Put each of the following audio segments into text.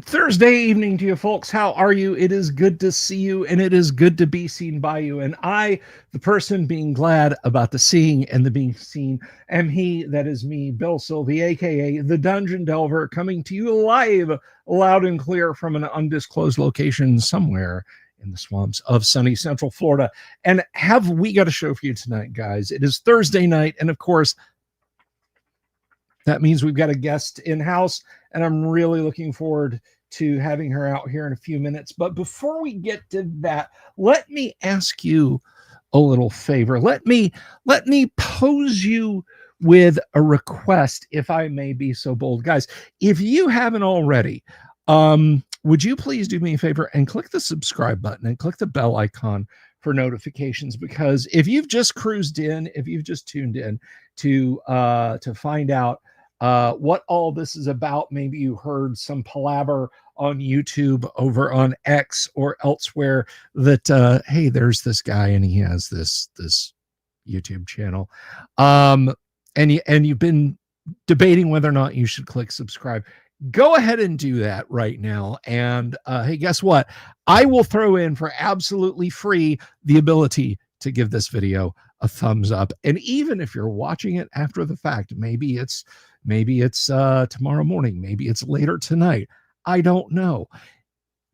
Good Thursday evening to you folks. How are you? It is good to see you, and it is good to be seen by you. And I, the person being glad about the seeing and the being seen, am he that is me, Bill Sylvie, aka the Dungeon Delver, coming to you live, loud and clear from an undisclosed location somewhere in the swamps of sunny Central Florida. And have we got a show for you tonight, guys? It is Thursday night, and of course, that means we've got a guest in-house, and I'm really looking forward to having her out here in a few minutes. But before we get to that, let me ask you a little favor. Let me pose you with a request, if I may be so bold. Guys, if you haven't already, would you please do me a favor and click the subscribe button and click the bell icon for notifications? Because if you've just cruised in, if you've just tuned in to find out what all this is about, maybe you heard some palaver on YouTube, over on X or elsewhere, that hey, there's this guy and he has this YouTube channel, and you've been debating whether or not you should click subscribe. Go ahead and do that right now. And hey, guess what? I will throw in for absolutely free the ability to give this video a thumbs up. And even if you're watching it after the fact, maybe it's tomorrow morning, maybe it's later tonight, I don't know,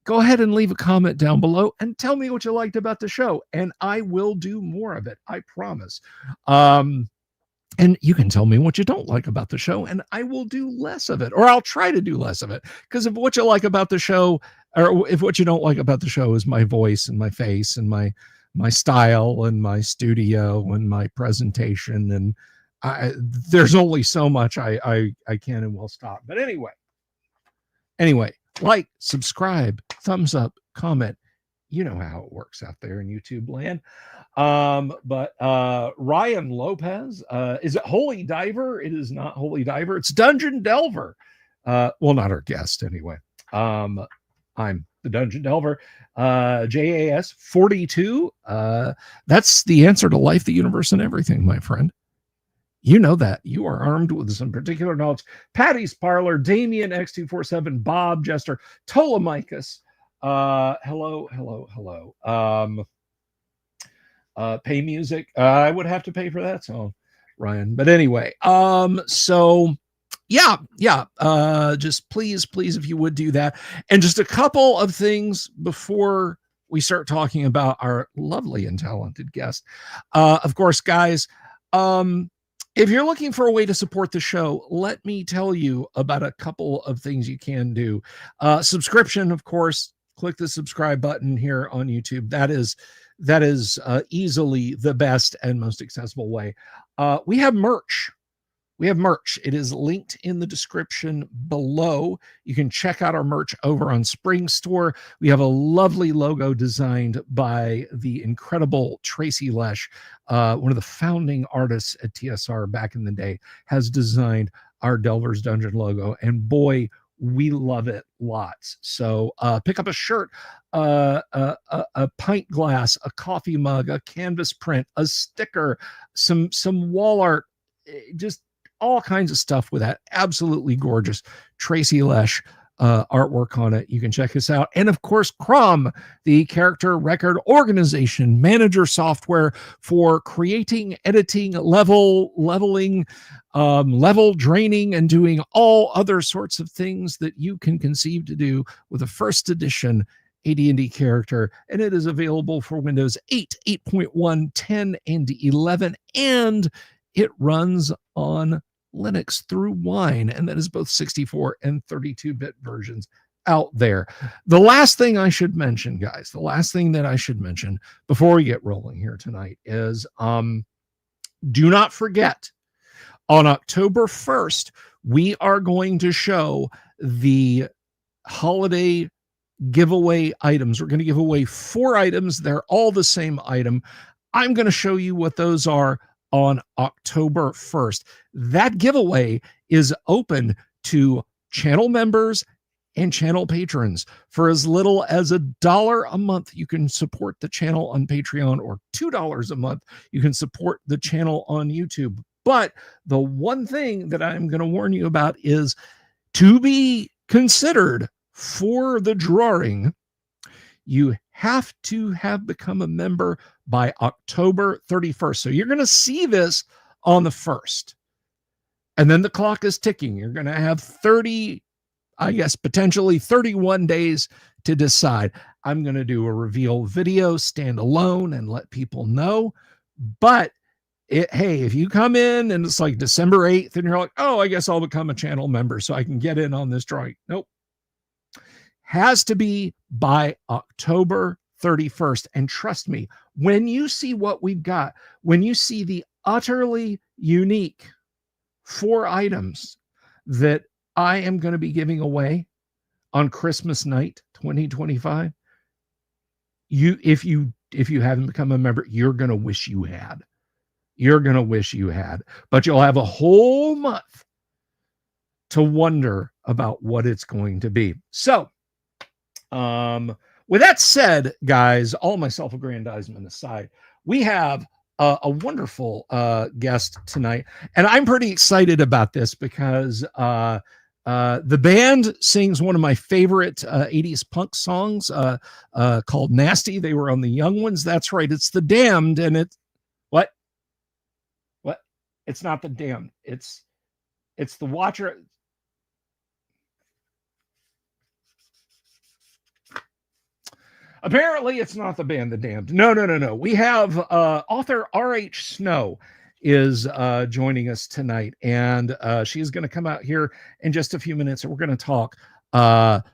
go ahead and leave a comment down below and tell me what you liked about the show, and I will do more of it, I promise. And you can tell me what you don't like about the show, and I will do less of it, or I'll try to do less of it. Because if what you like about the show, or if what you don't like about the show is my voice and my face and my style and my studio and my presentation, and there's only so much I can and will stop. But anyway, like, subscribe, thumbs up, comment. You know how it works out there in YouTube land. But Ryan Lopez, is it Holy Diver? It is not Holy Diver. It's Dungeon Delver. Well, not our guest anyway. I'm the Dungeon Delver. JAS 42. That's the answer to life, the universe, and everything, my friend. You know that. You are armed with some particular knowledge. Patty's Parlor, Damien X247, Bob Jester, Tolemicus. Hello. Pay music. I would have to pay for that song, Ryan. But anyway, so yeah. Just please, if you would do that. And just a couple of things before we start talking about our lovely and talented guest. Of course, guys, if you're looking for a way to support the show, let me tell you about a couple of things you can do. Subscription, of course. Click the subscribe button here on YouTube. That is easily the best and most accessible way. We have merch. It is linked in the description below. You can check out our merch over on Spring Store. We have a lovely logo designed by the incredible Tracy Lesh, one of the founding artists at TSR back in the day, has designed our Delver's Dungeon logo. And boy, we love it lots. So pick up a shirt, a pint glass, a coffee mug, a canvas print, a sticker, some wall art, just all kinds of stuff with that absolutely gorgeous Tracy Lesh artwork on it. You can check us out. And of course, Crom, the character record organization manager software for creating, editing, leveling, level draining, and doing all other sorts of things that you can conceive to do with a first edition AD&D character. And it is available for Windows 8, 8.1, 10, and 11. And it runs on Linux through Wine, and that is both 64 and 32-bit versions out there. The last thing I should mention, guys, before we get rolling here tonight is do not forget, on October 1st, we are going to show the holiday giveaway items. We're going to give away 4 items. They're all the same item. I'm going to show you what those are on October 1st. That giveaway is open to channel members and channel patrons. For as little as $1 a month, you can support the channel on Patreon, or $2 a month, you can support the channel on YouTube. But the one thing that I'm going to warn you about is to be considered for the drawing, you have to have become a member by October 31st. So you're going to see this on the 1st. And then the clock is ticking. You're going to have 30, I guess, potentially 31 days to decide. I'm going to do a reveal video standalone and let people know. But hey, if you come in and it's like December 8th and you're like, oh, I guess I'll become a channel member so I can get in on this drawing. Nope. Has to be by October 31st. And trust me, when you see what we've got, when you see the utterly unique 4 items that I am going to be giving away on Christmas night 2025, if you haven't become a member, you're going to wish you had. You're going to wish you had. But you'll have a whole month to wonder about what it's going to be. So, with that said, guys, all my self-aggrandizement aside, we have a wonderful guest tonight, and I'm pretty excited about this because the band sings one of my favorite 80s punk songs called Nasty. They were on the Young Ones. That's right. It's The Damned, and it's what? It's not The Damned. It's The Watcher. Apparently, it's not the band The Damned. No. We have author R.H. Snow is joining us tonight, and she's going to come out here in just a few minutes, and we're going to talk about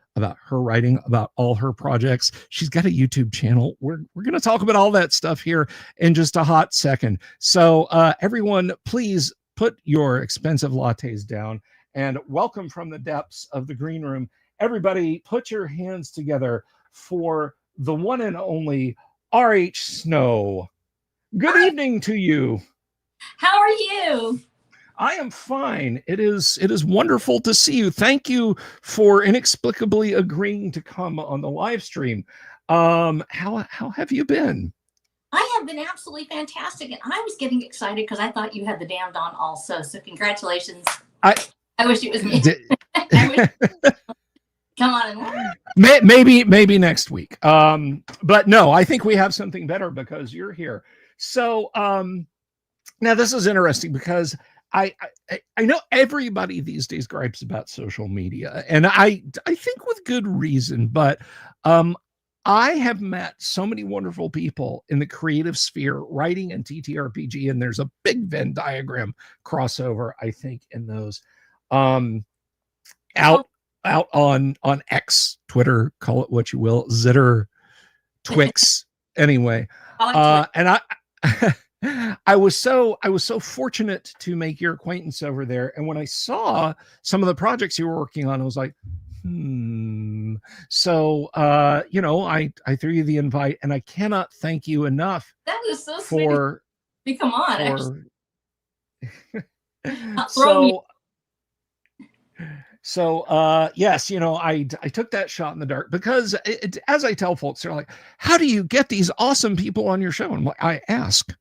her writing, about all her projects. She's got a YouTube channel. We're going to talk about all that stuff here in just a hot second. So everyone, please put your expensive lattes down and welcome from the depths of the green room. Everybody, put your hands together for the one and only R.H. Snow. Good evening to you. How are you? I am fine. It is wonderful to see you. Thank you for inexplicably agreeing to come on the live stream. How have you been? I have been absolutely fantastic, and I was getting excited because I thought you had The Damned on also. So congratulations. I wish it was me. Come on. Maybe next week. But no, I think we have something better because you're here. So now this is interesting because I know everybody these days gripes about social media, and I think with good reason, but I have met so many wonderful people in the creative sphere, writing and TTRPG, and there's a big Venn diagram crossover, I think, in those. Out on X, Twitter, call it what you will, Zitter, Twix, anyway. And I was so fortunate to make your acquaintance over there. And when I saw some of the projects you were working on, I was like, So I threw you the invite, and I cannot thank you enough. That is so sweet. Come on. Yes, I took that shot in the dark because as I tell folks, they're like, how do you get these awesome people on your show? And I'm like, I ask.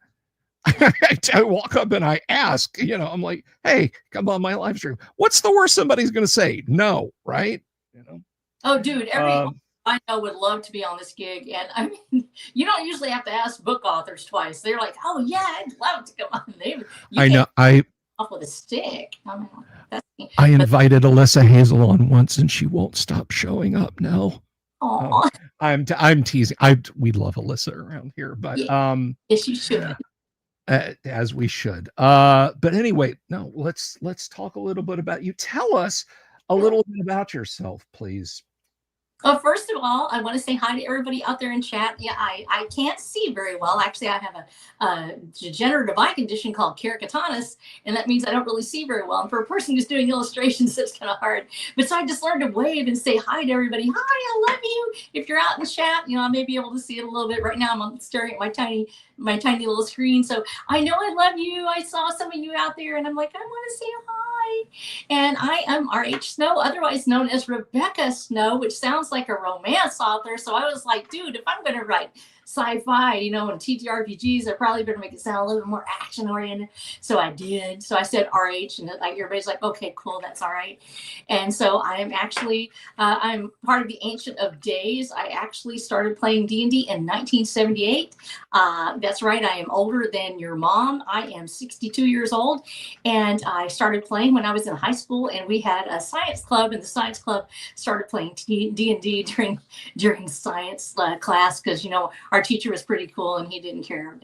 I walk up and I ask, I'm like, hey, come on my live stream. What's the worst somebody's going to say? No, right? Oh, dude, everyone I know would love to be on this gig. And I mean, you don't usually have to ask book authors twice. They're like, oh yeah, I'd love to come on. I know. Off with a stick. I invited Alyssa Hazel on once, and she won't stop showing up now. Oh, I'm teasing. We love Alyssa around here, but yes, you should. As we should. But anyway, no. Let's talk a little bit about you. Tell us a little bit about yourself, please. Well, first of all, I want to say hi to everybody out there in chat. Yeah, I can't see very well. Actually, I have a degenerative eye condition called keratoconus, and that means I don't really see very well. And for a person who's doing illustrations, it's kind of hard. But so I just learned to wave and say hi to everybody. Hi, I love you. If you're out in the chat, I may be able to see it a little bit. Right now, I'm staring at my tiny little screen. So I know I love you. I saw some of you out there, and I'm like, I want to say hi. And I am R.H. Snow, otherwise known as Rebecca Snow, which sounds like a romance author. So I was like, dude, if I'm going to write sci-fi, you know, and TTRPGs. I probably better make it sound a little bit more action oriented. So I did. So I said RH, and like everybody's like, okay, cool, that's all right. And so I am actually, I'm part of the Ancient of Days. I actually started playing D&D in 1978. That's right, I am older than your mom. I am 62 years old, and I started playing when I was in high school, and we had a science club, and the science club started playing D&D during science class, because, you know, our teacher was pretty cool and he didn't care.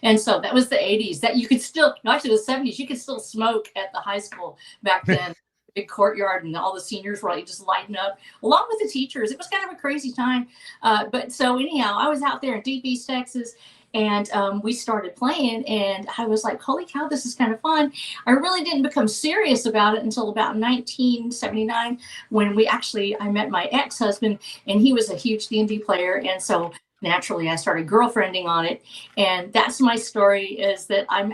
And so that was the 80s. That you could still, no, actually the 70s, you could still smoke at the high school back then. Big courtyard, and all the seniors were like just lighting up along with the teachers. It was kind of a crazy time. But so anyhow, I was out there in Deep East Texas, and we started playing, and I was like, holy cow, this is kind of fun. I really didn't become serious about it until about 1979, when I met my ex-husband, and he was a huge D&D player. And so naturally I started girlfriending on it. And that's my story, is that I'm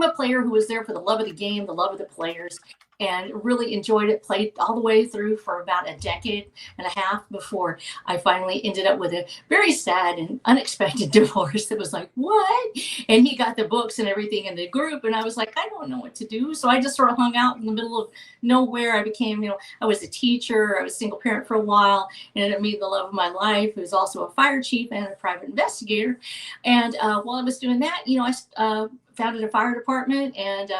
a player who was there for the love of the game, the love of the players, and really enjoyed it. Played all the way through for about a decade and a half before I finally ended up with a very sad and unexpected divorce. That was like, what? And he got the books and everything in the group, and I was like, I don't know what to do. So I just sort of hung out in the middle of nowhere. I became, you know, I was a teacher, I was a single parent for a while, and ended up meeting the love of my life, who's also a fire chief and a private investigator. And while I was doing that, you know, I founded a fire department, and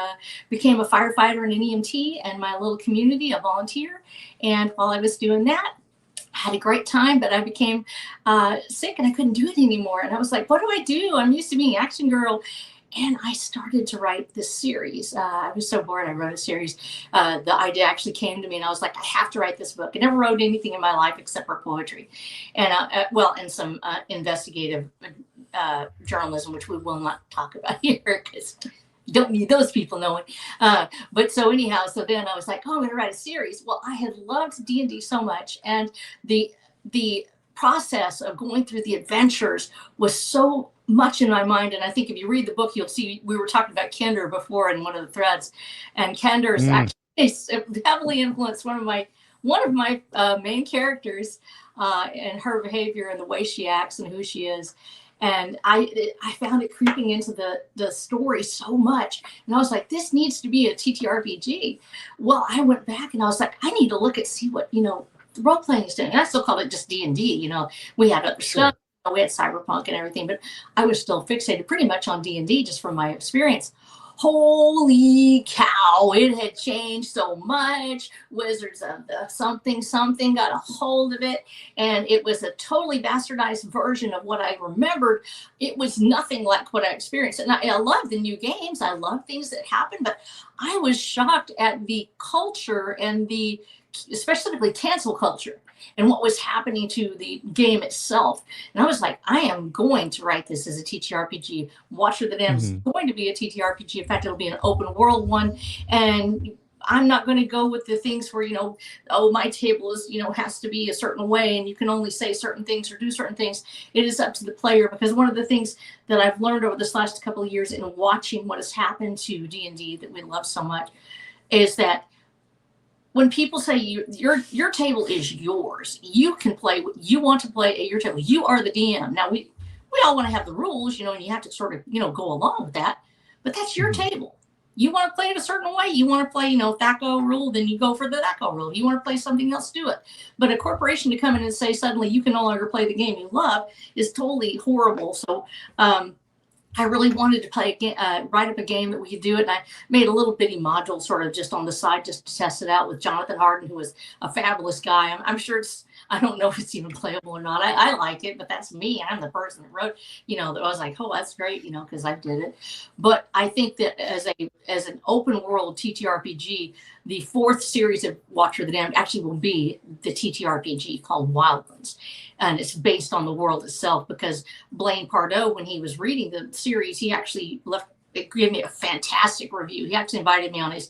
became a firefighter and an EMT in my little community, a volunteer. And while I was doing that, I had a great time, but I became sick and I couldn't do it anymore. And I was like, what do I do? I'm used to being action girl. And I started to write this series. I was so bored, I wrote a series. The idea actually came to me, and I was like, I have to write this book. I never wrote anything in my life except for poetry, and and some investigative journalism, which we will not talk about here because you don't need those people knowing. But so anyhow, so then I was like, oh, I'm going to write a series. Well, I had loved D&D so much, and the process of going through the adventures was so much in my mind. And I think if you read the book, you'll see we were talking about Kender before in one of the threads, and Kender is actually heavily influenced one of my main characters, and her behavior and the way she acts and who she is. And I found it creeping into the story so much. And I was like, this needs to be a TTRPG. Well, I went back and I was like, I need to see what, you know, the role playing is doing. And I still call it just D&D. You know, we had other stuff. We had cyberpunk and everything, but I was still fixated pretty much on D&D just from my experience. Holy cow, it had changed so much. Wizards of the something got a hold of it, and it was a totally bastardized version of what I remembered. It was nothing like what I experienced. And I love the new games. I love things that happen, but I was shocked at the culture and specifically cancel culture and what was happening to the game itself. And I was like, I am going to write this as a TTRPG. Watcher the Damned is going to be a TTRPG. In fact, it'll be an open world one. And I'm not going to go with the things where, you know, oh, my table is, you know, has to be a certain way and you can only say certain things or do certain things. It is up to the player, because one of the things that I've learned over this last couple of years in watching what has happened to D&D that we love so much is that when people say your table is yours, you can play what you want to play at your table. You are the DM. Now we all want to have the rules, you know, and you have to sort of, you know, go along with that. But that's your table. You want to play it a certain way. You want to play, you know, THACO rule, then you go for the THACO rule. You want to play something else, do it. But a corporation to come in and say suddenly you can no longer play the game you love is totally horrible. So I really wanted to write up a game that we could do it. And I made a little bitty module sort of just on the side just to test it out with Jonathan Harden, who was a fabulous guy. I'm sure I don't know if it's even playable or not. I like it, but that's me. I'm the person that wrote, you know, that I was like, oh, that's great, you know, because I did it. But I think that as an open world TTRPG, the fourth series of Watcher the Damned actually will be the TTRPG called Wildlands. And it's based on the world itself, because Blaine Pardoe, when he was reading the series, he actually gave me a fantastic review. He actually invited me on his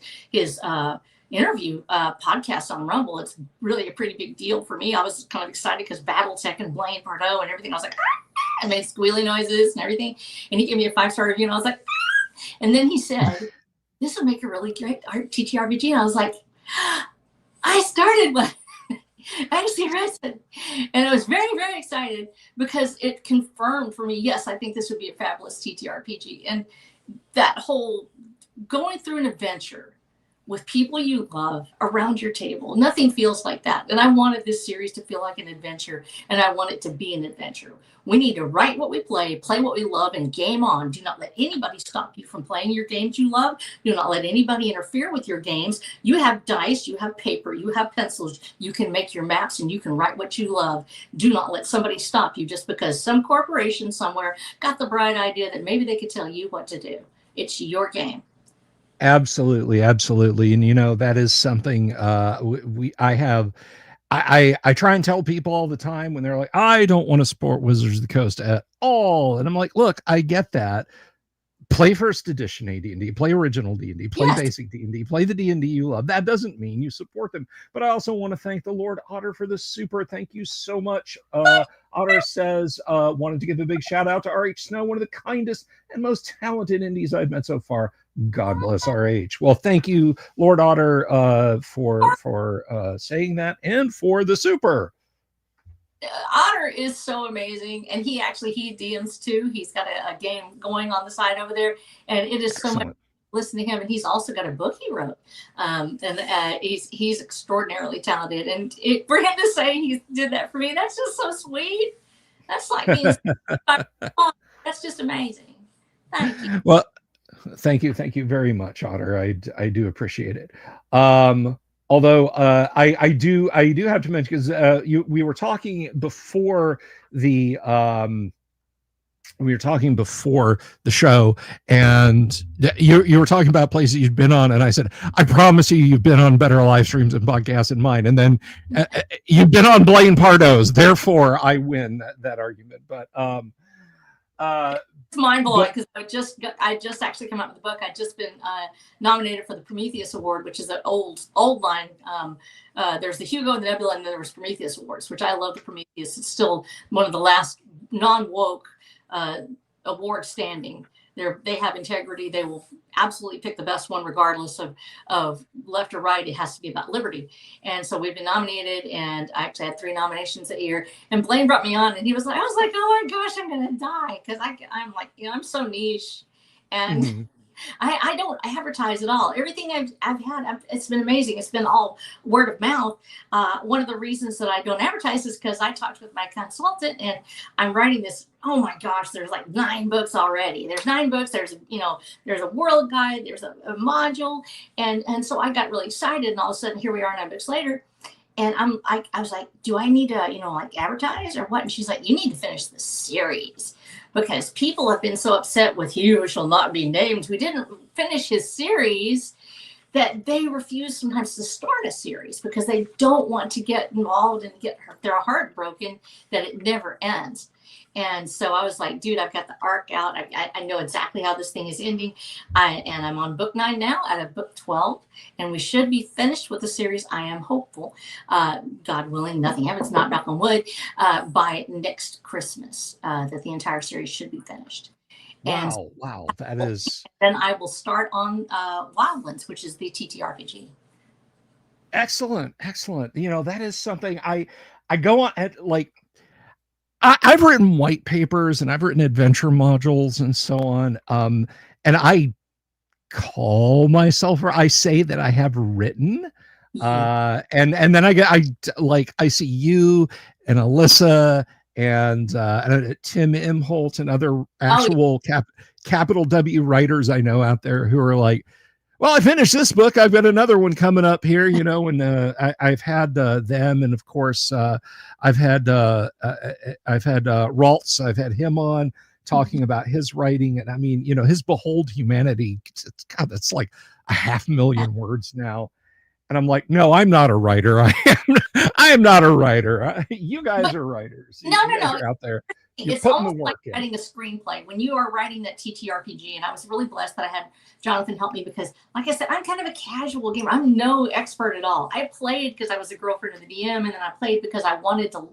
interview podcast on Rumble. It's really a pretty big deal for me. I was kind of excited because Battletech and Blaine Pardoe and everything. I was like, ah! I made squealy noises and everything. And he gave me a 5-star review, and I was like, ah! And then he said, this would make a really great TTRPG. And I was like, I started one. actually read, and I was very, very excited because it confirmed for me, yes, I think this would be a fabulous TTRPG. And that whole going through an adventure with people you love around your table. Nothing feels like that. And I wanted this series to feel like an adventure, and I want it to be an adventure. We need to write what we play what we love, and game on. Do not let anybody stop you from playing your games you love. Do not let anybody interfere with your games. You have dice, you have paper, you have pencils. You can make your maps and you can write what you love. Do not let somebody stop you just because some corporation somewhere got the bright idea that maybe they could tell you what to do. It's your game. Absolutely, absolutely. And that is something I try and tell people all the time when they're like, I don't want to support Wizards of the Coast at all. And I'm like, look, I get that. Play first edition AD&D, play original D&D, play basic D&D, play the D&D you love. That doesn't mean you support them. But I also want to thank the Lord Otter for the super. Thank you so much. Otter says, wanted to give a big shout out to RH Snow, one of the kindest and most talented indies I've met so far. God bless RH. Well, thank you, Lord Otter, for saying that and for the super. Otter is so amazing, and he DMs too. He's got a game going on the side over there, and it is so much listening to him. And he's also got a book he wrote, and he's extraordinarily talented. And for him to say he did that for me, that's just so sweet. That's like being that's just amazing. Thank you. Well, thank you very much, Otter. I do appreciate it. Although I do have to mention, because we were talking before the show, and you were talking about places you'd been on, and I said, I promise you've been on better live streams and podcasts than mine. And then you've been on Blaine Pardo's, therefore I win that argument. But it's mind-blowing, because I just actually come out with the book. I'd just been nominated for the Prometheus Award, which is an old line. There's the Hugo, the Nebula, and then there was Prometheus Awards, which I love. The Prometheus, it's still one of the last non-woke awards standing. They have integrity. They will absolutely pick the best one, regardless of left or right. It has to be about liberty. And so we've been nominated, and I actually had 3 nominations that year. And Blaine brought me on, and I was like, oh my gosh, I'm gonna die, because I'm like, I'm so niche, and mm-hmm. I don't advertise at all. Everything I've had, it's been amazing. It's been all word of mouth. One of the reasons that I don't advertise is because I talked with my consultant, and I'm writing this. Oh my gosh, there's like 9 books already. There's 9 books. There's a world guide. There's a module, and so I got really excited. And all of a sudden, here we are 9 books later, and I was like, do I need to advertise or what? And she's like, you need to finish the series, because people have been so upset with You Shall Not Be Named. We didn't finish his series, that they refuse sometimes to start a series because they don't want to get involved and get their heart broken that it never ends. And so I was like, dude, I've got the arc out. I know exactly how this thing is ending. And I'm on book 9 now, out of book 12. And we should be finished with the series. I am hopeful, God willing, nothing happens, not knock on wood, by next Christmas, that the entire series should be finished. Wow, that is. Then I will start on Wildlands, which is the TTRPG. Excellent. That is something I go on at, like, I've written white papers and I've written adventure modules and so on. And I say that I have written, and then I see you and Alyssa and Tim Imholt and other actual capital W writers I know out there who are like, well, I finished this book. I've got another one coming up here, and I've had them. And of course, I've had Raltz. I've had him on talking about his writing. And I mean, his Behold Humanity, God, that's like 500,000 words now. And I'm like, no, I'm not a writer. I am not a writer. You guys are writers. No. Are out there. It's almost like writing a screenplay. When you are writing that TTRPG, and I was really blessed that I had Jonathan help me, because, like I said, I'm kind of a casual gamer. I'm no expert at all. I played because I was a girlfriend of the DM, and then I played because I loved the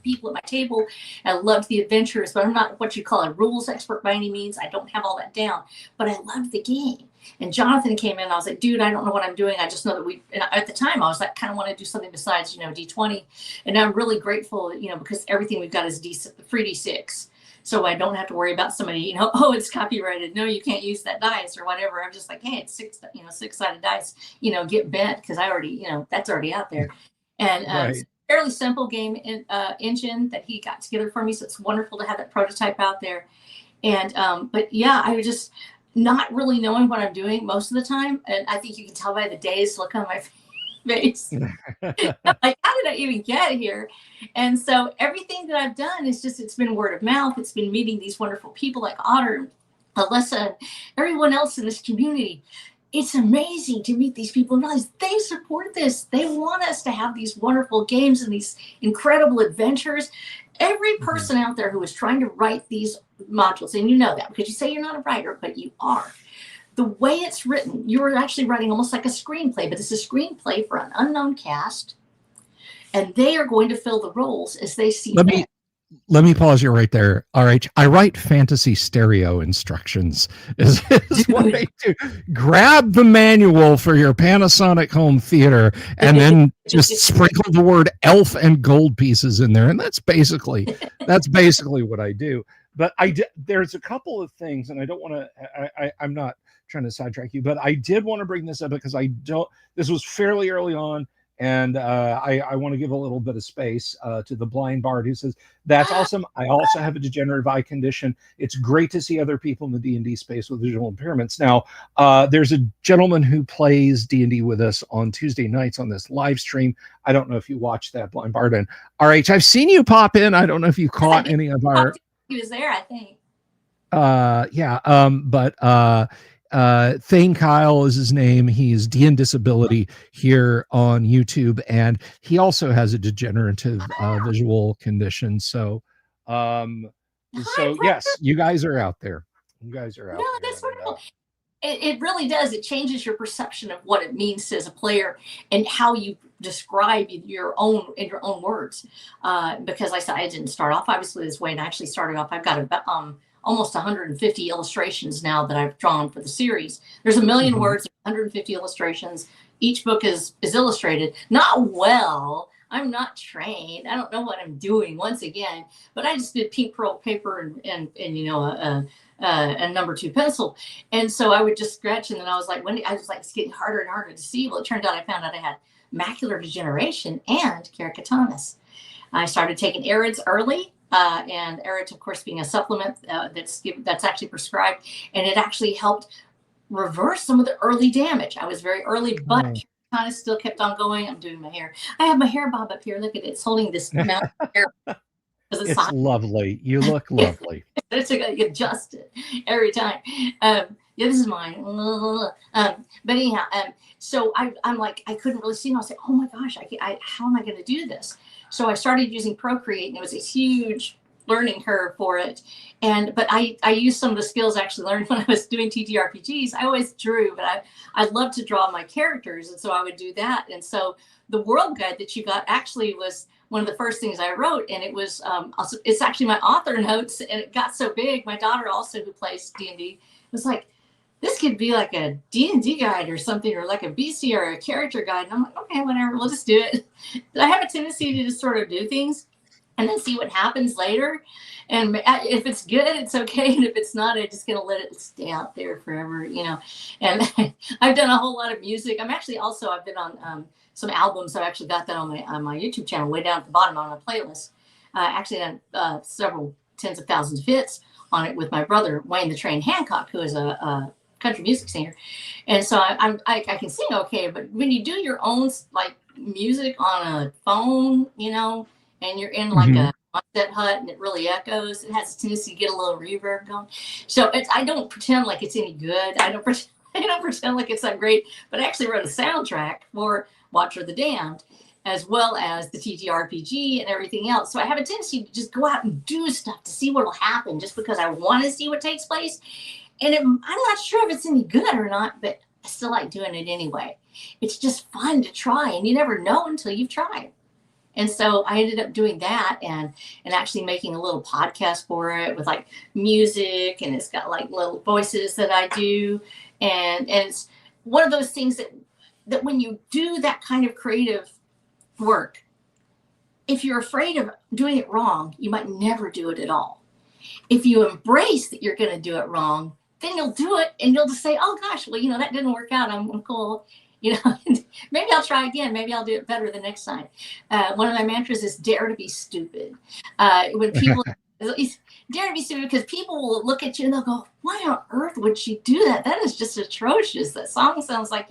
people at my table. I loved the adventures, but I'm not what you call a rules expert by any means. I don't have all that down, but I loved the game. And Jonathan came in, and I was like, dude, I don't know what I'm doing. I just know that and at the time I was like, kind of want to do something besides, D20. And I'm really grateful, because everything we've got is free D6. So I don't have to worry about somebody, oh, it's copyrighted. No, you can't use that dice or whatever. I'm just like, hey, it's six-sided dice, get bent, because I already, that's already out there. And Right. it's a fairly simple game engine that he got together for me. So it's wonderful to have that prototype out there. And but yeah, I was just not really knowing what I'm doing most of the time. And I think you can tell by the dazed look on my face. Like, how did I even get here? And so everything that I've done is it's been word of mouth. It's been meeting these wonderful people like Otter, Alyssa, and everyone else in this community. It's amazing to meet these people and realize they support this. They want us to have these wonderful games and these incredible adventures. Every person out there who is trying to write these modules, and you know that because you say you're not a writer, but you are. The way it's written, you're actually writing almost like a screenplay, but it's a screenplay for an unknown cast, and they are going to fill the roles as they see fit. Let me pause you right there. All right. I write fantasy stereo instructions is what I do. Grab the manual for your Panasonic home theater and then just sprinkle the word elf and gold pieces in there. And that's basically what I do. But there's a couple of things, and I don't want to, I'm not trying to sidetrack you, but I did want to bring this up because this was fairly early on. And I want to give a little bit of space to the blind bard who says, that's awesome. I also have a degenerative eye condition. It's great to see other people in the D&D space with visual impairments. Now, there's a gentleman who plays D&D with us on Tuesday nights on this live stream. I don't know if you watched that, blind bard. And RH, I've seen you pop in. I don't know if you caught any of our... He was there, I think. Thane Kyle is his name. He's DN Disability here on YouTube, and he also has a degenerative visual condition. So, yes, you guys are out there. You guys are out there. That's wonderful. It really does. It changes your perception of what it means as a player and how you describe in your own words. Because like I said, I didn't start off obviously this way, and I actually started off. I've got almost 150 illustrations now that I've drawn for the series. There's 1 million words, 150 illustrations. Each book is illustrated. Not well. I'm not trained. I don't know what I'm doing once again, but I just did pink pearl paper and a number 2 pencil. And so I would just scratch, and then I was like, it's getting harder and harder to see. Well, it turned out I found out I had macular degeneration and keratoconus. I started taking ARIDS early. And ARIDS, of course, being a supplement that's actually prescribed, and it actually helped reverse some of the early damage. I was very early, but kind of still kept on going. I'm doing my hair. I have my hair bob up here. Look at it. It's holding this amount of hair. It's lovely. You look lovely. It's adjust it every time. This is mine. But anyhow, so I'm like, I couldn't really see. And I was like, oh my gosh, how am I going to do this? So I started using Procreate, and it was a huge learning curve for it. But I used some of the skills I actually learned when I was doing TTRPGs. I always drew, but I love to draw my characters. And so I would do that. And so the world guide that you got actually was one of the first things I wrote. And it was, it's actually my author notes. And it got so big. My daughter also, who plays D&D, was like, this could be like a D&D guide or something, or like a BC or a character guide. And I'm like, okay, whatever, we'll just do it. I have a tendency to just sort of do things and then see what happens later. And if it's good, it's okay. And if it's not, I'm just going to let it stay out there forever, And I've done a whole lot of music. I've been on some albums. I've actually got that on my YouTube channel, way down at the bottom on my playlist. Actually done several tens of thousands of hits on it with my brother, Wayne the Train Hancock, who is a country music singer. And so I can sing okay, but when you do your own like music on a phone, and you're in like a set hut and it really echoes, it has a tendency to get a little reverb going. So I don't pretend like it's any good. I don't pretend like it's that great, but I actually wrote a soundtrack for Watcher the Damned, as well as the TTRPG and everything else. So I have a tendency to just go out and do stuff to see what will happen, just because I want to see what takes place. And I'm not sure if it's any good or not, but I still like doing it anyway. It's just fun to try, and you never know until you've tried. And so I ended up doing that and actually making a little podcast for it with like music, and it's got like little voices that I do. And it's one of those things that when you do that kind of creative work, if you're afraid of doing it wrong, you might never do it at all. If you embrace that you're going to do it wrong, then you'll do it and you'll just say, oh gosh, well, that didn't work out. I'm cool. Maybe I'll try again. Maybe I'll do it better the next time. One of my mantras is dare to be stupid. When people dare to be stupid, because people will look at you and they'll go, why on earth would she do that? That is just atrocious. That song sounds like,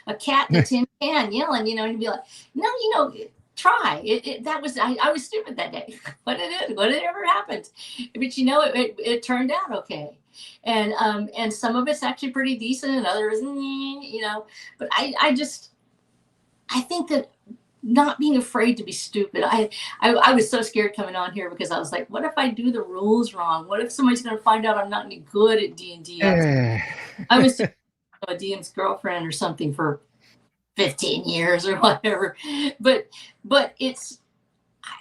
a cat in a tin can yelling, and you'd be like, no, try it. I was stupid that day. What ever happened? But it turned out okay. And some of it's actually pretty decent, and others, but I think that not being afraid to be stupid. I was so scared coming on here because I was like, what if I do the rules wrong? What if somebody's going to find out I'm not any good at D&D? I was a DM's girlfriend or something for 15 years or whatever. But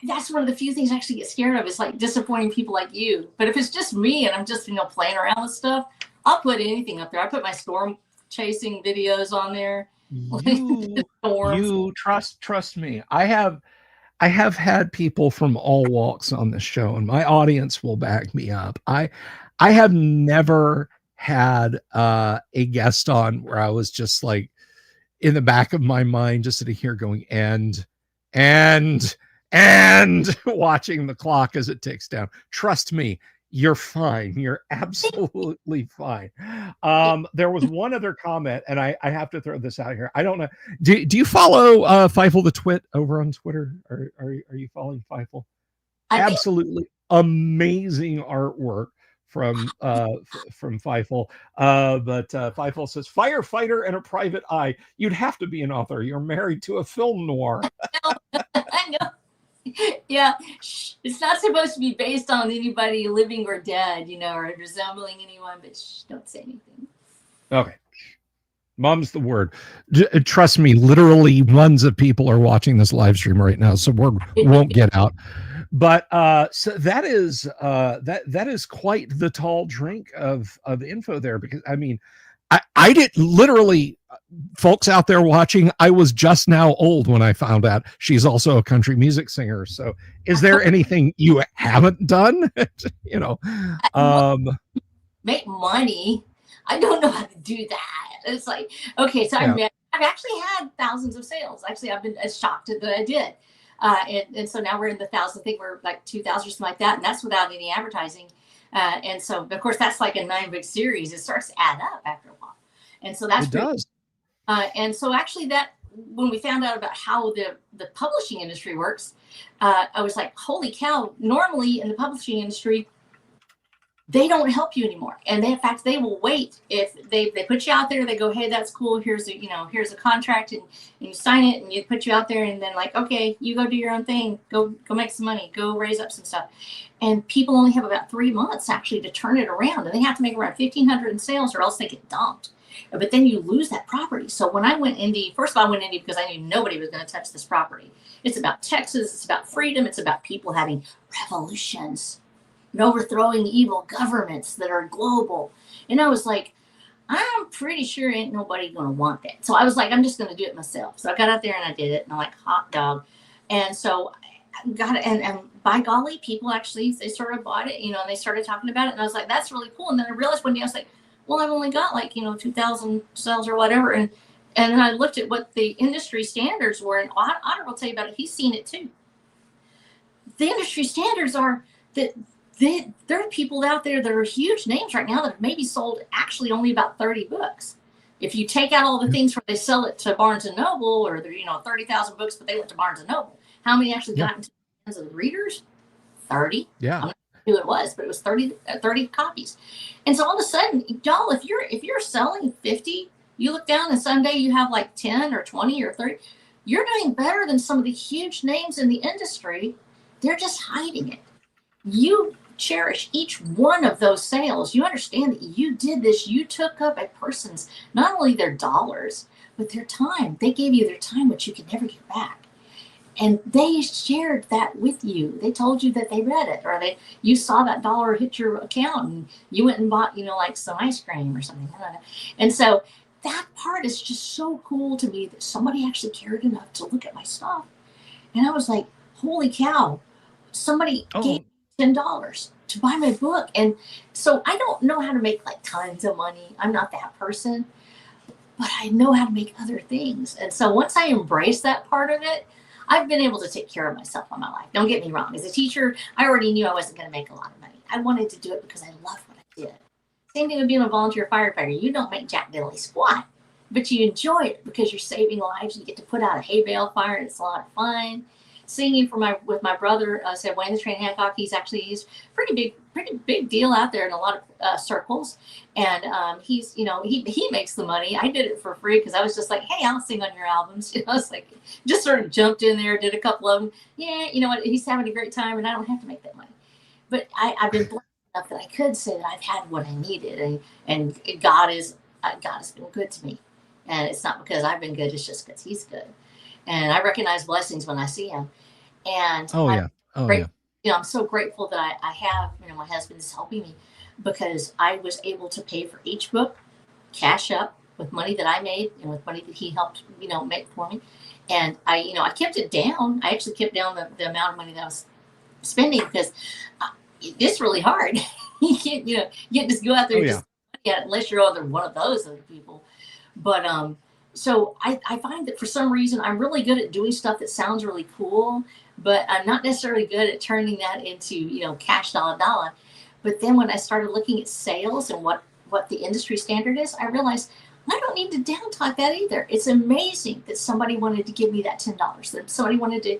that's one of the few things I actually get scared of, is like disappointing people like you. But if it's just me and I'm just, playing around with stuff, I'll put anything up there. I put my storm chasing videos on there. You trust me. I have had people from all walks on the show, and my audience will back me up. I have never had a guest on where I was just like, in the back of my mind, just sitting here going, and watching the clock as it ticks down. Trust me, you're fine. You're absolutely fine. There was one other comment, and I have to throw this out here. I don't know. Do you follow Feifel the Twit over on Twitter? Are you following Feifel? Absolutely amazing artwork from Feifel. But Feifel says, firefighter and a private eye. You'd have to be an author. You're married to a film noir. I know. Yeah, it's not supposed to be based on anybody living or dead, or resembling anyone, but don't say anything. Okay. Mom's the word. Trust me, literally tons of people are watching this live stream right now, so word won't get out. But so that is quite the tall drink of info there, because I did literally, folks out there watching, I was just now old when I found out she's also a country music singer. So is there anything you haven't done? Make money. I don't know how to do that. It's like, okay, so I've actually had thousands of sales. Actually, I've been shocked that I did. And so now we're in the thousands. I think we're like 2,000 or something like that. And that's without any advertising. And so, of course, that's like a 9-book series. It starts to add up after a while. And so that's pretty, does. And so actually that, when we found out about how the publishing industry works, I was like, holy cow, normally in the publishing industry, they don't help you anymore. And in fact, they will wait. If they put you out there, they go, hey, that's cool. Here's a contract, and you sign it, and you put you out there, and then like, okay, you go do your own thing, go make some money, go raise up some stuff. And people only have about 3 months actually to turn it around, and they have to make around 1,500 in sales, or else they get dumped. But then you lose that property. So when I went indie, first of all, I went indie because I knew nobody was going to touch this property. It's about Texas. It's about freedom. It's about people having revolutions and overthrowing evil governments that are global. And I was like, I'm pretty sure ain't nobody going to want that. So I was like, I'm just going to do it myself. So I got out there and I did it, and I'm like, hot dog. And so I got it. And by golly, people actually, they sort of bought it, and they started talking about it. And I was like, that's really cool. And then I realized one day, I was like, well, I've only got like, 2,000 sales or whatever. And then I looked at what the industry standards were, and Otter will tell you about it. He's seen it too. The industry standards are that there are people out there that are huge names right now that have maybe sold actually only about 30 books. If you take out all the things where they sell it to Barnes and Noble, or they're 30,000 books, but they went to Barnes and Noble, how many actually got into the hands of the readers? 30. Yeah. I'm not sure who it was, but it was 30 copies. And so all of a sudden, y'all, if you're selling 50, you look down and someday you have like 10 or 20 or 30, you're doing better than some of the huge names in the industry. They're just hiding it. You cherish each one of those sales. You understand that you did this. You took up a person's, not only their dollars, but their time. They gave you their time, which you can never get back. and they shared that with you. They told you that they read it, or you saw that dollar hit your account and you went and bought, like some ice cream or something. I don't know. And so that part is just so cool to me, that somebody actually cared enough to look at my stuff. And I was like, holy cow, somebody gave Oh, $10 to buy my book. And so I don't know how to make like tons of money. I'm not that person, but I know how to make other things. And so once I embrace that part of it, I've been able to take care of myself all my life. Don't get me wrong. As a teacher, I already knew I wasn't going to make a lot of money. I wanted to do it because I loved what I did. Same thing with being a volunteer firefighter. You don't make jack diddly squat, but you enjoy it because you're saving lives. You get to put out a hay bale fire, and it's a lot of fun. Singing with my brother, said Wayne the Train Hancock. He's pretty big deal out there in a lot of circles, and he's he makes the money. I did it for free because I was just like, hey, I'll sing on your albums. It's like just sort of jumped in there, did a couple of them. Yeah, you know what? He's having a great time, and I don't have to make that money. But I've been blessed enough that I could say that I've had what I needed, and God has been good to me, and it's not because I've been good; it's just because He's good. And I recognize blessings when I see them. And oh I'm yeah. Oh great, yeah. I'm so grateful that I have, my husband is helping me, because I was able to pay for each book cash up with money that I made and with money that he helped, make for me. And I kept it down. I actually kept down the amount of money that I was spending, because it's really hard. You can't just go out there Oh and yeah. just get it unless you're one of those other people. But so I find that for some reason I'm really good at doing stuff that sounds really cool, but I'm not necessarily good at turning that into cash dollar. But then when I started looking at sales and what the industry standard is, I realized I don't need to down talk that either. It's amazing that somebody wanted to give me that $10, that somebody wanted to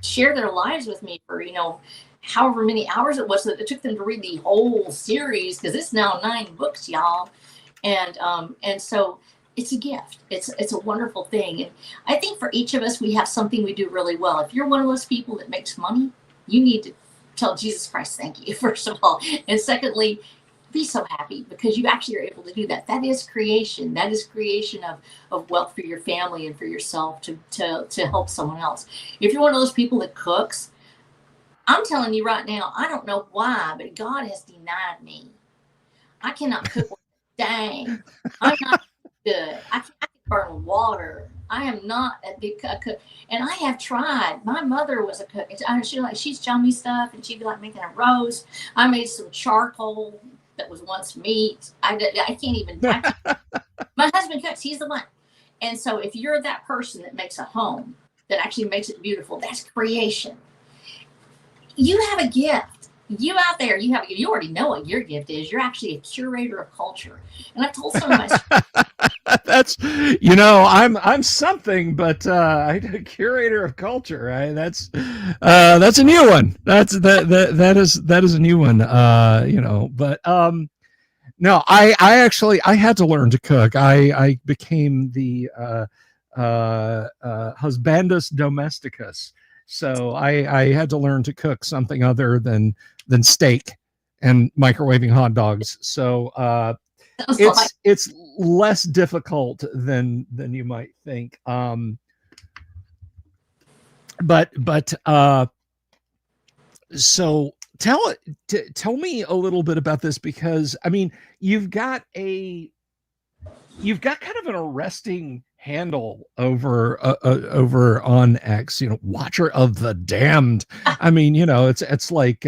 share their lives with me for however many hours it was that it took them to read the whole series, because it's now 9 books, y'all. And so it's a gift. It's a wonderful thing. And I think for each of us, we have something we do really well. If you're one of those people that makes money, you need to tell Jesus Christ thank you, first of all. And secondly, be so happy because you actually are able to do that. That is creation. That is creation of wealth for your family and for yourself to help someone else. If you're one of those people that cooks, I'm telling you right now, I don't know why, but God has denied me. I cannot cook with a dang. I'm not good. I can burn water. I am not a big cook. And I have tried. My mother was a cook. She's shown me stuff, and she'd be like making a roast. I made some charcoal that was once meat. I can't even. My husband cooks. He's the one. And so if you're that person that makes a home, that actually makes it beautiful, that's creation. You have a gift. You out there, you already know what your gift is. You're actually a curator of culture. And I've told some of my That's I'm something, but I'm a curator of culture. Right? That's a new one. That is a new one. But no, I actually I had to learn to cook. I became the husbandus domesticus. So I had to learn to cook something other than steak and microwaving hot dogs. So it's less difficult than you might think. But so tell me a little bit about this, because I mean you've got kind of an arresting handle over on X, Watcher of the Damned. I mean, it's like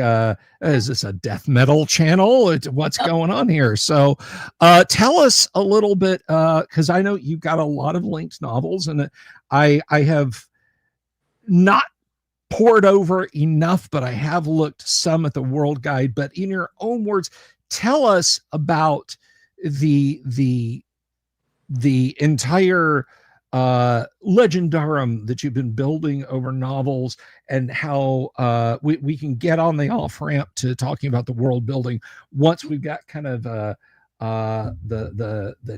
is this a death metal channel? What's going on here? So tell us a little bit, because I know you've got a lot of linked novels, and I have not poured over enough, but I have looked some at the World Guide. But in your own words, tell us about the entire legendarum that you've been building over novels, and how we can get on the off ramp to talking about the world building once we've got kind of the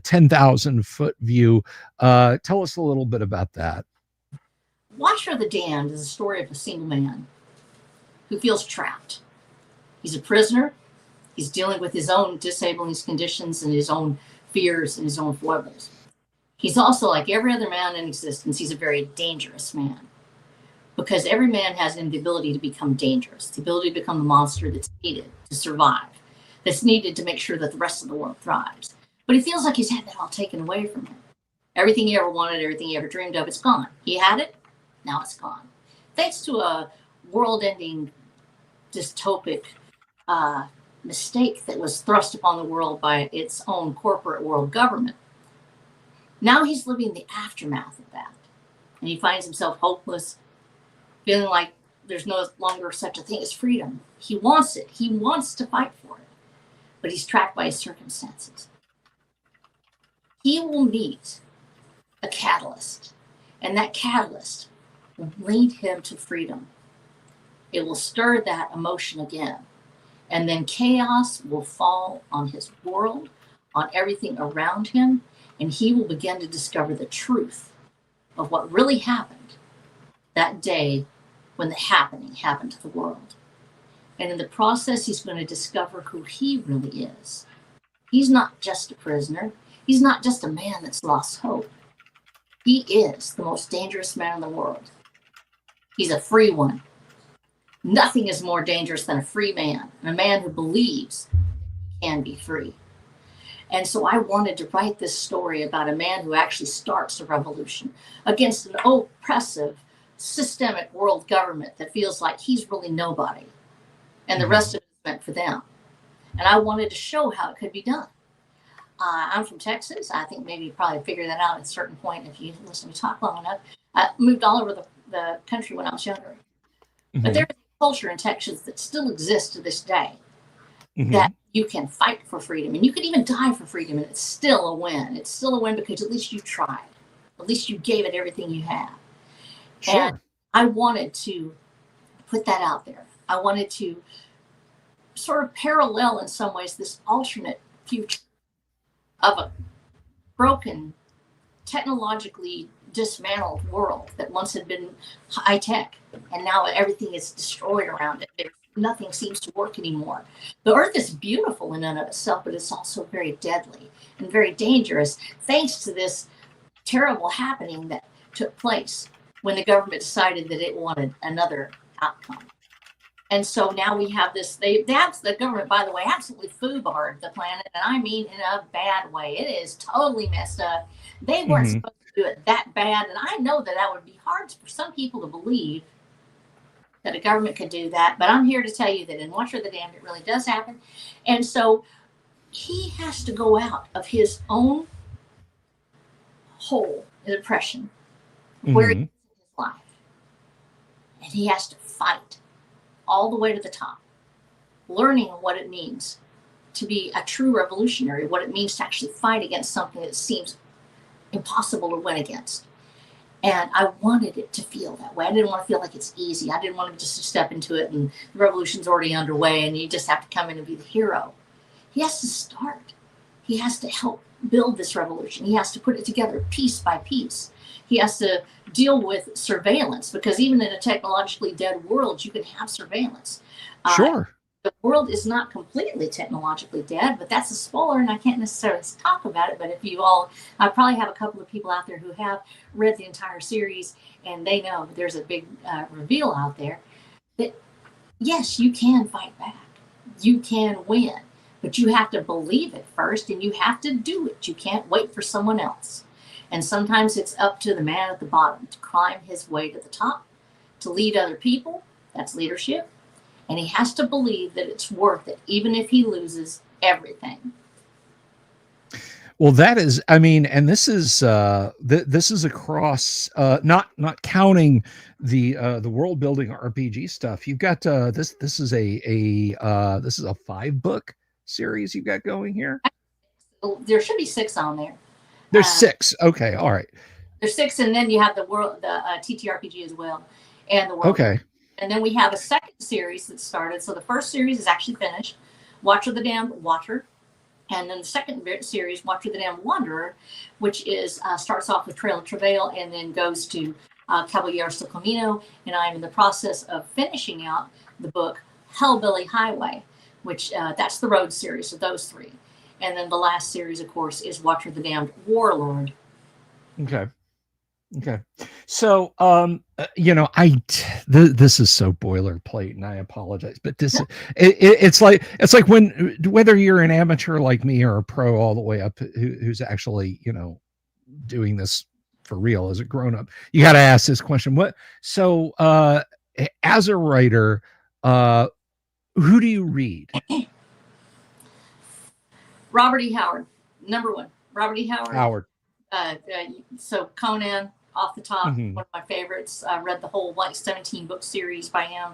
10,000 foot view. Tell us a little bit about that. Watcher of the Damned is a story of a single man who feels trapped. He's a prisoner. He's dealing with his own disabling conditions and his own fears and his own foibles. He's also, like every other man in existence, he's a very dangerous man. because every man has the ability to become dangerous, the ability to become the monster that's needed to survive, that's needed to make sure that the rest of the world thrives. But he feels like he's had that all taken away from him. Everything he ever wanted, everything he ever dreamed of, it's gone. He had it, now it's gone. Thanks to a world ending dystopic mistake that was thrust upon the world by its own corporate world government. Now he's living the aftermath of that. And he finds himself hopeless, feeling like there's no longer such a thing as freedom. He wants it. He wants to fight for it. But he's trapped by his circumstances. He will meet a catalyst, and that catalyst will lead him to freedom. It will stir that emotion again. And then chaos will fall on his world, on everything around him, and he will begin to discover the truth of what really happened that day when the happening happened to the world. And in the process, he's going to discover who he really is. He's not just a prisoner. He's not just a man that's lost hope. He is the most dangerous man in the world. He's a free one. Nothing is more dangerous than a free man, and a man who believes he can be free. And so I wanted to write this story about a man who actually starts a revolution against an oppressive, systemic world government that feels like he's really nobody, and the rest of it is meant for them. And I wanted to show how it could be done. I'm from Texas. I think maybe you probably figured that out at a certain point if you listen to me talk long enough. I moved all over the country when I was younger. But there's a culture in Texas that still exists to this day that you can fight for freedom. And you could even die for freedom, and it's still a win. It's still a win because at least you tried. At least you gave it everything you had. Sure. And I wanted to put that out there. I wanted to sort of parallel in some ways this alternate future of a broken, technologically dismantled world that once had been high tech, and now everything is destroyed around it. Nothing seems to work anymore. The earth is beautiful in and of itself, but it's also very deadly and very dangerous thanks to this terrible happening that took place when the government decided that it wanted another outcome. And so now we have this, the government, by the way, absolutely foobarred the planet. And I mean in a bad way. It is totally messed up. They weren't supposed to do it that bad. And I know that would be hard for some people to believe that a government could do that. But I'm here to tell you that in Watcher the Damned, it really does happen. And so he has to go out of his own hole in depression where he is in his life. And he has to fight all the way to the top, learning what it means to be a true revolutionary, what it means to actually fight against something that seems impossible to win against. And I wanted it to feel that way. I didn't want to feel like it's easy. I didn't want him just to step into it and the revolution's already underway and you just have to come in and be the hero. He has to start. He has to help build this revolution. He has to put it together piece by piece. He has to deal with surveillance, because even in a technologically dead world, you can have surveillance. Sure. The world is not completely technologically dead, but that's a spoiler, and I can't necessarily talk about it. But if you all, I probably have a couple of people out there who have read the entire series, and they know that there's a big reveal out there that, yes, you can fight back. You can win, but you have to believe it first, and you have to do it. You can't wait for someone else. And sometimes it's up to the man at the bottom to climb his way to the top, to lead other people. That's leadership. And he has to believe that it's worth it, even if he loses everything. Well, that is, I mean, and this is this is across, not counting the world building RPG stuff. You've got this is a 5-book series you've got going here. There should be 6 on there. There's 6. Okay, all right. There's 6, and then you have the TTRPG as well, and the world. Okay. And then we have a second series that started. So the first series is actually finished, Watcher the Damned Watcher. And then the second series, Watcher the Damned Wanderer, which is starts off with Trail of Travail and then goes to Caballeros del Camino. And I'm in the process of finishing out the book Hellbilly Highway, which that's the road series of those 3. And then the last series, of course, is Watcher the Damned Warlord. Okay. So, This is so boilerplate, and I apologize, but it's like when whether you're an amateur like me or a pro all the way up who's actually doing this for real as a grown up, you got to ask this question. As a writer, who do you read? Robert E. Howard, number one. Robert E. Howard. So Conan, off the top, Mm-hmm. one of my favorites. I read the whole 17 book series by him.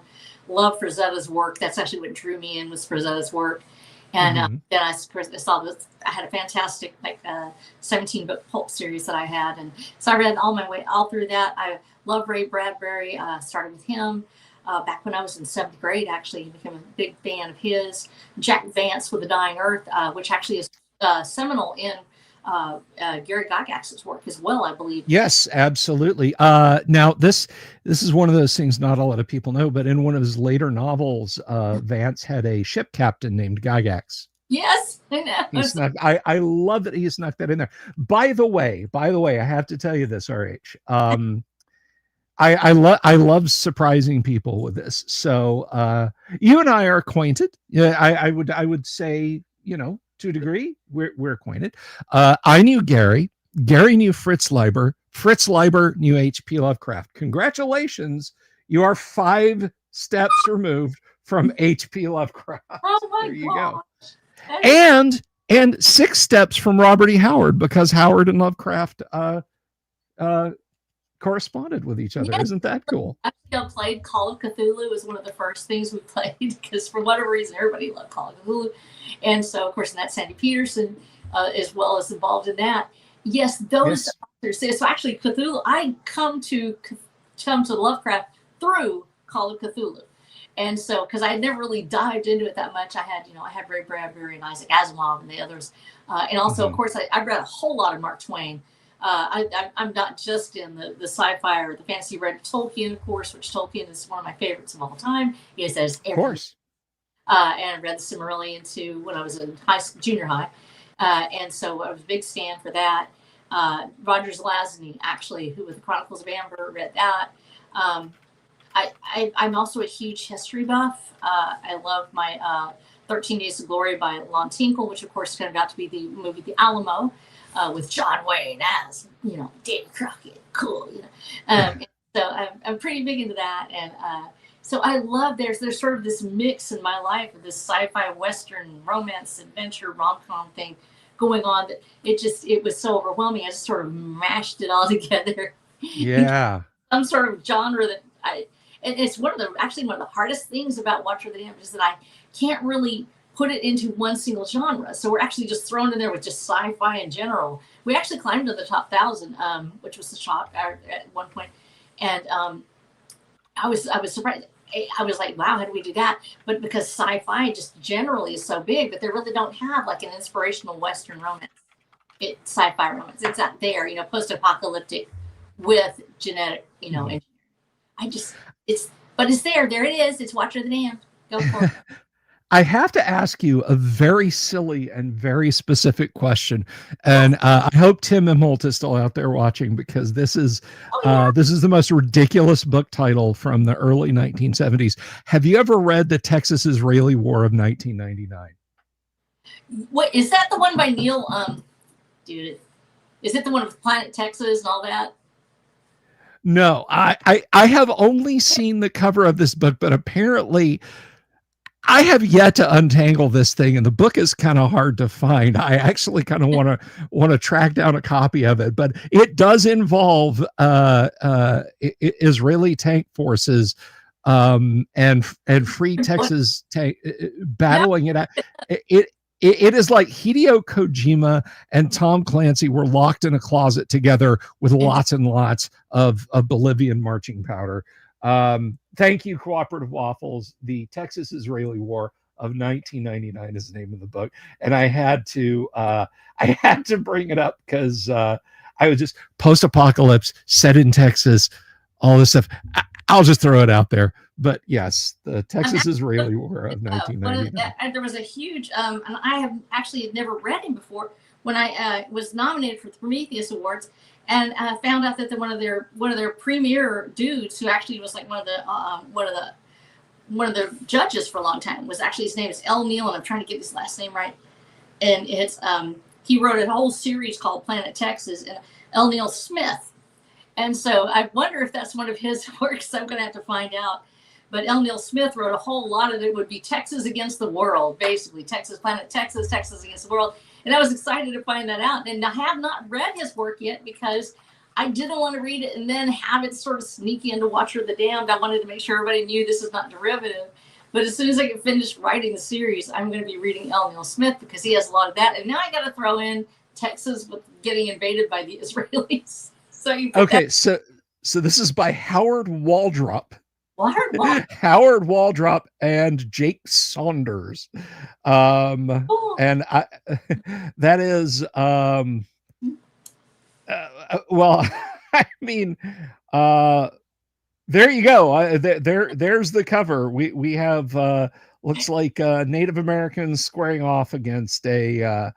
Love Frazetta's work. That's actually what drew me in, was Frazetta's work. And then I saw this. I had a fantastic 17 book pulp series that I had, and so I read all through that. I love Ray Bradbury. Started with him back when I was in 7th grade. Actually, became a big fan of his. Jack Vance with The Dying Earth, which actually is seminal in Gary Gygax's work as well, I believe. Yes, absolutely. Now this is one of those things not a lot of people know, but in one of his later novels, Vance had a ship captain named Gygax. Yes, I know. I love that he snuck that in there. By the way, I have to tell you this, RH. I love surprising people with this. So you and I are acquainted. Yeah, I would say, to a degree, we're acquainted. I knew Gary. Gary knew Fritz Leiber. Fritz Leiber knew H.P. Lovecraft. Congratulations, you are 5 steps removed from H.P. Lovecraft. Oh my there you gosh. go. And 6 steps from Robert E. Howard, because Howard and Lovecraft corresponded with each other. Yes. Isn't that cool? Actually, I played Call of Cthulhu. Was one of the first things we played, because for whatever reason everybody loved Call of Cthulhu, and so of course, and that's Sandy Peterson as well as involved in that. Yes, those authors. So actually, Cthulhu. I come to Lovecraft through Call of Cthulhu, and so because I had never really dived into it that much, I had Ray Bradbury and Isaac Asimov and the others, and also of course I read a whole lot of Mark Twain. I'm not just in the sci-fi or the fantasy. Read Tolkien, of course, which Tolkien is one of my favorites of all time. He says, of course. And I read the Silmarillion too when I was in junior high, and so I was a big fan for that. Roger Zelazny, actually, who with the Chronicles of Amber, read that. I'm also a huge history buff. I love my 13 Days of Glory by Lon Tinkle, which of course turned out to be the movie The Alamo. With John Wayne as, Davy Crockett, cool, so I'm pretty big into that, and so I love there's sort of this mix in my life of this sci-fi, western, romance, adventure, rom-com thing going on that it was so overwhelming. I just sort of mashed it all together. Yeah. Some sort of genre that and it's one of the hardest things about Watcher of the Damned is that I can't really put it into one single genre. So we're actually just thrown in there with just sci-fi in general. We actually climbed to the top 1,000, which was a shock at one point. And I was surprised. I was like, wow, how do we do that? But because sci-fi just generally is so big, but they really don't have like an inspirational Western romance. Sci-fi romance. It's not there, post-apocalyptic with genetic, engineering. But it's there. There it is. It's Watcher of the Damned. Go for it. I have to ask you a very silly and very specific question, and I hope Tim Imholt is still out there watching, because this is the most ridiculous book title from the early 1970s. Have you ever read The Texas-Israeli War of 1999? What is that? The one by Neil? Dude, is it the one with Planet Texas and all that? No, I have only seen the cover of this book, but apparently I have yet to untangle this thing, and the book is kind of hard to find. I actually kind of want to track down a copy of it, but it does involve Israeli tank forces and Free Texas tank battling it out. It is like Hideo Kojima and Tom Clancy were locked in a closet together with lots and lots of Bolivian marching powder. Thank you, Cooperative Waffles. The Texas-Israeli War of 1999 is the name of the book, and I had to bring it up because I was just post-apocalypse set in Texas, all this stuff. I'll just throw it out there. But yes, the Texas-Israeli War of 1999. And there was a huge, and I have actually never read him before, when I was nominated for the Prometheus Awards, and found out that one of their premier dudes, who actually was like one of the judges for a long time, was actually, his name is El Neal, and I'm trying to get his last name right. And it's he wrote a whole series called Planet Texas, and El Neal Smith. And so I wonder if that's one of his works. I'm going to have to find out. But El Neal Smith wrote a whole lot of it. Would be Texas against the world, basically. Texas, Planet Texas, Texas against the world. And I was excited to find that out. And I have not read his work yet because I didn't want to read it and then have it sort of sneak into Watcher of the Damned. I wanted to make sure everybody knew this is not derivative. But as soon as I get finished writing the series, I'm going to be reading El Neal Smith because he has a lot of that. And now I got to throw in Texas with getting invaded by the Israelis. So okay, so this is by Howard Waldrop. Howard Waldrop and Jake Saunders. And that is well, I mean, there you go. There's the cover. We have looks like Native Americans squaring off against a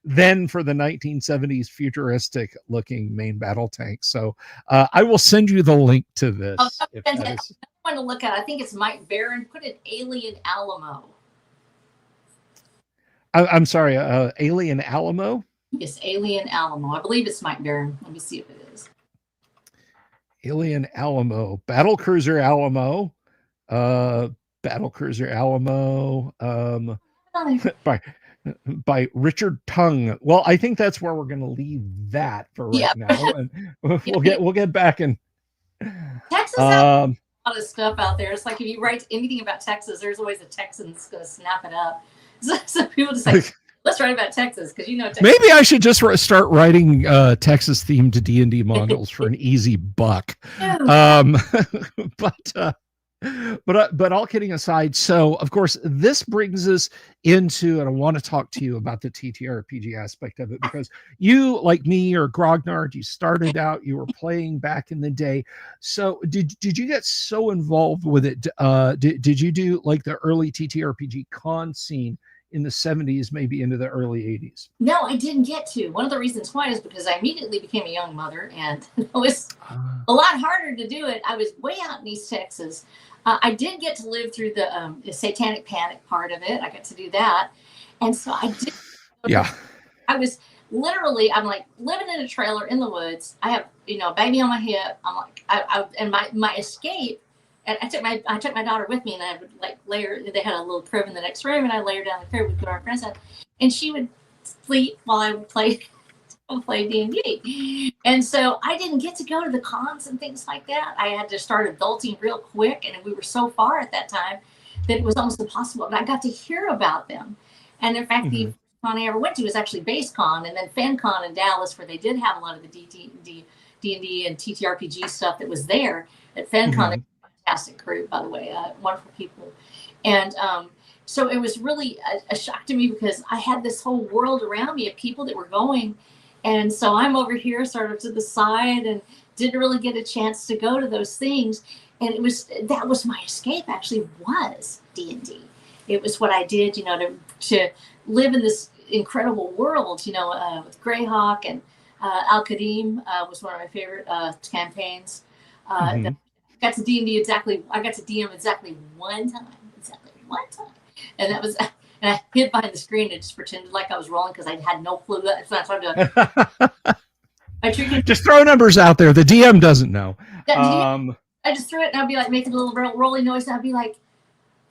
then for the 1970s futuristic looking main battle tank. So I will send you the link to this. I want to look at it. I think it's Mike Barron. Put in Alien Alamo. I'm sorry, Alien Alamo? Yes, Alien Alamo. I believe it's Mike Barron. Let me see if it is. Alien Alamo. Battle Cruiser Alamo. Battle Cruiser Alamo. By Richard Tung. Well, I think that's where we're going to leave that for right now, and we'll get back in. Texas has a lot of stuff out there. It's like if you write anything about Texas, there's always a Texan that's going to snap it up. So people just like, let's write about Texas because Texas. Maybe I should just start writing Texas themed D&D modules for an easy buck. But all kidding aside, so of course this brings us into, and I want to talk to you about the TTRPG aspect of it, because you, like me or Grognard, you started out, you were playing back in the day. So did you get so involved with it? Did you do like the early TTRPG con scene in the 70s, maybe into the early 80s? No, I didn't get to. One of the reasons why is because I immediately became a young mother, and it was a lot harder to do it. I was way out in East Texas. I did get to live through the satanic panic part of it. I got to do that. And so I did. Yeah. I was literally, I'm like living in a trailer in the woods. I have, a baby on my hip. I'm like, and my escape, and I took my daughter with me, and I would like lay her. They had a little crib in the next room, and I lay her down in the crib. We'd put our friends out, and she would sleep while I would play D&D. And so I didn't get to go to the cons and things like that. I had to start adulting real quick, and we were so far at that time that it was almost impossible. But I got to hear about them. And in fact, the con I ever went to was actually BaseCon, and then FanCon in Dallas, where they did have a lot of the D&D and TTRPG stuff that was there. At FanCon, they were a fantastic crew, by the way, wonderful people. And so it was really a shock to me because I had this whole world around me of people that were going. And so I'm over here sort of to the side and didn't really get a chance to go to those things. And that was my escape, actually, was D&D. It was what I did, to live in this incredible world, with Greyhawk and Al-Qadim was one of my favorite campaigns. I got to D&D I got to DM exactly one time. And that was... And I hid behind the screen and just pretended like I was rolling because I had no clue. That's what I'm doing. Just throw numbers out there. The DM doesn't know. I just threw it, and I'd be like making a little rolling noise, and I'd be like,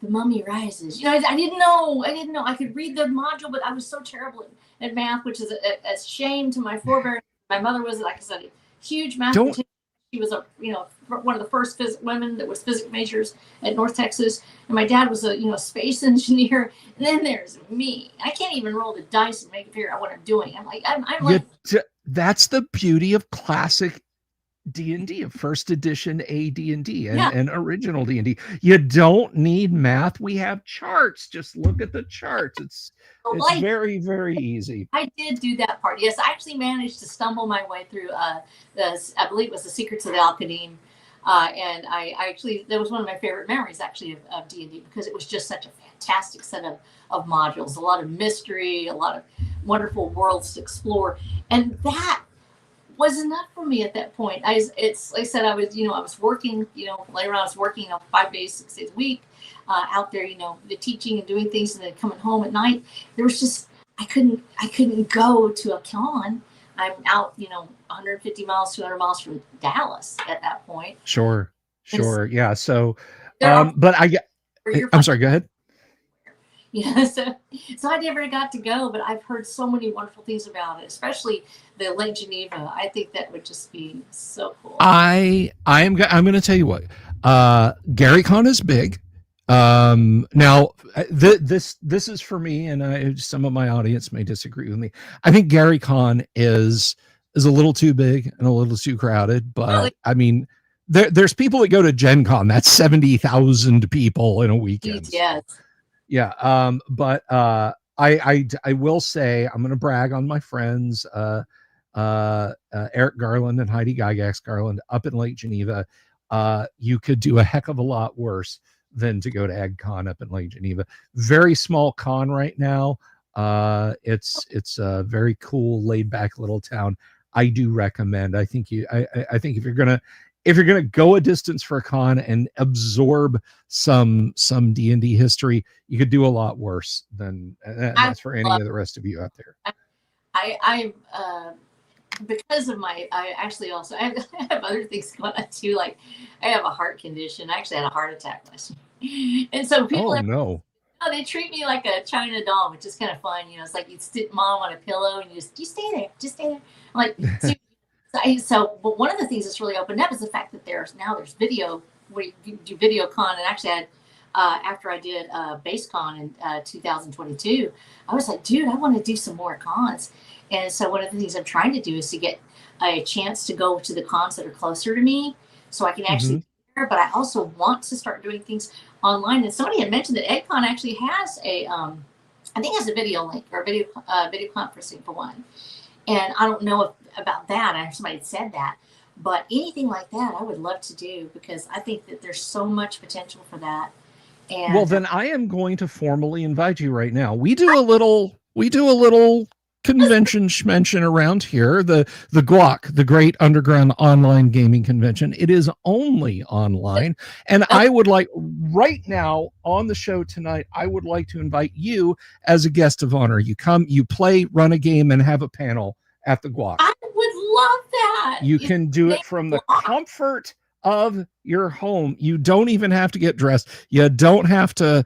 "The mummy rises." I didn't know. I could read the module, but I was so terrible at math, which is a shame to my forebear. My mother was, like I said, a huge mathematician. She was one of the first women that was physics majors at North Texas, and my dad was a space engineer. And then there's me. I can't even roll the dice and make it figure out what I'm doing. I'm like, that's the beauty of classic D&D, of first edition AD&D and original D&D. You don't need math. We have charts. Just look at the charts. It's very, very easy. I did do that part. Yes, I actually managed to stumble my way through I believe it was The Secrets of the Al-Qadim. And I actually, that was one of my favorite memories actually of D&D, because it was just such a fantastic set of modules, a lot of mystery, a lot of wonderful worlds to explore. And that was enough for me at that point. It's like I said, I was working, later on I was working, 5 days, 6 days a week, out there, the teaching and doing things, and then coming home at night. There was just, I couldn't go to a con. I'm out, 150 miles, 200 miles from Dallas at that point. Sure. Yeah. So, There are but I'm sorry, go ahead. So I never got to go, but I've heard so many wonderful things about it, especially the Lake Geneva. I think that would just be so cool. I'm going to tell you what, Gary Con is big. Now this is for me, and some of my audience may disagree with me. I think Gary Con is a little too big and a little too crowded, but really? I mean, there's people that go to Gen Con. That's 70,000 people in a weekend. Yes. Yeah. But I will say, I'm going to brag on my friends, Eric Garland and Heidi Gygax Garland up in Lake Geneva. You could do a heck of a lot worse than to go to AgCon up in Lake Geneva. Very small con right now. It's a very cool, laid back little town. I do recommend. I think if you're gonna go a distance for a con and absorb some D&D history, you could do a lot worse than that's for any of the rest of you out there. I because of I actually also I have other things going on too. Like I have a heart condition. I actually had a heart attack last year, and so people they treat me like a China doll, which is kind of fun. It's like you sit mom on a pillow and you stay there. I'm like. But one of the things that's really opened up is the fact that there's video where you do video con. And actually, after I did base con in 2022, I was like, dude, I want to do some more cons. And so one of the things I'm trying to do is to get a chance to go to the cons that are closer to me, so I can actually be there. But I also want to start doing things online. And somebody had mentioned that EdCon actually has I think has a video link or video conferencing for one. And I don't know about that. I somebody had said that, but anything like that, I would love to do, because I think that there's so much potential for that. And well, then I am going to formally invite you right now. We do a little convention mention around here, the GWOC, the Great Underground Online Gaming Convention. It is only online, and I would like right now on the show tonight, I would like to invite you as a guest of honor. You come, you play, run a game, and have a panel at the GWOC. I would love that. You can do it from the comfort of your home. You don't even have to get dressed. You don't have to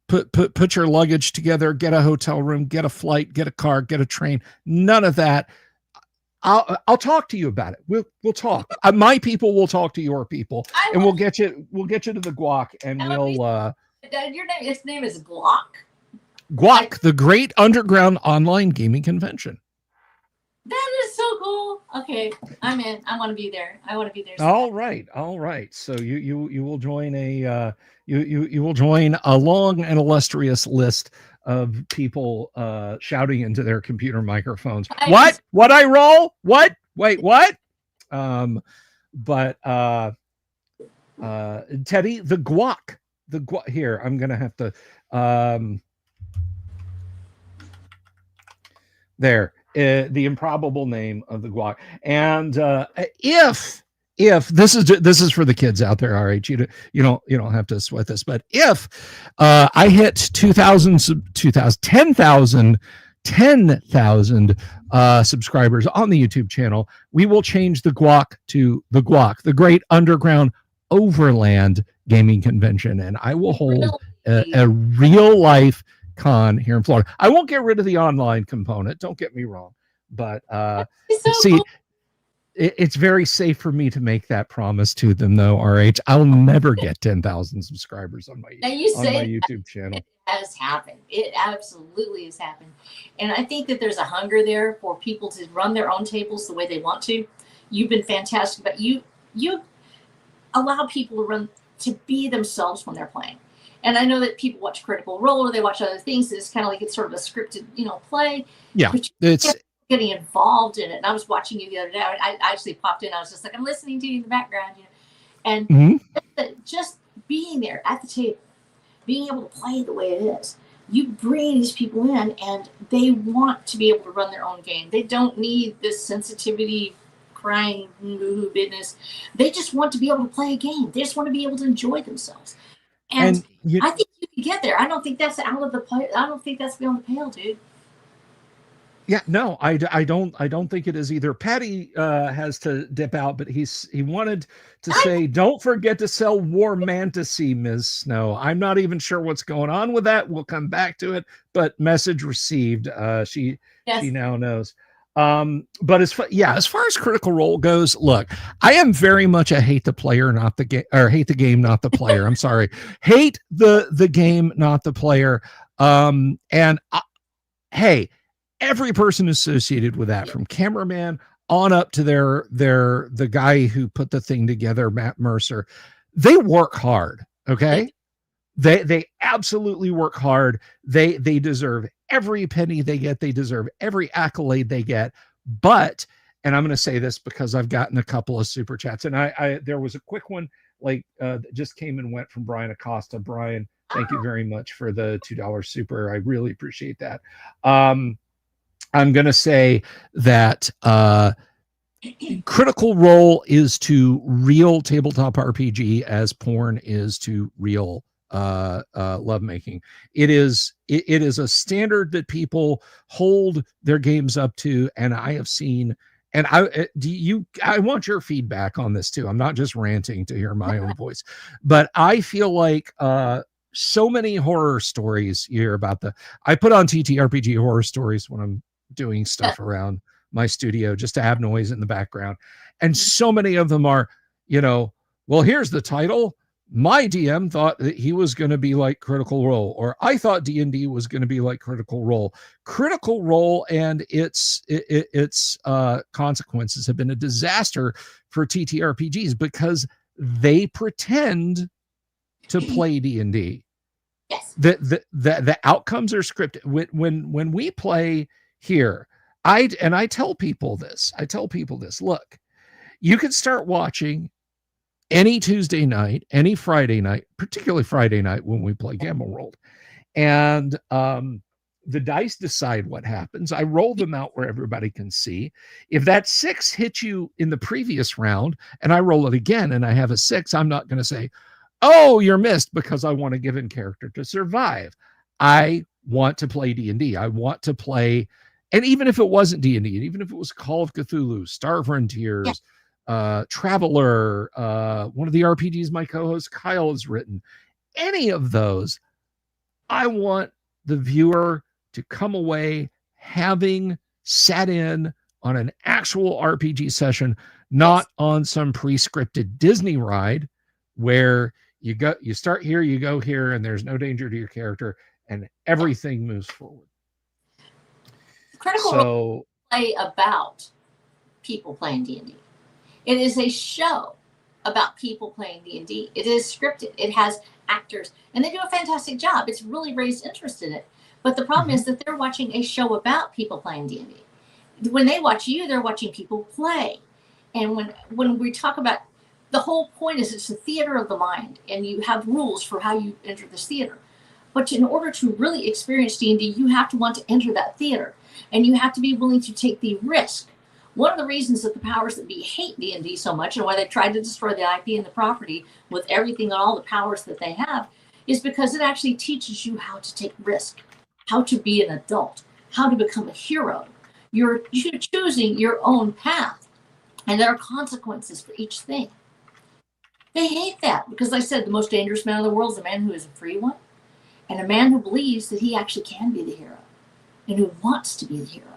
put your luggage together, get a hotel room, get a flight, get a car, get a train. None of that. I'll talk to you about it. We'll talk. My people will talk to your people, and we'll get you to the GWOC, and his name is GWOC. GWOC, the Great Underground Online Gaming Convention. That is so cool. Okay, I'm in. I want to be there. All right. So you will join you will join a long and illustrious list of people shouting into their computer microphones. What I roll? What? Wait, what? But Teddy, the GWOC, here, I'm gonna have to there. The improbable name of the GWOC. And if this is for the kids out there, all right, you don't have to sweat this, but if I hit 10,000 subscribers on the YouTube channel, we will change the GWOC to the GWOC, the Great Underground Overland Gaming Convention, and I will hold a real life con here in Florida. I won't get rid of the online component, don't get me wrong, but cool. It's very safe for me to make that promise to them, though. RH, I'll never get 10,000 subscribers on my YouTube channel. It has happened. It absolutely has happened, and I think that there's a hunger there for people to run their own tables the way they want to. You've been fantastic, but you allow people to be themselves when they're playing. And I know that people watch Critical Role or they watch other things. It's kind of like it's sort of a scripted, play. Yeah, getting involved in it. And I was watching you the other day. I actually popped in. I was just like, I'm listening to you in the background, and Mhm. just being there at the table, being able to play the way it is. You bring these people in and they want to be able to run their own game. They don't need this sensitivity, crying, business. They just want to be able to play a game. They just want to be able to enjoy themselves. And And you I think you can get there. I don't think that's out of the play. I don't think that's beyond the pale, dude. Yeah, no, I don't think it is either. Patty has to dip out, but he wanted to say, don't forget to sell War Fantasy, Ms. Snow. I'm not even sure what's going on with that. We'll come back to it, but message received. She now knows. But as far as Critical Role goes, look, I am very much a hate the player, not the game, or hate the game, not the player. I'm sorry, hate the game, not the player. Hey, every person associated with that, from cameraman on up to the guy who put the thing together, Matt Mercer, they work hard. Okay. They absolutely work hard. They deserve every penny they get. They deserve every accolade they get. But, and I'm going to say this because I've gotten a couple of super chats, and I there was a quick one like that just came and went from Brian Acosta. Brian, thank you very much for the $2 super. I really appreciate that. I'm going to say that Critical Role is to real tabletop RPG as porn is to real lovemaking. It is a standard that people hold their games up to, and I have seen. And I want your feedback on this too. I'm not just ranting to hear my own voice, but I feel like so many horror stories you hear about I put on TTRPG horror stories when I'm doing stuff around my studio just to have noise in the background. And so many of them are, well, here's the title. My DM thought that he was going to be like Critical Role, or I thought D&D was going to be like Critical Role. Critical Role and its consequences have been a disaster for TTRPGs because they pretend to play D&D. Yes. The outcomes are scripted. When we play here, I tell people this. Look, you can start watching any Tuesday night, any Friday night, particularly Friday night when we play Gamma World, and the dice decide what happens. I roll them out where everybody can see. If that 6 hits you in the previous round, and I roll it again, and I have a 6, I'm not going to say, "Oh, you're missed," because I want a given character to survive. I want to play D&D. I want to play. And even if it wasn't D&D, even if it was Call of Cthulhu, Star Frontiers, Traveler, one of the RPGs my co-host Kyle has written, any of those, I want the viewer to come away having sat in on an actual RPG session, not on some pre-scripted Disney ride where you start here, you go here, and there's no danger to your character, and everything moves forward. Critical Role play about people playing D&D. It is a show about people playing D&D. It is scripted. It has actors, and they do a fantastic job. It's really raised interest in it. But the problem is that they're watching a show about people playing D&D. When they watch you, they're watching people play. And when we talk about, the whole point is it's a theater of the mind, and you have rules for how you enter this theater. But in order to really experience D&D, you have to want to enter that theater, and you have to be willing to take the risk. One of the reasons that the powers that be hate D&D so much, and why they've tried to destroy the IP and the property with everything and all the powers that they have, is because it actually teaches you how to take risk, how to be an adult, how to become a hero. You're choosing your own path, and there are consequences for each thing. They hate that because, like I said, the most dangerous man in the world is a man who is a free one, and a man who believes that he actually can be the hero and who wants to be the hero.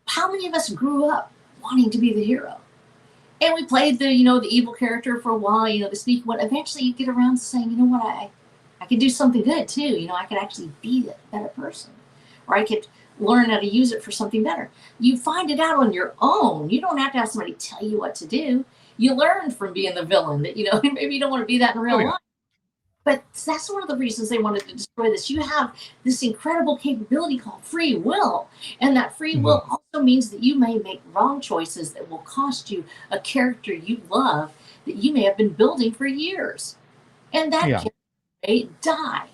How many of us grew up wanting to be the hero? And we played the evil character for a while, the sneaky one. Eventually you get around to saying, you know what, I could do something good too. I could actually be a better person, or I could learn how to use it for something better. You find it out on your own. You don't have to have somebody tell you what to do. You learn from being the villain that, maybe you don't want to be that in real life. But that's one of the reasons they wanted to destroy this. You have this incredible capability called free will. And that free will also means that you may make wrong choices that will cost you a character you love that you may have been building for years. And that character may die.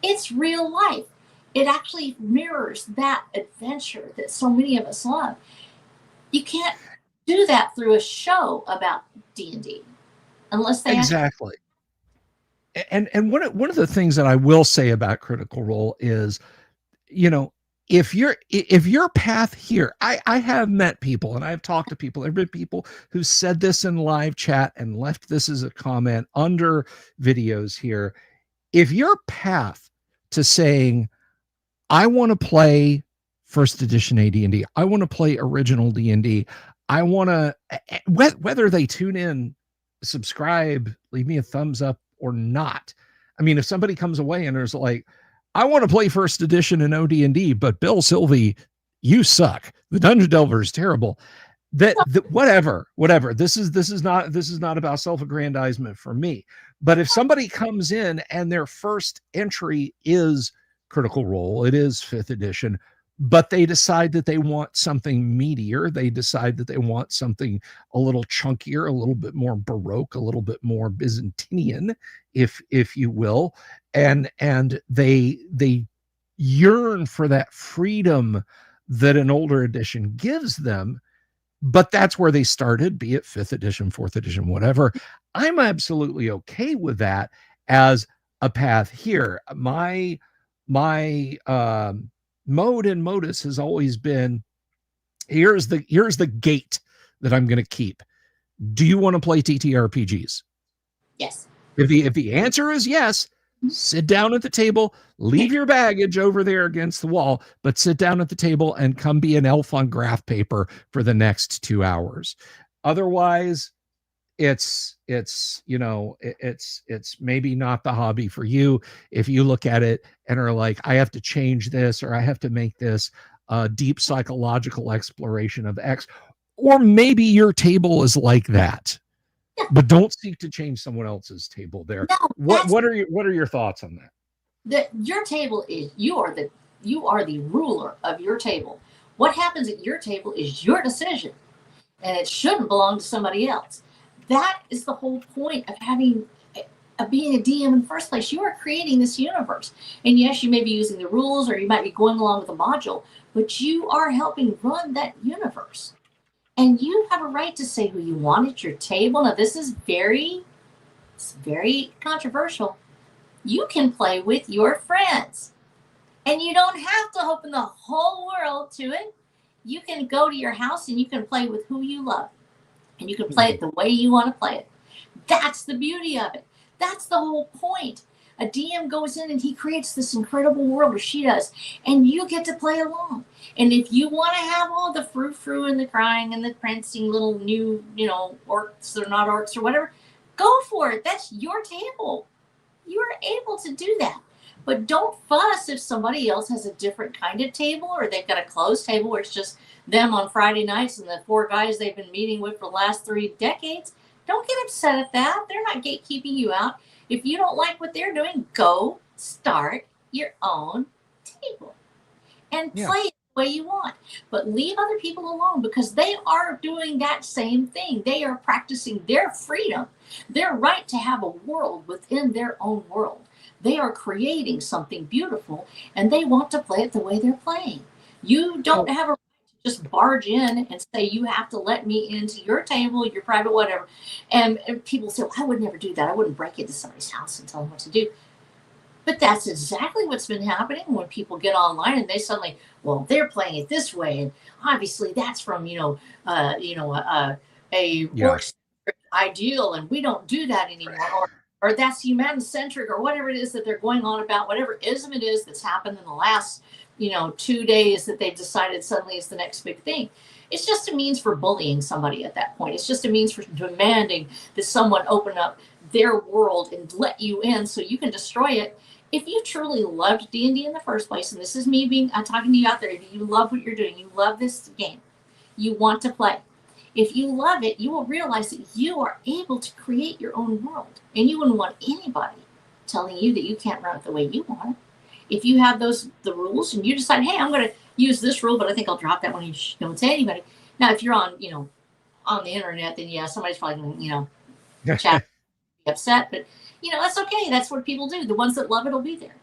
It's real life. It actually mirrors that adventure that so many of us love. You can't do that through a show about D&D unless they Exactly. And one of the things that I will say about Critical Role is, you know, if your path here, I have met people and I've talked to people, there have been people who said this in live chat and left this as a comment under videos here. If your path to saying, I want to play first edition AD&D, I want to play original D&D, I want to, whether they tune in, subscribe, leave me a thumbs up or not. I mean, if somebody comes away and there's like, I want to play first edition in OD&D, but Bill Sylvie, you suck. The Dungeon Delver is terrible. That whatever. This is not about self-aggrandizement for me. But if somebody comes in and their first entry is Critical Role, it is 5th edition, but they decide that they want something meatier, they decide that they want something a little chunkier, a little bit more Baroque, a little bit more Byzantinian, if you will, and they yearn for that freedom that an older edition gives them, but that's where they started, be it 5th edition, 4th edition, whatever. I'm absolutely okay with that as a path here. My mode and modus has always been, here's the gate that I'm going to keep. Do you want to play TTRPGs? Yes. If the answer is yes, sit down at the table, leave your baggage over there against the wall, but sit down at the table and come be an elf on graph paper for the next 2 hours. Otherwise, it's maybe not the hobby for you. If you look at it and are like, I have to change this, or I have to make this a deep psychological exploration of X, or maybe your table is like that. But don't seek to change someone else's table there. No, what are your thoughts on that? Your table is, you are the ruler of your table. What happens at your table is your decision, and it shouldn't belong to somebody else. That is the whole point of being a DM in the first place. You are creating this universe, and yes, you may be using the rules, or you might be going along with a module, but you are helping run that universe. And you have a right to say who you want at your table. Now, this is very controversial. You can play with your friends, and you don't have to open the whole world to it. You can go to your house and you can play with who you love, and you can play it the way you want to play it. That's the beauty of it. That's the whole point. A DM goes in and he creates this incredible world, or she does, and you get to play along. And if you want to have all the frou-frou and the crying and the prancing little new, orcs or not orcs or whatever, go for it. That's your table. You're able to do that. But don't fuss if somebody else has a different kind of table, or they've got a closed table where it's just them on Friday nights and the 4 guys they've been meeting with for the last 3 decades. Don't get upset at that. They're not gatekeeping you out. If you don't like what they're doing, go start your own table and play it the way you want. But leave other people alone, because they are doing that same thing. They are practicing their freedom, their right to have a world within their own world. They are creating something beautiful, and they want to play it the way they're playing. You don't have a right to just barge in and say, you have to let me into your table, your private whatever. And people say, well, I would never do that. I wouldn't break into somebody's house and tell them what to do. But that's exactly what's been happening when people get online and they suddenly, well, they're playing it this way, and obviously that's from a work ideal, and we don't do that anymore, or that's human-centric, or whatever it is that they're going on about, whatever ism it is that's happened in the last 2 days that they've decided suddenly is the next big thing. It's just a means for bullying somebody at that point. It's just a means for demanding that someone open up their world and let you in so you can destroy it. If you truly loved D&D in the first place, and this is me talking to you out there, if you love what you're doing, you love this game, you want to play. If you love it, you will realize that you are able to create your own world, and you wouldn't want anybody telling you that you can't run it the way you want it. If you have the rules and you decide, hey, I'm going to use this rule, but I think I'll drop that one. You don't say anybody. Now, if you're on, on the internet, then yeah, somebody's probably going to, chat, be upset. But that's okay. That's what people do. The ones that love it will be there.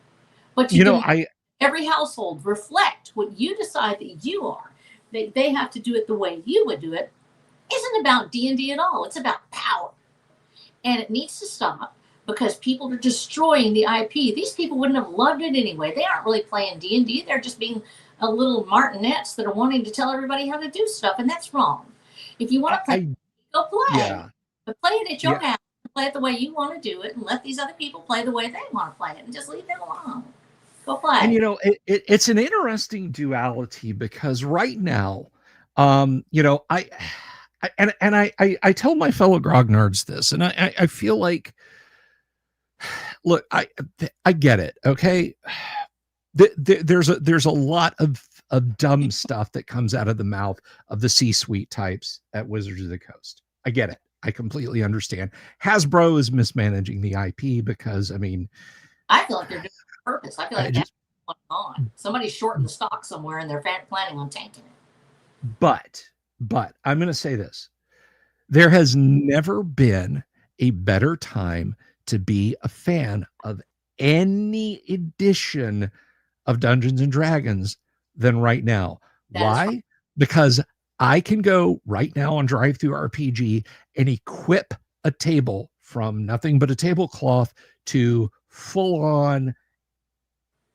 But you can have every household reflect what you decide that you are. They have to do it the way you would do it. Isn't about D&D at all. It's about power, and it needs to stop. Because people are destroying the IP. These people wouldn't have loved it anyway. They aren't really playing D&D. They're just being a little martinets that are wanting to tell everybody how to do stuff, and that's wrong. If you want to play, go play. Yeah. But play it at your house. Play it the way you want to do it, and let these other people play the way they want to play it, and just leave them alone. Go play. And it's an interesting duality, because right now, I tell my fellow grognards this, and I feel like, look, I get it. Okay. There's a lot of dumb stuff that comes out of the mouth of the C-suite types at Wizards of the Coast. I get it. I completely understand. Hasbro is mismanaging the IP because, I feel like they're doing it on purpose. I feel like that's what's going on. Somebody's shorting the stock somewhere and they're planning on tanking it. But I'm going to say this. There has never been a better time to be a fan of any edition of Dungeons and Dragons than right now. Why? Because I can go right now on DriveThruRPG and equip a table from nothing but a tablecloth to full on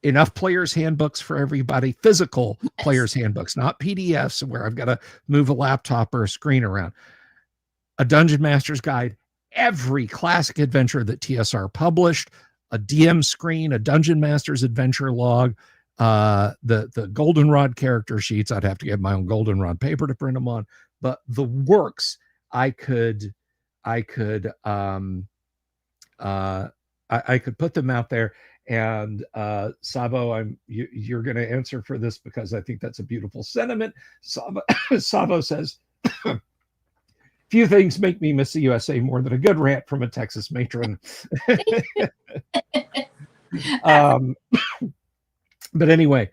enough players handbooks for everybody, physical players handbooks, not PDFs where I've got to move a laptop or a screen around. A Dungeon Master's Guide, every classic adventure that TSR published, a DM screen, a Dungeon Master's adventure log, the Goldenrod character sheets. I'd have to get my own Goldenrod paper to print them on, but the works I could put them out there. And Savo, you're going to answer for this because I think that's a beautiful sentiment. Savo says, few things make me miss the USA more than a good rant from a Texas matron. But anyway,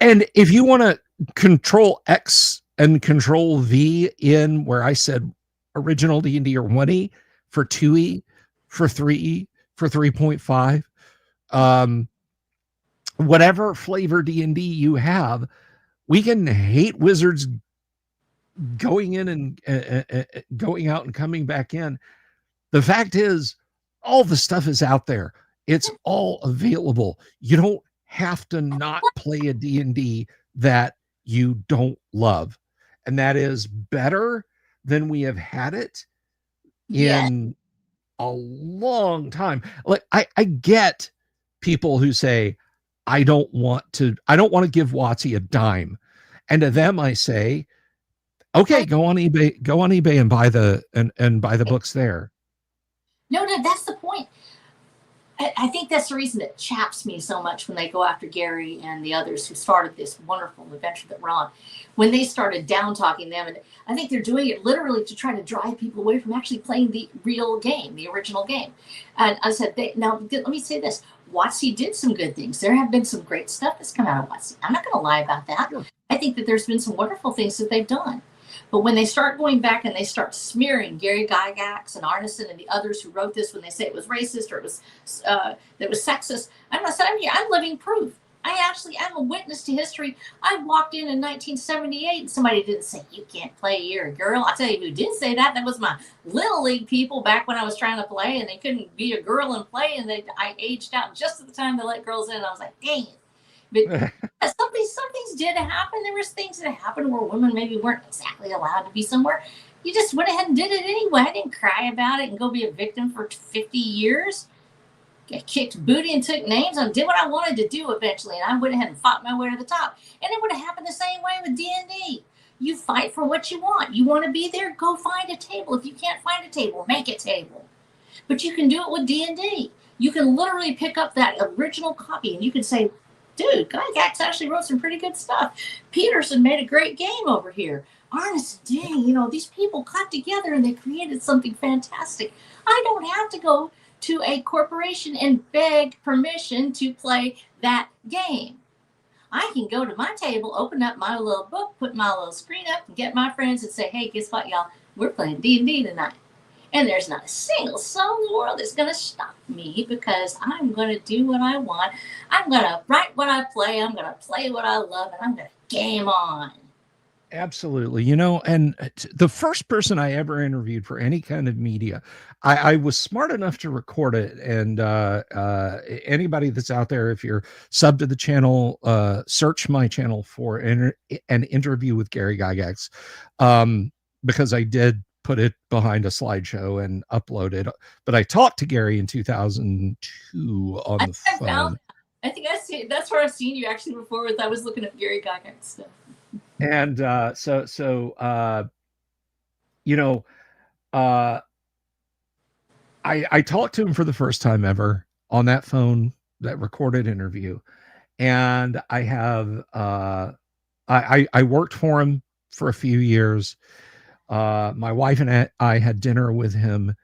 and if you want to Control X and Control V in where I said original D&D or 1E for 2E, for 3E, for 3.5, whatever flavor D&D you have, we can hate Wizards going in and going out and coming back in. The fact is, all the stuff is out there. It's all available. You don't have to not play a D&D that you don't love. And that is better than we have had it in a long time. Like I get people who say, I don't want to give WotC a dime. And to them I say, okay, go on eBay and buy the books there. No, that's the point. I think that's the reason it chaps me so much when they go after Gary and the others who started this wonderful adventure that we're on. When they started down talking them, and I think they're doing it literally to try to drive people away from actually playing the real game, the original game. And I said, now let me say this: WotC did some good things. There have been some great stuff that's come out of WotC. I'm not going to lie about that. Sure. I think that there's been some wonderful things that they've done. But when they start going back and they start smearing Gary Gygax and Arneson and the others who wrote this when they say it was racist or it was sexist, I'm living proof. I'm a witness to history. I walked in 1978 and somebody didn't say, you can't play, you're a girl. I'll tell you who did say that. That was my Little League people back when I was trying to play and they couldn't be a girl and play. And I aged out just at the time they let girls in. I was like, dang it. But some things did happen. There was things that happened where women maybe weren't exactly allowed to be somewhere. You just went ahead and did it anyway. I didn't cry about it and go be a victim for 50 years. I kicked booty and took names and did what I wanted to do eventually. And I went ahead and fought my way to the top. And it would have happened the same way with D&D. You fight for what you want. You want to be there? Go find a table. If you can't find a table, make a table. But you can do it with D&D. You can literally pick up that original copy and you can say, dude, Gygax actually wrote some pretty good stuff. Peterson made a great game over here. Arneson, dang, these people got together and they created something fantastic. I don't have to go to a corporation and beg permission to play that game. I can go to my table, open up my little book, put my little screen up, and get my friends and say, hey, guess what, y'all? We're playing D&D tonight. And there's not a single soul in the world that's going to stop me, because I'm going to do what I want. I'm going to write what I play. I'm going to play what I love, and I'm going to game on. Absolutely. You know, and the first person I ever interviewed for any kind of media, I was smart enough to record it. And anybody that's out there, if you're sub to the channel, search my channel for an interview with Gary Gygax, because I did put it behind a slideshow and upload it. But I talked to Gary in 2002 on the phone. I think I see. That's where I've seen you actually before. I was looking at Gary Gygax stuff. And you know, I talked to him for the first time ever on that phone, that recorded interview. And I have I worked for him for a few years. My wife and I had dinner with him.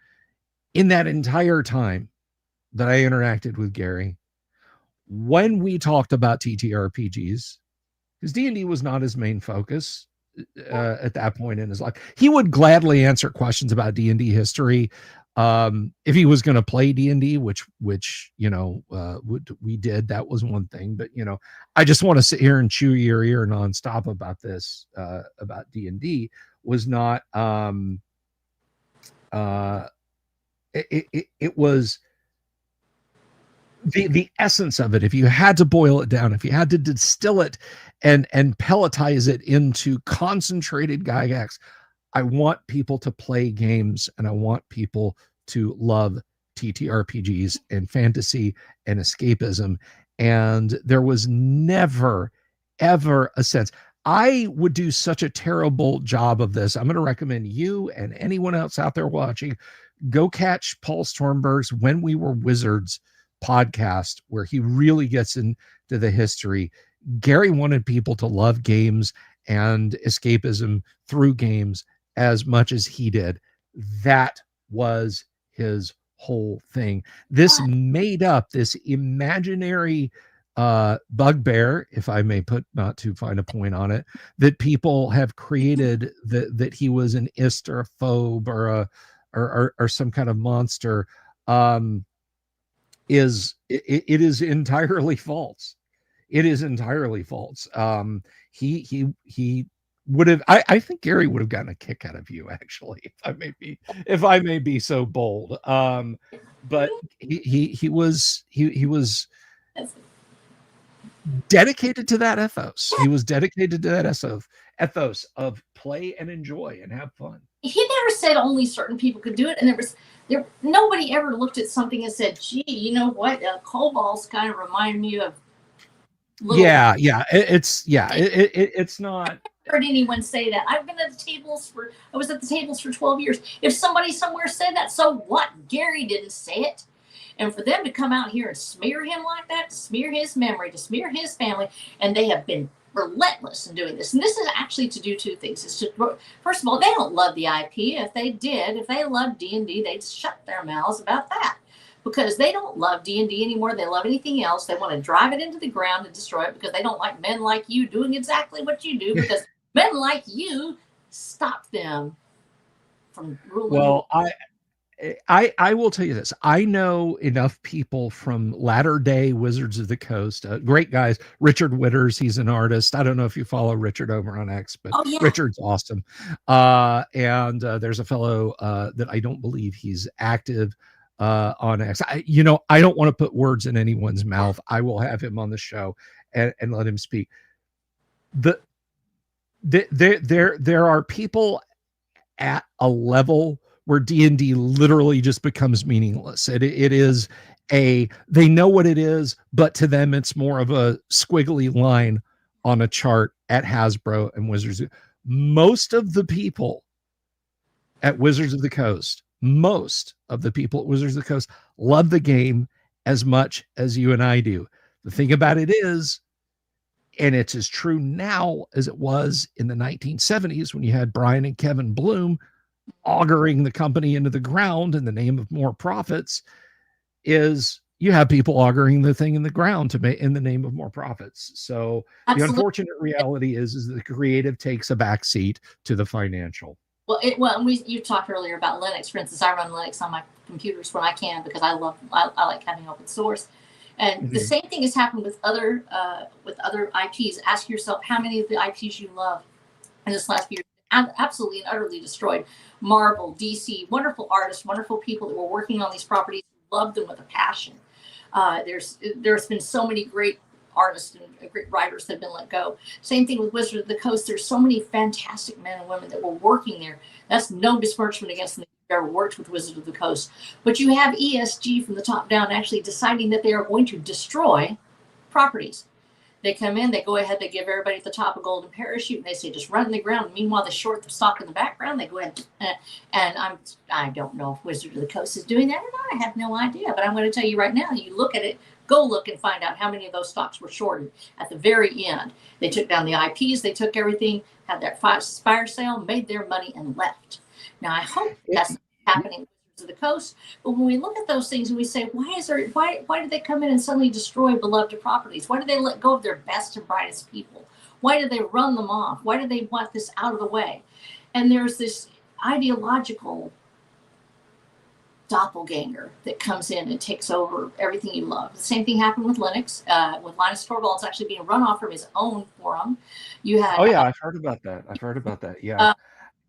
In that entire time that I interacted with Gary, when we talked about TTRPGs, because D&D was not his main focus at that point in his life. He would gladly answer questions about D&D history if he was going to play D&D, which you know, we did. That was one thing. But you know, I just want to sit here and chew your ear nonstop about this, about D&D was not. It was the essence of it. If you had to boil it down, if you had to distill it and pelletize it into concentrated Gygax, I want people to play games, and I want people to love TTRPGs and fantasy and escapism. And there was never, ever a sense. I would do such a terrible job of this. I'm going to recommend you and anyone else out there watching, go catch Paul Stormberg's When We Were Wizards podcast, where he really gets into the history. Gary wanted people to love games and escapism through games as much as he did. That was his whole thing. This made up this imaginary bugbear, if I may put, not to find a point on it, that people have created, that he was an ist or a phobe or some kind of monster. It is entirely false. It is entirely false. He would have, I think Gary would have gotten a kick out of you, actually, if I may be so bold. But he was dedicated to that ethos. He was dedicated to that ethos of play and enjoy and have fun. He never said only certain people could do it, and nobody ever looked at something and said, gee, you know what, kobolds kind of remind me of it's not. I heard anyone say that. I was at the tables for 12 years. If somebody somewhere said that, so what? Gary didn't say it. And for them to come out here and smear him like that, to smear his memory, to smear his family, and they have been relentless in doing this. And this is actually to do two things. It's to, first of all, they don't love the IP. If they loved D&D, they'd shut their mouths about that, because they don't love D&D anymore. They love anything else. They want to drive it into the ground and destroy it, because they don't like men like you doing exactly what you do, because men like you stop them from ruling. Well, I will tell you this. I know enough people from latter day Wizards of the Coast, great guys. Richard Witters, he's an artist. I don't know if you follow Richard over on X, but oh, yeah. Richard's awesome. And there's a fellow that I don't believe he's active on X. I don't want to put words in anyone's mouth. I will have him on the show and let him speak. There are people at a level where D&D literally just becomes meaningless. It is they know what it is, but to them it's more of a squiggly line on a chart at Hasbro and Wizards. Most of the people at Wizards of the Coast love the game as much as you and I do. The thing about it is, and it's as true now as it was in the 1970s when you had Brian and Kevin Bloom auguring the company into the ground in the name of more profits, is you have people augering the thing in the ground to make in the name of more profits. So the Absolutely. unfortunate reality is the creative takes a back seat to the financial. Well, you talked earlier about Linux. For instance, I run Linux on my computers when I can because I like having open source. And the Mhm. same thing has happened with other IPs. Ask yourself how many of the IPs you love in this last year absolutely and utterly destroyed. Marvel, DC, wonderful artists, wonderful people that were working on these properties, loved them with a passion. There's been so many great artists and great writers that have been let go. Same thing with Wizard of the Coast. There's so many fantastic men and women that were working there. That's no besmirchment against them who ever worked with Wizard of the Coast. But you have ESG from the top down actually deciding that they are going to destroy properties. They come in, they go ahead, they give everybody at the top a golden parachute, and they say just run in the ground. Meanwhile, they short the stock in the background. They go ahead and I don't know if Wizard of the Coast is doing that or not. I have no idea, but I'm going to tell you right now. You look at it, go look and find out how many of those stocks were shorted at the very end. They took down the IPs, they took everything, had that fire sale, made their money, and left. Now I hope that's happening of the Coast. But when we look at those things and we say, why did they come in and suddenly destroy beloved properties? Why did they let go of their best and brightest people? Why did they run them off? Why did they want this out of the way? And there's this ideological doppelganger that comes in and takes over everything you love. The same thing happened with Linux, with Linus Torvalds actually being run off from his own forum. You had Oh yeah, I've heard about that. I've heard about that. Yeah.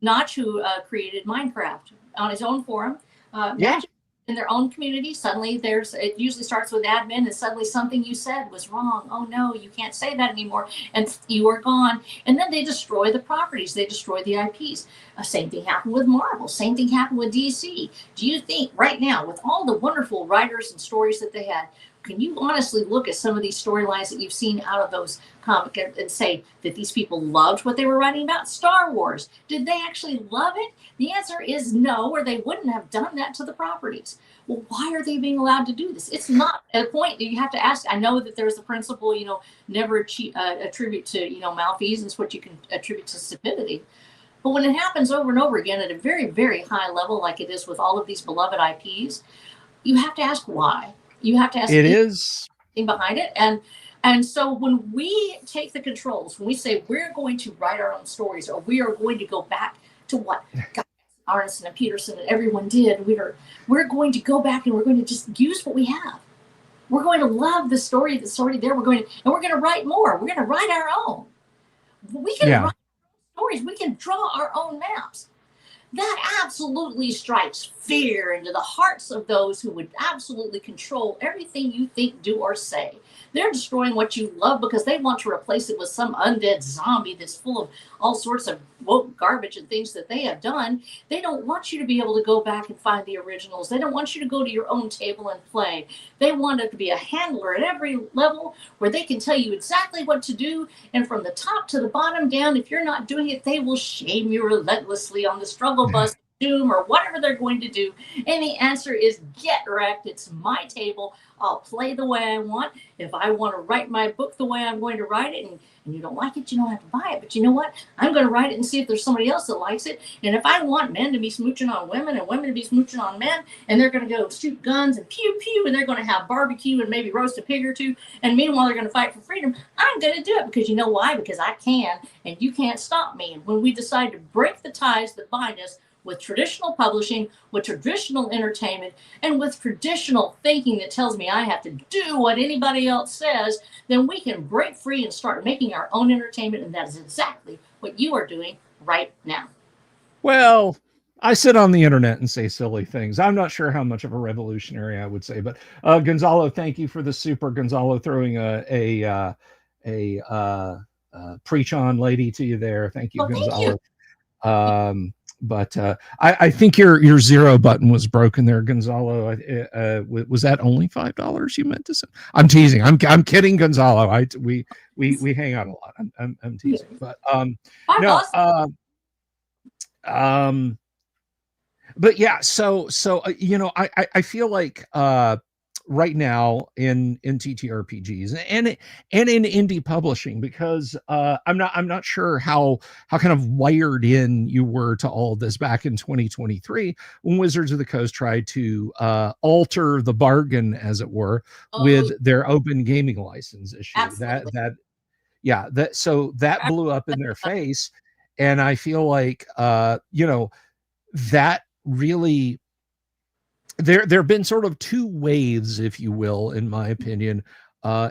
Notch, who created Minecraft on his own forum. Yeah. Magic in their own community. Suddenly, it usually starts with admin, and suddenly something you said was wrong. Oh no, you can't say that anymore, and you are gone. And then they destroy the properties. They destroy the IPs. Same thing happened with Marvel. Same thing happened with DC. Do you think right now, with all the wonderful writers and stories that they had, can you honestly look at some of these storylines that you've seen out of those comic and say that these people loved what they were writing about? Star Wars, did they actually love it? The answer is no, or they wouldn't have done that to the properties. Well, why are they being allowed to do this? It's not a point that you have to ask. I know that there's a principle, never attribute to, malfeasance what you can attribute to stupidity. But when it happens over and over again at a very, very high level, like it is with all of these beloved IPs, you have to ask why. You have to ask it is behind it. And so when we take the controls, when we say we're going to write our own stories, or we are going to go back to what Arneson and Peterson and everyone did, we're going to go back and we're going to just use what we have. We're going to love the story that's already there. We're going to write more. We're going to write our own. We can write stories. We can draw our own maps. That absolutely strikes fear into the hearts of those who would absolutely control everything you think, do, or say. They're destroying what you love because they want to replace it with some undead zombie that's full of all sorts of woke garbage and things that they have done. They don't want you to be able to go back and find the originals. They don't want you to go to your own table and play. They want it to be a handler at every level where they can tell you exactly what to do. And from the top to the bottom down, if you're not doing it, they will shame you relentlessly on the struggle bus, doom, or whatever they're going to do. And the answer is get wrecked. It's my table. I'll play the way I want. If I want to write my book the way I'm going to write it, and you don't like it, you don't have to buy it. But you know what? I'm going to write it and see if there's somebody else that likes it. And if I want men to be smooching on women and women to be smooching on men, and they're going to go shoot guns and pew pew, and they're going to have barbecue and maybe roast a pig or two, and meanwhile they're going to fight for freedom, I'm going to do it because you know why? Because I can, and you can't stop me. And when we decide to break the ties that bind us with traditional publishing, with traditional entertainment, and with traditional thinking that tells me I have to do what anybody else says, then we can break free and start making our own entertainment. And that is exactly what you are doing right now. Well, I sit on the internet and say silly things. I'm not sure how much of a revolutionary I would say, but Gonzalo, thank you for the super. Gonzalo throwing a preach on lady to you there. Thank you, Well, Gonzalo. thank you. But I think your zero button was broken there, Gonzalo. Was that only $5 you meant to send? I'm teasing. I'm kidding, Gonzalo. We hang out a lot. I'm teasing, but no. But yeah. So I feel like right now in TTRPGs and in indie publishing, because I'm not sure how kind of wired in you were to all of this back in 2023 when Wizards of the Coast tried to alter the bargain, as it were, Oh, with their open gaming license issue. absolutely. That blew up in their face, and I feel like that really, there have been sort of two waves, if you will, in my opinion,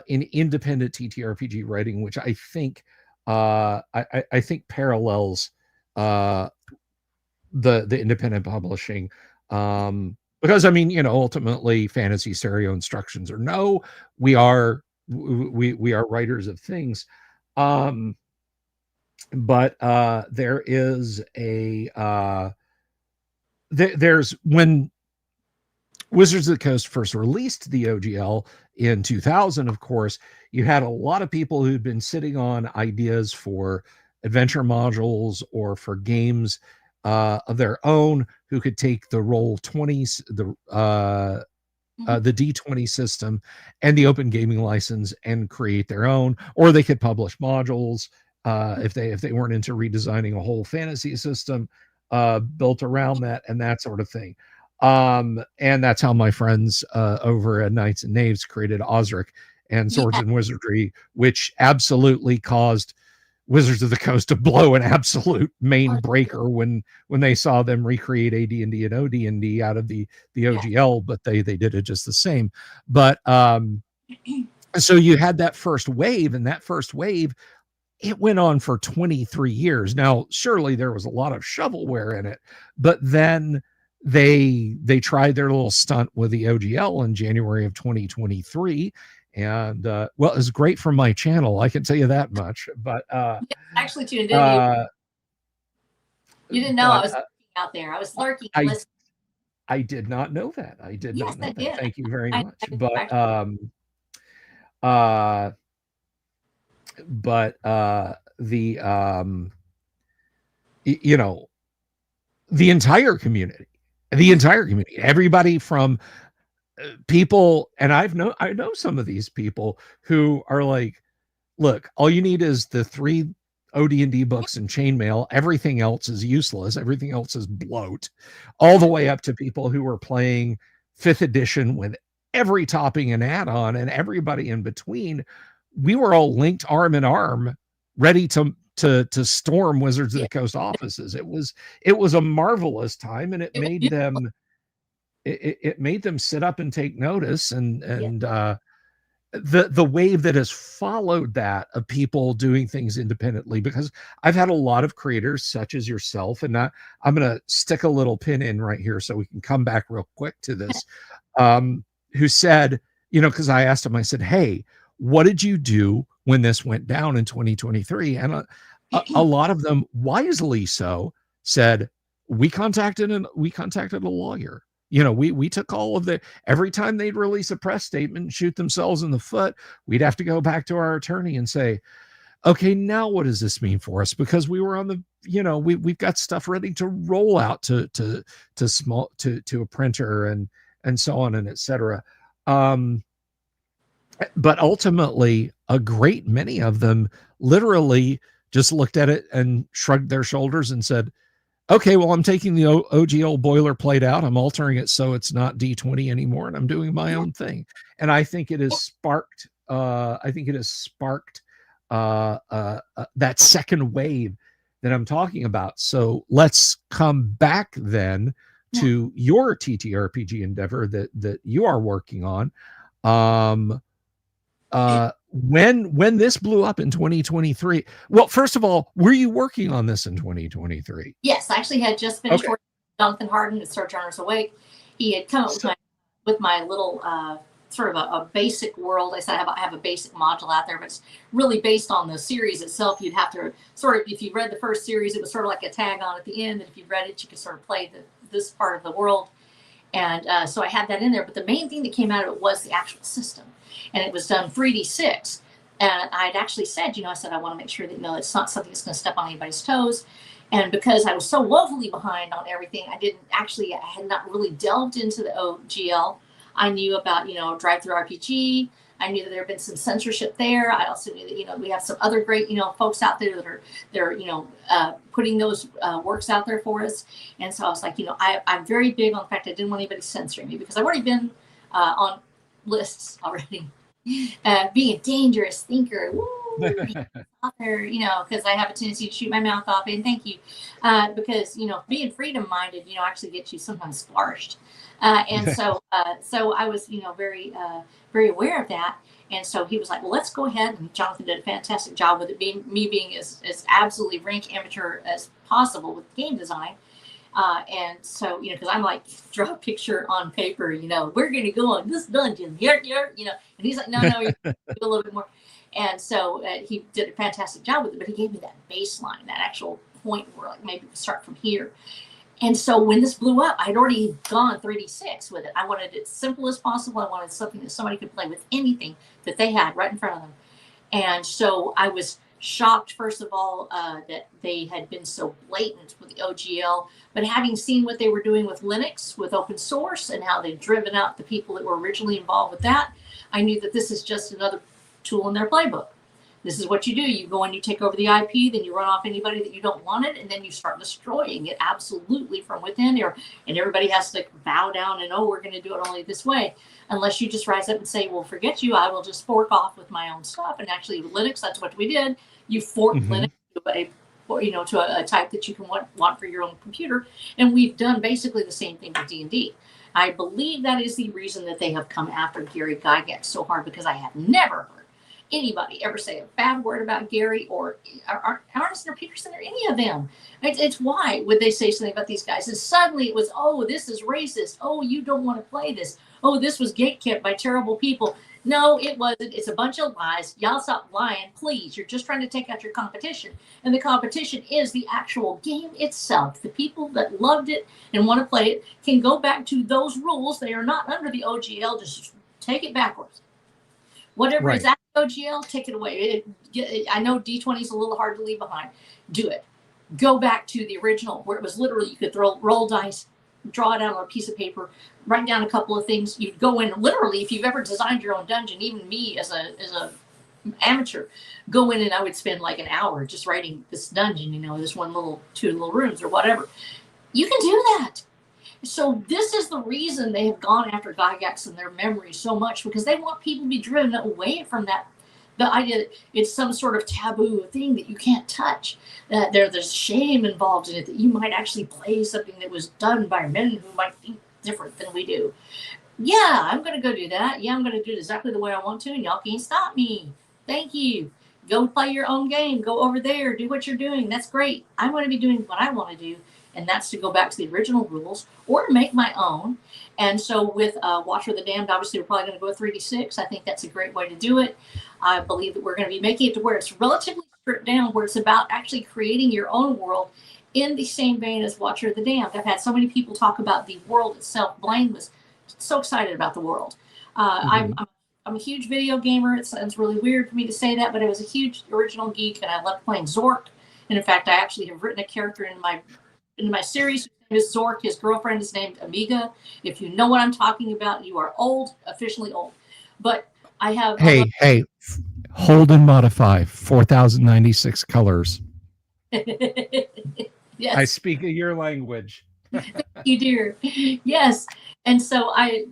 in independent TTRPG writing, which I think I think parallels uh, the independent publishing. Because I mean, ultimately, fantasy stereo instructions or no, we are we are writers of things. Um, but there is there's when Wizards of the Coast first released the OGL in 2000, of course, you had a lot of people who'd been sitting on ideas for adventure modules or for games of their own, who could take the Roll20s, the D20 system and the open gaming license and create their own, or they could publish modules if they weren't into redesigning a whole fantasy system built around that and that sort of thing. And that's how my friends over at Knights and Knaves created Osric and Swords Yeah. and Wizardry, which absolutely caused Wizards of the Coast to blow an absolute main breaker when they saw them recreate AD&D and OD&D out of the OGL, but they did it just the same. But so you had that first wave, and that first wave, it went on for 23 years. Now, surely there was a lot of shovelware in it, but then they tried their little stunt with the OGL in January of 2023, and well, it was great for my channel, I can tell you that much. But Actually, tuned in. You didn't know I but was out there. I was lurking. I did not know that. I did Yes, not know I that. did. Thank you very I much. did But actually. the you know, the entire community, everybody from people, and I know some of these people who are like, look, all you need is the 3 OD&D books and chainmail. Everything else is useless. Everything else is bloat. All the way up to people who are playing 5th edition with every topping and add-on, and everybody in between. We were all linked arm in arm, ready to storm Wizards of Yeah, the Coast offices. It was a marvelous time, and it was beautiful. it made them sit up and take notice, and Yeah. the wave that has followed that of people doing things independently, because I've had a lot of creators such as yourself, and I'm going to stick a little pin in right here so we can come back real quick to this, who said, because I asked him, I said, hey, what did you do when this went down in 2023? And a lot of them, wisely so, said, we contacted a lawyer. We took all of the, every time they'd release a press statement and shoot themselves in the foot, we'd have to go back to our attorney and say, okay, now what does this mean for us? Because we were on the, we've got stuff ready to roll out to a printer and so on and et cetera. But ultimately, a great many of them literally just looked at it and shrugged their shoulders and said, okay, well, I'm taking the OGL boilerplate out. I'm altering it so it's not D20 anymore, and I'm doing my own thing. And I think it has sparked. That second wave that I'm talking about. So let's come back then to your TTRPG endeavor that you are working on. When this blew up in 2023, well, first of all, were you working on this in 2023? Yes, I actually had just finished working with Jonathan Harden at Sojourners Awake. He had come up with my little sort of a basic world. I said I have a basic module out there, but it's really based on the series itself. You'd have to sort of, if you read the first series, it was sort of like a tag on at the end, and if you read it, you could sort of play this part of the world. And so I had that in there, but the main thing that came out of it was the actual system, and it was done 3D6. And I'd actually said, I said, I want to make sure that, it's not something that's going to step on anybody's toes. And because I was so woefully behind on everything, I had not really delved into the OGL. I knew about, drive-through RPG. I knew that there had been some censorship there. I also knew that, we have some other great, folks out there that are, they're, putting those works out there for us. And so I was like, I'm very big on the fact I didn't want anybody censoring me, because I've already been on lists already. Being a dangerous thinker, author, because I have a tendency to shoot my mouth off. And thank you, because being freedom-minded, actually gets you sometimes flourished. And so I was, very, very aware of that. And so he was like, well, let's go ahead. And Jonathan did a fantastic job with it, me being as absolutely rank amateur as possible with game design. And so, because I'm like, draw a picture on paper, we're going to go on this dungeon here, and he's like, no, you do a little bit more. And so he did a fantastic job with it, but he gave me that baseline, that actual point where like maybe we start from here. And so when this blew up, I'd already gone 3D6 with it. I wanted it as simple as possible. I wanted something that somebody could play with anything that they had right in front of them. And so I was shocked, first of all, that they had been so blatant with the OGL, but having seen what they were doing with Linux, with open source, and how they'd driven out the people that were originally involved with that, I knew that this is just another tool in their playbook. This is what you do. You go and you take over the IP, then you run off anybody that you don't want it, and then you start destroying it absolutely from within there. And everybody has to bow down and, we're going to do it only this way. Unless you just rise up and say, well, forget you, I will just fork off with my own stuff. And actually with Linux, that's what we did. You fork Linux to a type that you can want for your own computer. And we've done basically the same thing with D&D. I believe that is the reason that they have come after Gary Gygax so hard, because I have never heard anybody ever say a bad word about Gary or Arneson or Peterson or any of them. It's why would they say something about these guys? And suddenly it was, this is racist. You don't want to play this. This was gatekept by terrible people. No, it wasn't. It's a bunch of lies. Y'all stop lying, please. You're just trying to take out your competition. And the competition is the actual game itself. The people that loved it and want to play it can go back to those rules. They are not under the OGL. Just take it backwards. Whatever is at the OGL, take it away. I know D20 is a little hard to leave behind. Do it. Go back to the original, where it was literally you could roll dice, draw it out on a piece of paper, write down a couple of things. You'd go in, literally, if you've ever designed your own dungeon, even me as a amateur, go in and I would spend like an hour just writing this dungeon, this two little rooms or whatever. You can do that. So this is the reason they have gone after Gygax and their memory so much, because they want people to be driven away from that. The idea that it's some sort of taboo thing that you can't touch, that there's shame involved in it, that you might actually play something that was done by men who might think different than we do. Yeah, I'm going to go do that. Yeah, I'm going to do it exactly the way I want to, and y'all can't stop me. Thank you. Go play your own game. Go over there. Do what you're doing. That's great. I want to be doing what I want to do, and that's to go back to the original rules or to make my own. And so with Watcher of the Damned, obviously we're probably going to go with 3D6. I think that's a great way to do it. I believe that we're going to be making it to where it's relatively stripped down, where it's about actually creating your own world in the same vein as Watcher of the Damned. I've had so many people talk about the world itself. Blaine was so excited about the world. I'm a huge video gamer. It sounds really weird for me to say that, but I was a huge original geek, and I loved playing Zork. And in fact, I actually have written a character in my series. His name is Zork. His girlfriend is named Amiga. If you know what I'm talking about, you are old, officially old. But I have... Hey, hold and modify 4096 colors. Yes. I speak your language. You do. Yes. And so I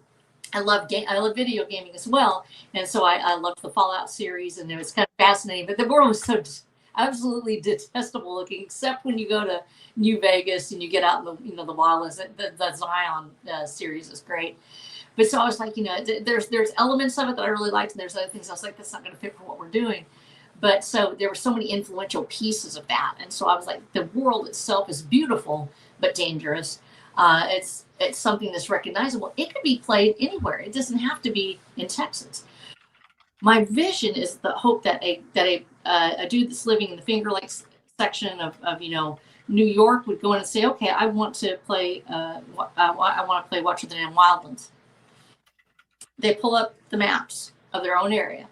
love video gaming as well. And so I loved the Fallout series, and it was kind of fascinating. But the world was so absolutely detestable looking, except when you go to New Vegas and you get out in the wildlands. The Zion series is great. But so I was like, there's elements of it that I really liked, and there's other things I was like, that's not going to fit for what we're doing. But so there were so many influential pieces of that. And so I was like, the world itself is beautiful, but dangerous. It's something that's recognizable. It could be played anywhere. It doesn't have to be in Texas. My vision is the hope that a dude that's living in the Finger Lakes section of New York would go in and say, okay, I want to play Watch of the Damned Wildlands. They pull up the maps of their own area,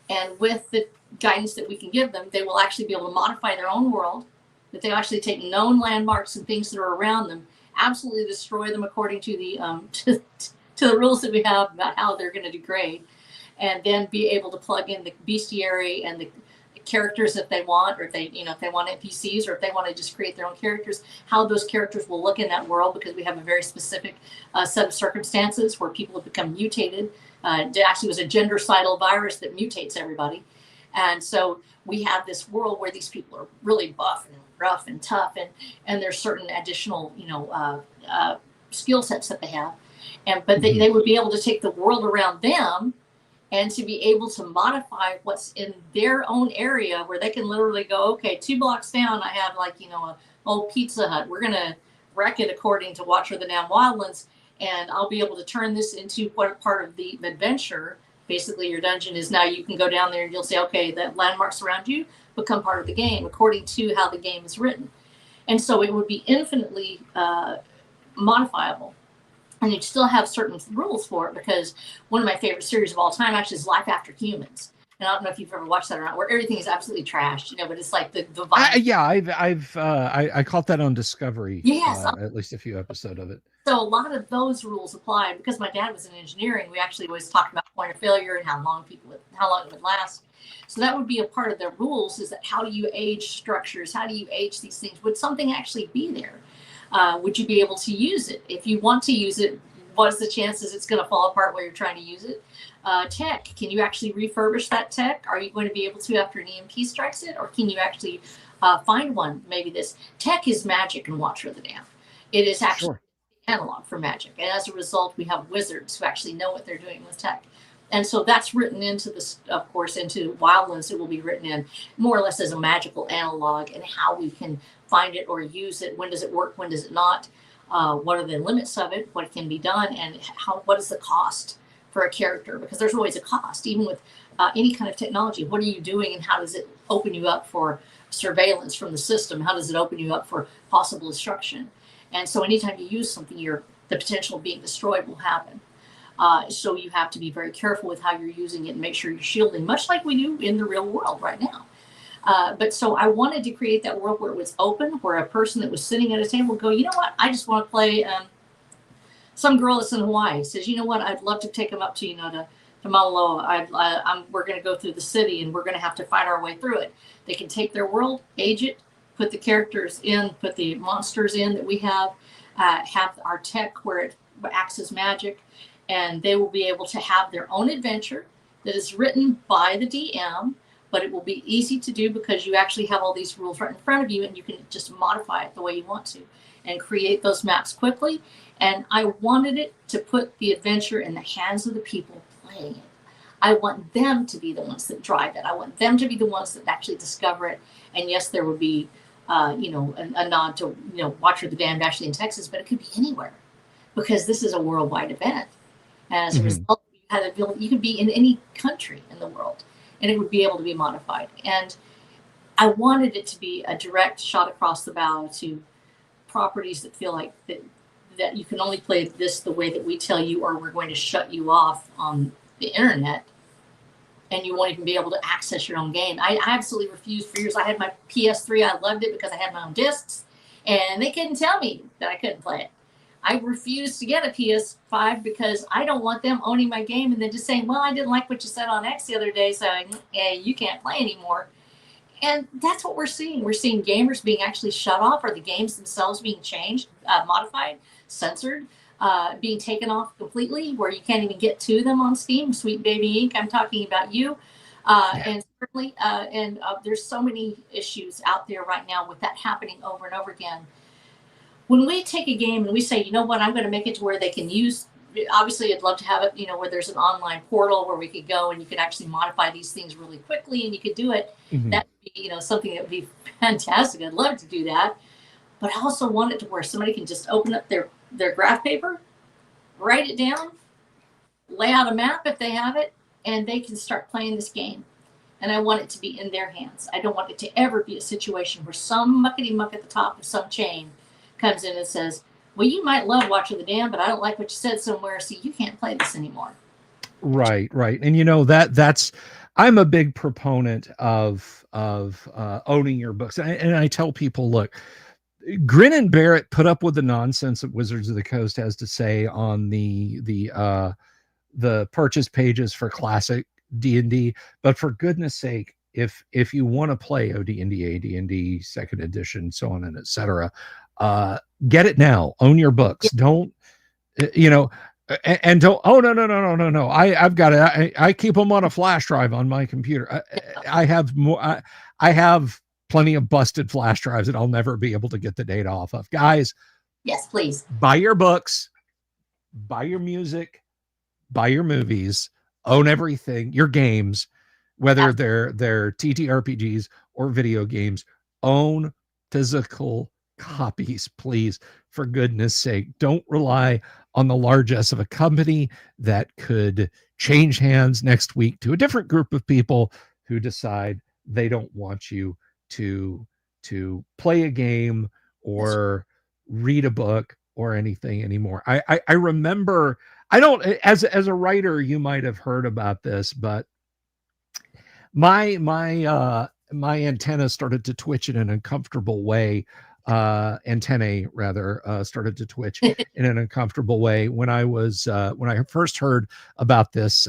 and with the guidance that we can give them, they will actually be able to modify their own world, that they'll actually take known landmarks and things that are around them, absolutely destroy them according to the to the rules that we have about how they're going to degrade, and then be able to plug in the bestiary and the characters if they want, or if they, if they want NPCs, or if they want to just create their own characters, how those characters will look in that world, because we have a very specific set of circumstances where people have become mutated. It actually was a gendercidal virus that mutates everybody. And so we have this world where these people are really buff and rough and tough, and there's certain additional, skill sets that they have. But they would be able to take the world around them and to be able to modify what's in their own area, where they can literally go, okay, 2 blocks down, I have a old Pizza Hut. We're going to wreck it according to Watcher of the Damn Wildlands. And I'll be able to turn this into what part of the adventure. Basically, your dungeon is now, you can go down there and you'll say, okay, the landmarks around you become part of the game according to how the game is written. And so it would be infinitely modifiable. And you'd still have certain rules for it, because one of my favorite series of all time actually is Life After Humans. And I don't know if you've ever watched that or not, where everything is absolutely trashed, but it's like the vibe. Yeah, I caught that on Discovery. Yes, at least a few episodes of it. So a lot of those rules apply. Because my dad was in engineering, we actually always talked about point of failure and how long it would last. So that would be a part of the rules, is that how do you age structures? How do you age these things? Would something actually be there? Would you be able to use it? If you want to use it, what is the chances it's going to fall apart while you're trying to use it? Tech, can you actually refurbish that tech? Are you going to be able to after an EMP strikes it? Or can you actually find one? Maybe this tech is magic in Watcher of the Damned. It is actually analog for magic. And as a result, we have wizards who actually know what they're doing with tech. And so that's written into this, of course, into Wildlands. It will be written in more or less as a magical analog, and how we can find it or use it. When does it work? When does it not? What are the limits of it? What can be done? And what is the cost for a character? Because there's always a cost, even with any kind of technology. What are you doing, and how does it open you up for surveillance from the system? How does it open you up for possible destruction? And so anytime you use something, the potential of being destroyed will happen. So you have to be very careful with how you're using it and make sure you're shielding, much like we do in the real world right now. But so I wanted to create that world where it was open, where a person that was sitting at a table would go, you know what, I just want to play. Some girl that's in Hawaii says, you know what, I'd love to take them up to, to Mauna Loa. We're going to go through the city, and we're going to have to fight our way through it. They can take their world, age it, put the characters in, put the monsters in that we have our tech where it acts as magic, and they will be able to have their own adventure that is written by the DM, but it will be easy to do because you actually have all these rules right in front of you, and you can just modify it the way you want to and create those maps quickly. And I wanted it to put the adventure in the hands of the people playing it. I want them to be the ones that drive it. I want them to be the ones that actually discover it. And yes, there would be, a nod to, Watcher of the Damned actually in Texas, but it could be anywhere, because this is a worldwide event. And as a result, you could be in any country in the world, and it would be able to be modified. And I wanted it to be a direct shot across the bow to properties that feel like that you can only play this the way that we tell you, or we're going to shut you off on the internet, and you won't even be able to access your own game. I absolutely refused for years. I had my PS3. I loved it because I had my own discs, and they couldn't tell me that I couldn't play it. I refused to get a PS5 because I don't want them owning my game and then just saying, well, I didn't like what you said on X the other day, so you can't play anymore. And that's what we're seeing. We're seeing gamers being actually shut off, or the games themselves being changed, modified, censored, being taken off completely, where you can't even get to them on Steam. Sweet Baby Inc., I'm talking about you. And certainly, there's so many issues out there right now with that happening over and over again. When we take a game and we say, you know what, I'm going to make it to where they can use, obviously I'd love to have it, where there's an online portal where we could go and you could actually modify these things really quickly and you could do it. That would be, something that would be fantastic. I'd love to do that. But I also want it to where somebody can just open up their graph paper, write it down, lay out a map if they have it, and they can start playing this game. And I want it to be in their hands. I don't want it to ever be a situation where some muckety muck at the top of some chain comes in and says, well, you might love Watch of the Dam, but I don't like what you said somewhere, so you can't play this anymore. Right. And that's I'm a big proponent of owning your books. And I tell people, look, Grin and Barrett put up with the nonsense that Wizards of the Coast has to say on the purchase pages for classic D&D, but for goodness sake, if you want to play OD&D, AD&D, second edition, so on and etc., get it now. Own your books. Don't, you know, and don't. Oh no! I've got it. I keep them on a flash drive on my computer. I have more. I have plenty of busted flash drives that I'll never be able to get the data off of. Guys, yes, please buy your books, buy your music, buy your movies, own everything, your games, whether they're TTRPGs or video games. Own physical copies, please, for goodness sake. Don't rely on the largesse of a company that could change hands next week to a different group of people who decide they don't want you to play a game or read a book or anything anymore. I remember, I don't, as a writer, you might have heard about this, but my antenna started to twitch in an uncomfortable way. Antennae rather started to twitch in an uncomfortable way when I first heard about this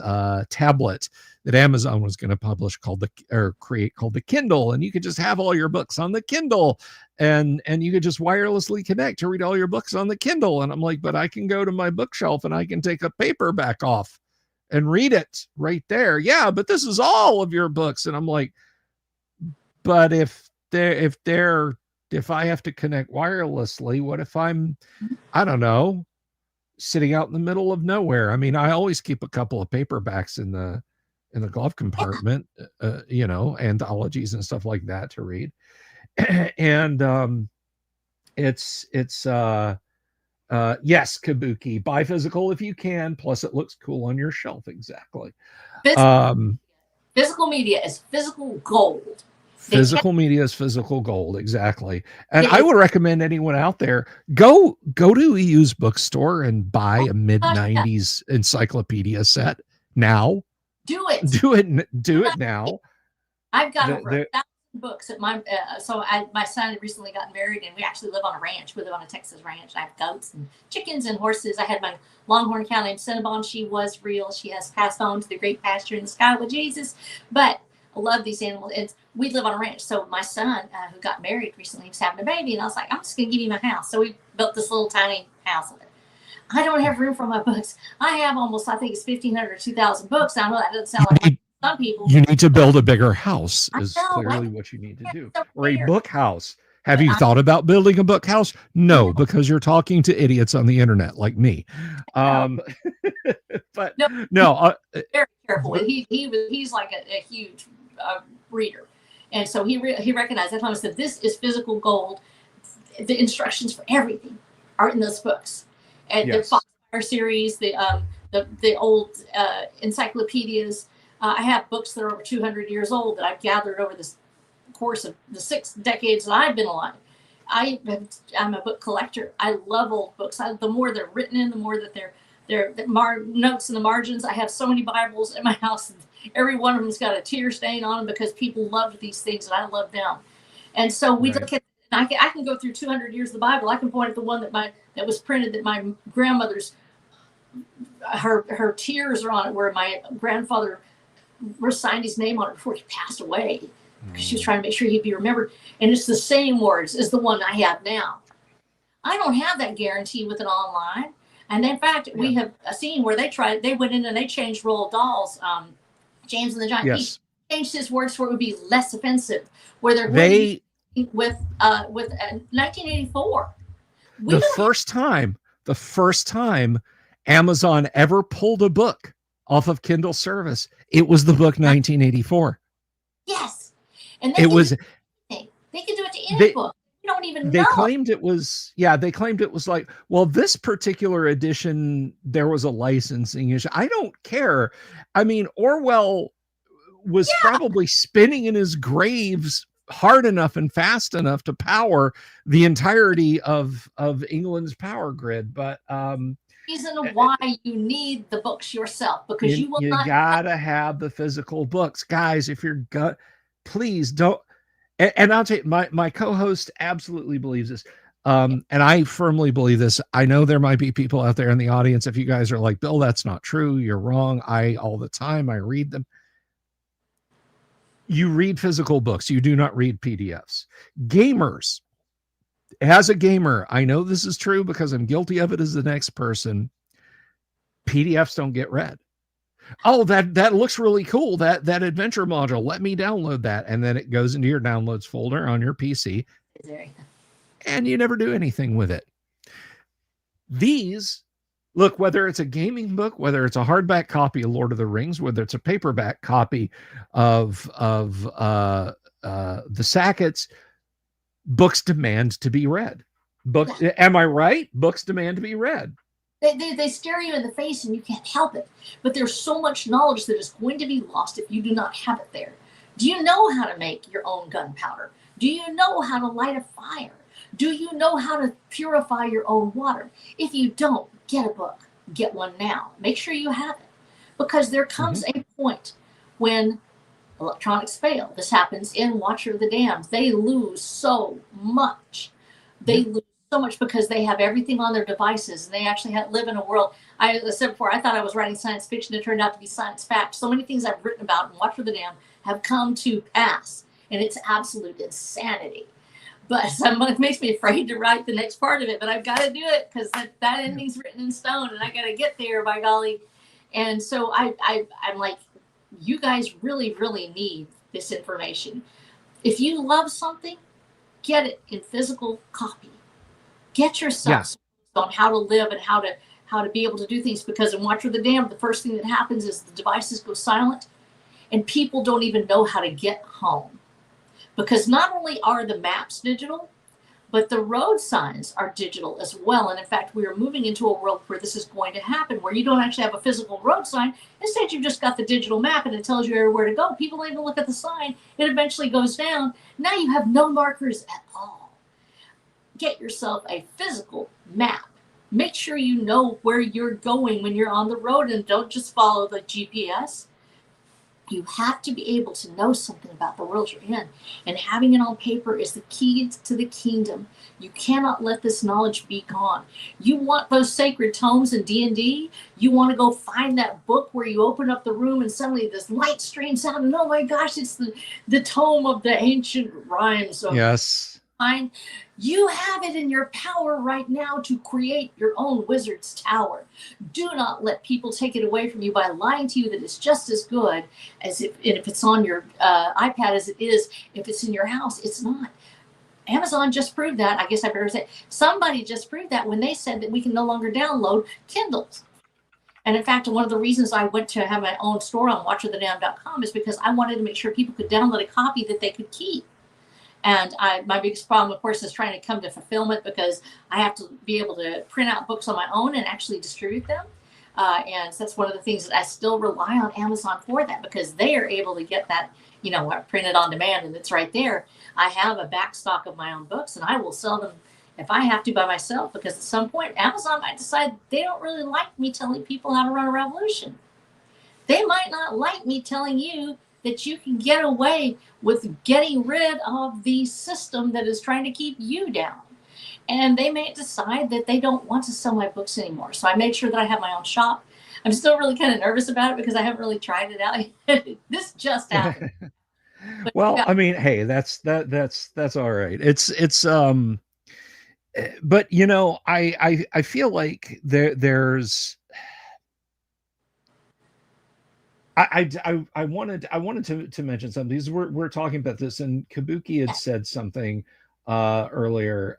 tablet that Amazon was going to publish called the Kindle, and you could just have all your books on the Kindle, and you could just wirelessly connect to read all your books on the Kindle. And I'm like, but I can go to my bookshelf and I can take a paperback off and read it right there. Yeah, but this is all of your books. And I'm like, but if I have to connect wirelessly, what if I'm, I don't know, sitting out in the middle of nowhere? I mean, I always keep a couple of paperbacks in the glove compartment, anthologies and stuff like that to read. And it's yes, Kabuki, buy physical if you can. Plus, it looks cool on your shelf. Exactly. Physical media is physical gold. Physical media is physical gold. Exactly. And I would recommend anyone out there go to a used bookstore and buy a mid-90s encyclopedia set now. Do it now. I've got over 1,000 books at my my son had recently gotten married, and we actually live on a ranch. We live on a Texas ranch. I have goats and chickens and horses. I had my longhorn cow named Cinnabon. She was real. She has passed on to the great pasture in the sky with Jesus. But I love these animals. And we live on a ranch. So my son, who got married recently, was having a baby, and I was like, I'm just going to give you my house. So we built this little tiny house of it. I don't have room for my books. I have almost, I think it's 1,500 or 2,000 books. I know that doesn't sound like some people. You need to build a bigger house is clearly what you need to do. Or a book house. Have you thought about building a book house? No, because you're talking to idiots on the internet like me. But no, very careful. He's like a huge reader, and so he recognized that. I said, "This is physical gold. The instructions for everything are in those books." And the Foxfire series, the old encyclopedias. I have books that are over 200 years old that I've gathered over this course of the 6 decades that I've been alive. I'm a book collector. I love old books. The more they're written in, the more that they're notes in the margins. I have so many Bibles in my house. Every one of them's got a tear stain on them because people loved these things and I love them. And so we look at. I can go through 200 years of the Bible. I can point at the one that was printed that my grandmother's her tears are on it, where my grandfather signed his name on it before he passed away, because she was trying to make sure he'd be remembered. And it's the same words as the one I have now. I don't have that guarantee with an online. And in fact, we have seen where they went in and they changed Roald Dahl's James and the Giant Peach, changed his words where it would be less offensive. Where they're with 1984. The first time Amazon ever pulled a book off of Kindle service, it was the book 1984. Yes, and they could do it to any book. You don't even know. They claimed it was like, well, this particular edition there was a licensing issue. I don't care. I mean, Orwell was probably spinning in his graves hard enough and fast enough to power the entirety of England's power grid, but reason why you need the books yourself, because you gotta have the physical books, guys. If you're please don't. And I'll tell you, my co-host absolutely believes this. And I firmly believe this. I know there might be people out there in the audience. If you guys are like, Bill, that's not true. You're wrong. All the time, I read them. You read physical books. You do not read PDFs. Gamers, as a gamer, I know this is true because I'm guilty of it as the next person. PDFs don't get read. Oh, that looks really cool. That adventure module. Let me download that. And then it goes into your downloads folder on your PC. And you never do anything with it. These, look, whether it's a gaming book, whether it's a hardback copy of Lord of the Rings, whether it's a paperback copy of the Sacketts, books demand to be read. Books, am I right? Books demand to be read. They stare you in the face and you can't help it. But there's so much knowledge that is going to be lost if you do not have it there. Do you know how to make your own gunpowder? Do you know how to light a fire? Do you know how to purify your own water? If you don't, get a book. Get one now. Make sure you have it. Because there comes a point when electronics fail. This happens in Watcher of the Damned. They lose so much. They lose so much because they have everything on their devices, and they actually live in a world. I said before, I thought I was writing science fiction. It turned out to be science fact. So many things I've written about in Watcher of the Damned have come to pass, and it's absolute insanity. But it makes me afraid to write the next part of it, but I've got to do it because that ending's written in stone, and I got to get there, by golly. And so I'm like, you guys really, really need this information. If you love something, get it in physical copy. Get yourself on how to live and how to be able to do things. Because in Watcher of the Damned, the first thing that happens is the devices go silent, and people don't even know how to get home. Because not only are the maps digital, but the road signs are digital as well. And in fact, we are moving into a world where this is going to happen, where you don't actually have a physical road sign. Instead, you've just got the digital map and it tells you everywhere to go. People don't even look at the sign. It eventually goes down. Now you have no markers at all. Get yourself a physical map. Make sure you know where you're going when you're on the road, and don't just follow the GPS. You have to be able to know something about the world you're in, and having it on paper is the key to the kingdom. You cannot let this knowledge be gone. You want those sacred tomes in D&D? You want to go find that book where you open up the room and suddenly this light streams out, and oh my gosh, it's the tome of the ancient rhymes of time. You have it in your power right now to create your own wizard's tower. Do not let people take it away from you by lying to you that it's just as good as if it's on your iPad as it is if it's in your house. It's not. Amazon just proved that. I guess I better say somebody just proved that when they said that we can no longer download Kindles. And in fact, one of the reasons I went to have my own store on watchofthedamned.com is because I wanted to make sure people could download a copy that they could keep. And my biggest problem, of course, is trying to come to fulfillment, because I have to be able to print out books on my own and actually distribute them. And that's one of the things that I still rely on Amazon for, that, because they are able to get that, printed on demand, and it's right there. I have a back stock of my own books, and I will sell them if I have to by myself, because at some point Amazon might decide they don't really like me telling people how to run a revolution. They might not like me telling you that you can get away with getting rid of the system that is trying to keep you down. And they may decide that they don't want to sell my books anymore. So I made sure that I have my own shop. I'm still really kind of nervous about it because I haven't really tried it out. This just happened. Well, I mean, hey, that's all right. But I feel like there's I wanted to mention something, because we're talking about this, and Kabuki had said something earlier.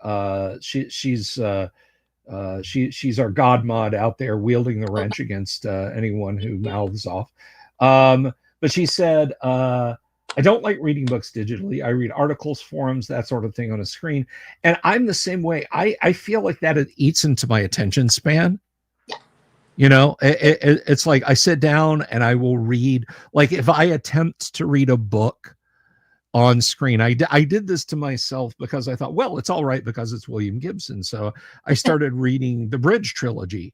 She's our god mod out there wielding the wrench against anyone who mouths off. But she said, I don't like reading books digitally. I read articles, forums, that sort of thing on a screen. And I'm the same way. I feel like that it eats into my attention span. It's like I sit down and I will read. Like if I attempt to read a book on screen, I did this to myself because I thought, well, it's all right because it's William Gibson. So I started reading the Bridge trilogy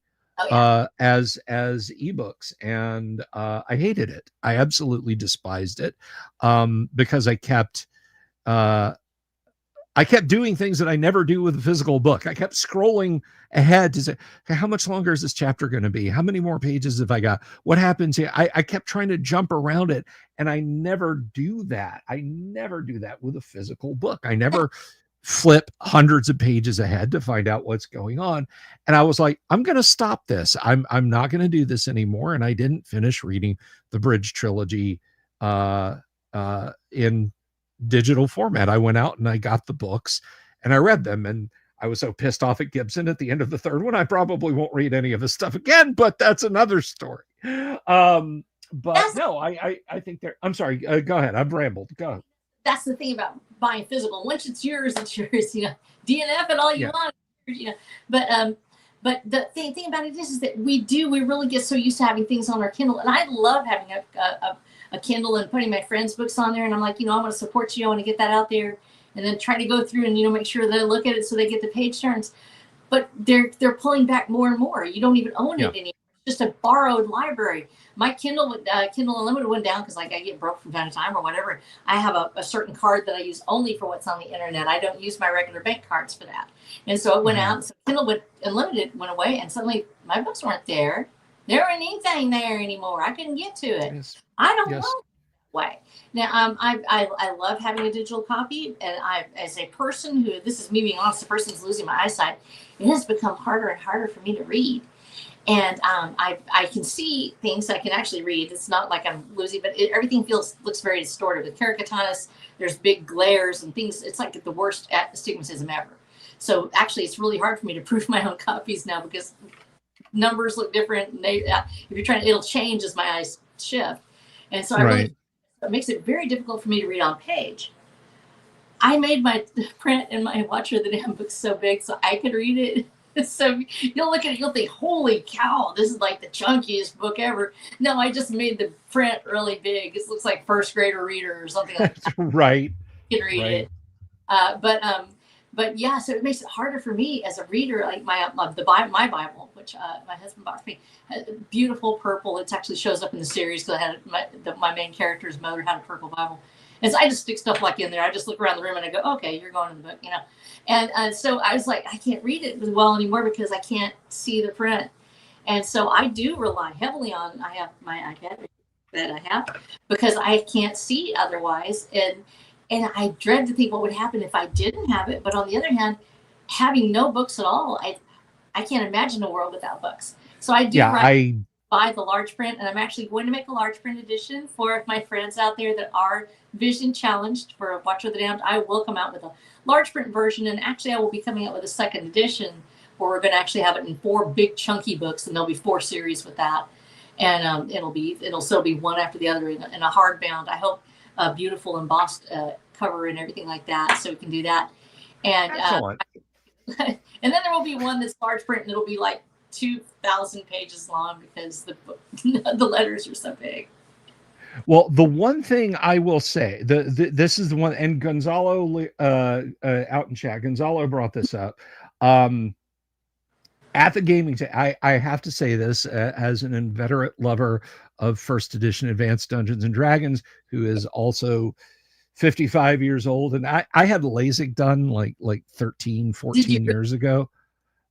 as ebooks, and I hated it. I absolutely despised it, because I kept I kept doing things that I never do with a physical book. I kept scrolling ahead to say, okay, how much longer is this chapter going to be? How many more pages have I got? What happens here? I kept trying to jump around it, and I never do that. I never do that with a physical book. I never flip hundreds of pages ahead to find out what's going on. And I was like, I'm going to stop this. I'm not going to do this anymore. And I didn't finish reading the Bridge trilogy in digital format. I went out and I got the books and I read them, and I was so pissed off at Gibson at the end of the third one. I probably won't read any of his stuff again, but that's another story. But no, I think they're, I'm sorry, go ahead. I've rambled. Go. That's the thing about buying physical. Once it's yours, you know, DNF it all you want, you know. But the thing about it is that we really get so used to having things on our Kindle, and I love having a Kindle and putting my friends' books on there. And I'm like, you know, I want to support you. I want to get that out there, and then try to go through and, you know, make sure that I look at it so they get the page turns. But they're pulling back more and more. You don't even own it anymore. It's just a borrowed library. My Kindle Unlimited went down because, like, I get broke from time to time or whatever. I have a certain card that I use only for what's on the internet. I don't use my regular bank cards for that. And so it went out. So Kindle Unlimited went away, and suddenly my books weren't there. There wasn't anything there anymore. I couldn't get to it. Yes. I don't know way. Now, I love having a digital copy, and as a person who, this is me being honest, the person who's losing my eyesight, it has become harder and harder for me to read. And I can see things I can actually read. It's not like I'm losing, but everything looks very distorted. With keratoconus, there's big glares and things. It's like the worst astigmatism ever. So actually, it's really hard for me to proof my own copies now because numbers look different. And if you're trying, it'll change as my eyes shift. And so it makes it very difficult for me to read on page. I made my print and my Watcher of the Damned book so big so I could read it. So you'll look at it, you'll think, holy cow, this is like the chunkiest book ever. No, I just made the print really big. It looks like first grader reader or something like that. Right. You can read it. But yeah, so it makes it harder for me as a reader. Like my Bible, which my husband bought for me, beautiful purple. It actually shows up in the series because I had my main character's mother had a purple Bible. And so I just stick stuff like in there. I just look around the room and I go, okay, you're going to the book, you know. And so I was like, I can't read it well anymore because I can't see the print. And so I do rely heavily on, I have my iPad that I have because I can't see otherwise. And I dread to think what would happen if I didn't have it. But on the other hand, having no books at all, I can't imagine a world without books. So I do buy the large print, and I'm actually going to make a large print edition for my friends out there that are vision challenged for Watcher of the Damned. I will come out with a large print version, and actually I will be coming out with a second edition where we're going to actually have it in 4 big chunky books, and there'll be 4 series with that. And it'll still be one after the other in a hardbound. I hope a beautiful embossed cover and everything like that, so we can do that. And and then there will be one that's large print, and it'll be like 2,000 pages long because the letters are so big. Well, the one thing I will say, this is the one, and Gonzalo out in chat, Gonzalo brought this up. At the gaming, I have to say this as an inveterate lover of first edition Advanced Dungeons and Dragons, who is also 55 years old, and I had LASIK done like 13, 14 years ago.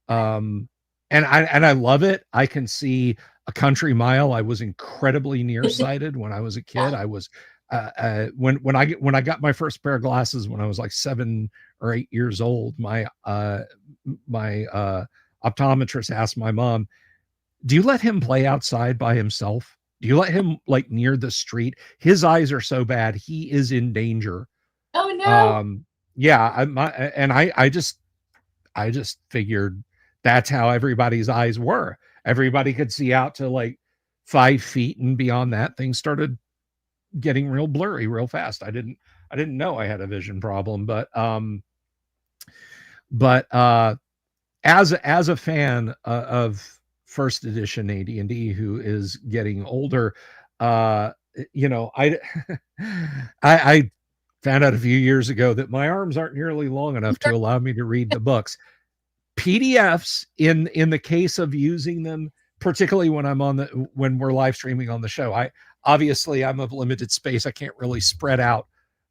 And I love it. I can see a country mile. I was incredibly nearsighted when I was a kid. I was when I got my first pair of glasses when I was like 7 or 8 years old. My optometrist asked my mom, "Do you let him play outside by himself? Do you let him like near the street? His eyes are so bad. He is in danger." Oh no. Yeah, I just figured that's how everybody's eyes were. Everybody could see out to like 5 feet, and beyond that, things started getting real blurry real fast. I didn't know I had a vision problem, but as a fan of first edition AD&D who is getting older, you know, I found out a few years ago that my arms aren't nearly long enough to allow me to read the books. PDFs in the case of using them, particularly when when we're live streaming on the show, I'm of limited space. I can't really spread out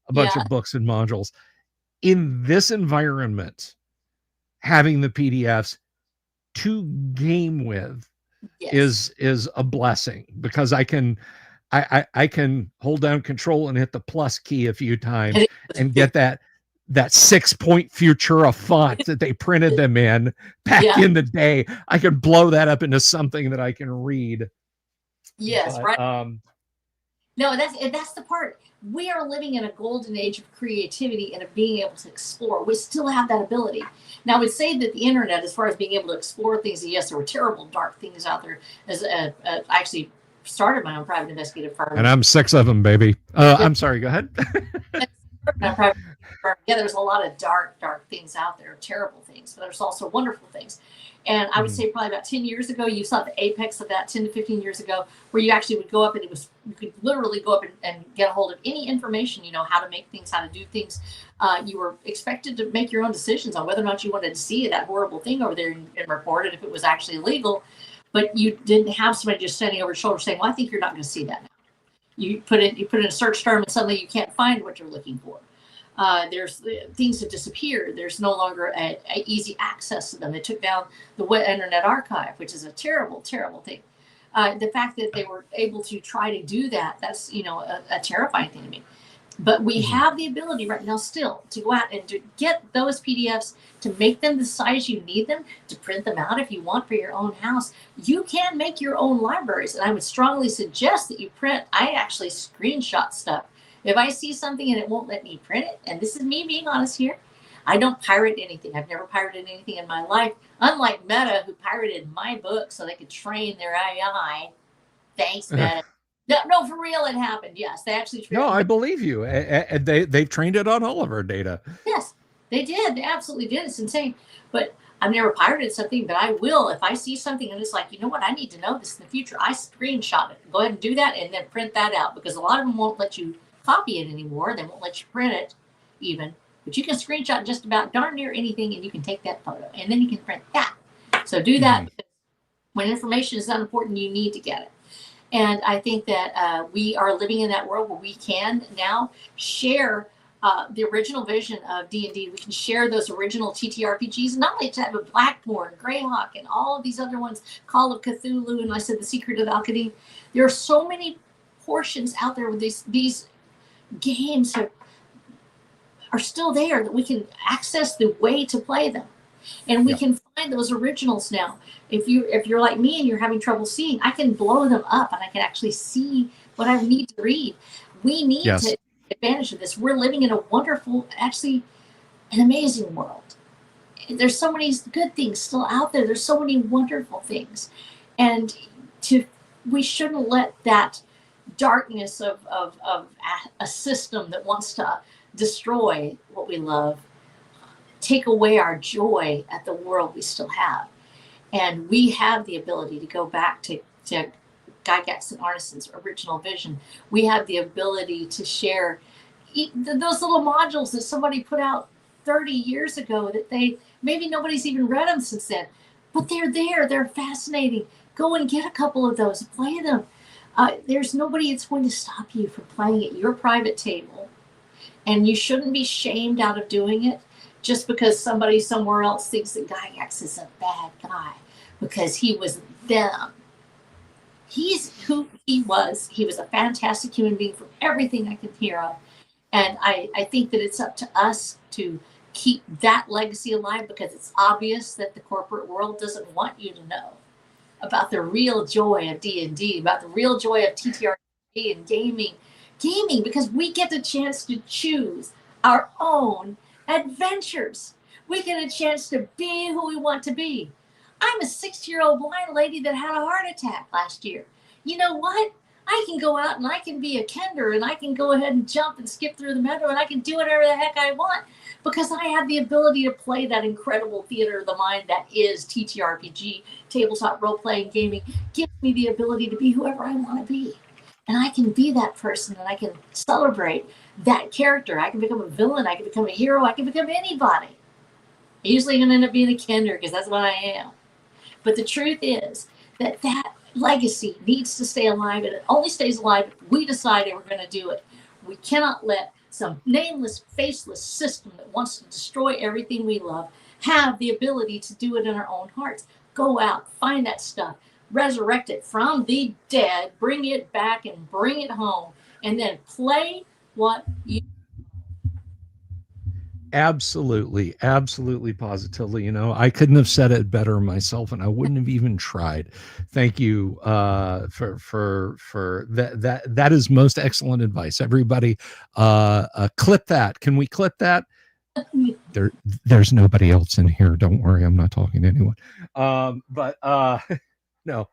a bunch of books and modules. in this environment, having the PDFs to game with Yes. is a blessing, because I can hold down control and hit the plus key a few times and get that 6-point Futura font that they printed them in back Yeah. in the day. I can blow that up into something that I can read. Yes. But Right. No, that's the part. We are living in a golden age of creativity and of being able to explore. We still have that ability. Now, I would say that the internet, as far as being able to explore things, yes, there were terrible, dark things out there. As I actually started my own private investigative firm, and I'm 6 of them, baby. I'm sorry. Go ahead. Yeah, there's a lot of dark, dark things out there, terrible things, but there's also wonderful things. And I would say probably about 10 years ago, you saw the apex of that, 10 to 15 years ago, where you actually would go up and you could literally go up and get a hold of any information, how to make things, how to do things. You were expected to make your own decisions on whether or not you wanted to see that horrible thing over there and report it if it was actually illegal. But you didn't have somebody just standing over your shoulder saying, well, I think you're not going to see that now. You put in a search term and suddenly you can't find what you're looking for. There's things that disappeared. There's no longer a easy access to them. They took down the Internet Archive, which is a terrible, terrible thing. The fact that they were able to try to do that, that's, a terrifying thing to me. But we have the ability right now still to go out and to get those PDFs, to make them the size you need them, to print them out if you want for your own house. You can make your own libraries. And I would strongly suggest that you print. I actually screenshot stuff. If I see something and it won't let me print it, and this is me being honest here, I don't pirate anything. I've never pirated anything in my life. Unlike Meta, who pirated my book so they could train their AI. Thanks, Meta. No, for real, it happened. Yes, they actually trained. No, I believe you. They've trained it on all of our data. Yes, they did. They absolutely did. It's insane. But I've never pirated something, but I will. If I see something and it's like, you know what, I need to know this in the future, I screenshot it. Go ahead and do that and then print that out, because a lot of them won't let you copy it anymore. They won't let you print it even. But you can screenshot just about darn near anything and you can take that photo and then you can print that. So do that, because when information is unimportant, you need to get it. And I think that we are living in that world where we can now share the original vision of D&D. We can share those original TTRPGs, not only to have a Blackboard, Greyhawk, and all of these other ones, Call of Cthulhu, and I said The Secret of Alchemy. There are so many portions out there where these games are still there that we can access the way to play them. And we can find those originals now. If you're like me and you're having trouble seeing, I can blow them up and I can actually see what I need to read. We need to take advantage of this. We're living in a wonderful, actually an amazing world. There's so many good things still out there. There's so many wonderful things. And we shouldn't let that darkness of a system that wants to destroy what we love take away our joy at the world we still have. And we have the ability to go back to Gygax and Arneson's original vision. We have the ability to share those little modules that somebody put out 30 years ago that maybe nobody's even read them since then, but they're there. They're fascinating. Go and get a couple of those, play them. There's nobody that's going to stop you from playing at your private table. And you shouldn't be shamed out of doing it just because somebody somewhere else thinks that Gygax is a bad guy because he was them. He's who he was. He was a fantastic human being from everything I can hear of. And I think that it's up to us to keep that legacy alive, because it's obvious that the corporate world doesn't want you to know about the real joy of D&D, about the real joy of TTRPG and gaming, because we get the chance to choose our own adventures. We get a chance to be who we want to be. I'm a 60-year-old blind lady that had a heart attack last year. You know what? I can go out and I can be a Kender and I can go ahead and jump and skip through the meadow and I can do whatever the heck I want because I have the ability to play that incredible theater of the mind that is TTRPG, tabletop role-playing gaming. Gives me the ability to be whoever I want to be. And I can be that person and I can celebrate that character. I can become a villain. I can become a hero. I can become anybody. I'm usually going to end up being a Kender because that's what I am. But the truth is that legacy needs to stay alive, and it only stays alive if we decide that we're going to do it. We cannot let some nameless, faceless system that wants to destroy everything we love, have the ability to do it in our own hearts. Go out, find that stuff, resurrect it from the dead, bring it back and bring it home, and then play what you. Absolutely, absolutely, positively. I couldn't have said it better myself, and I wouldn't have even tried. Thank you for that. That is most excellent advice. Everybody, clip that. Can we clip that? There's nobody else in here. Don't worry, I'm not talking to anyone. But no,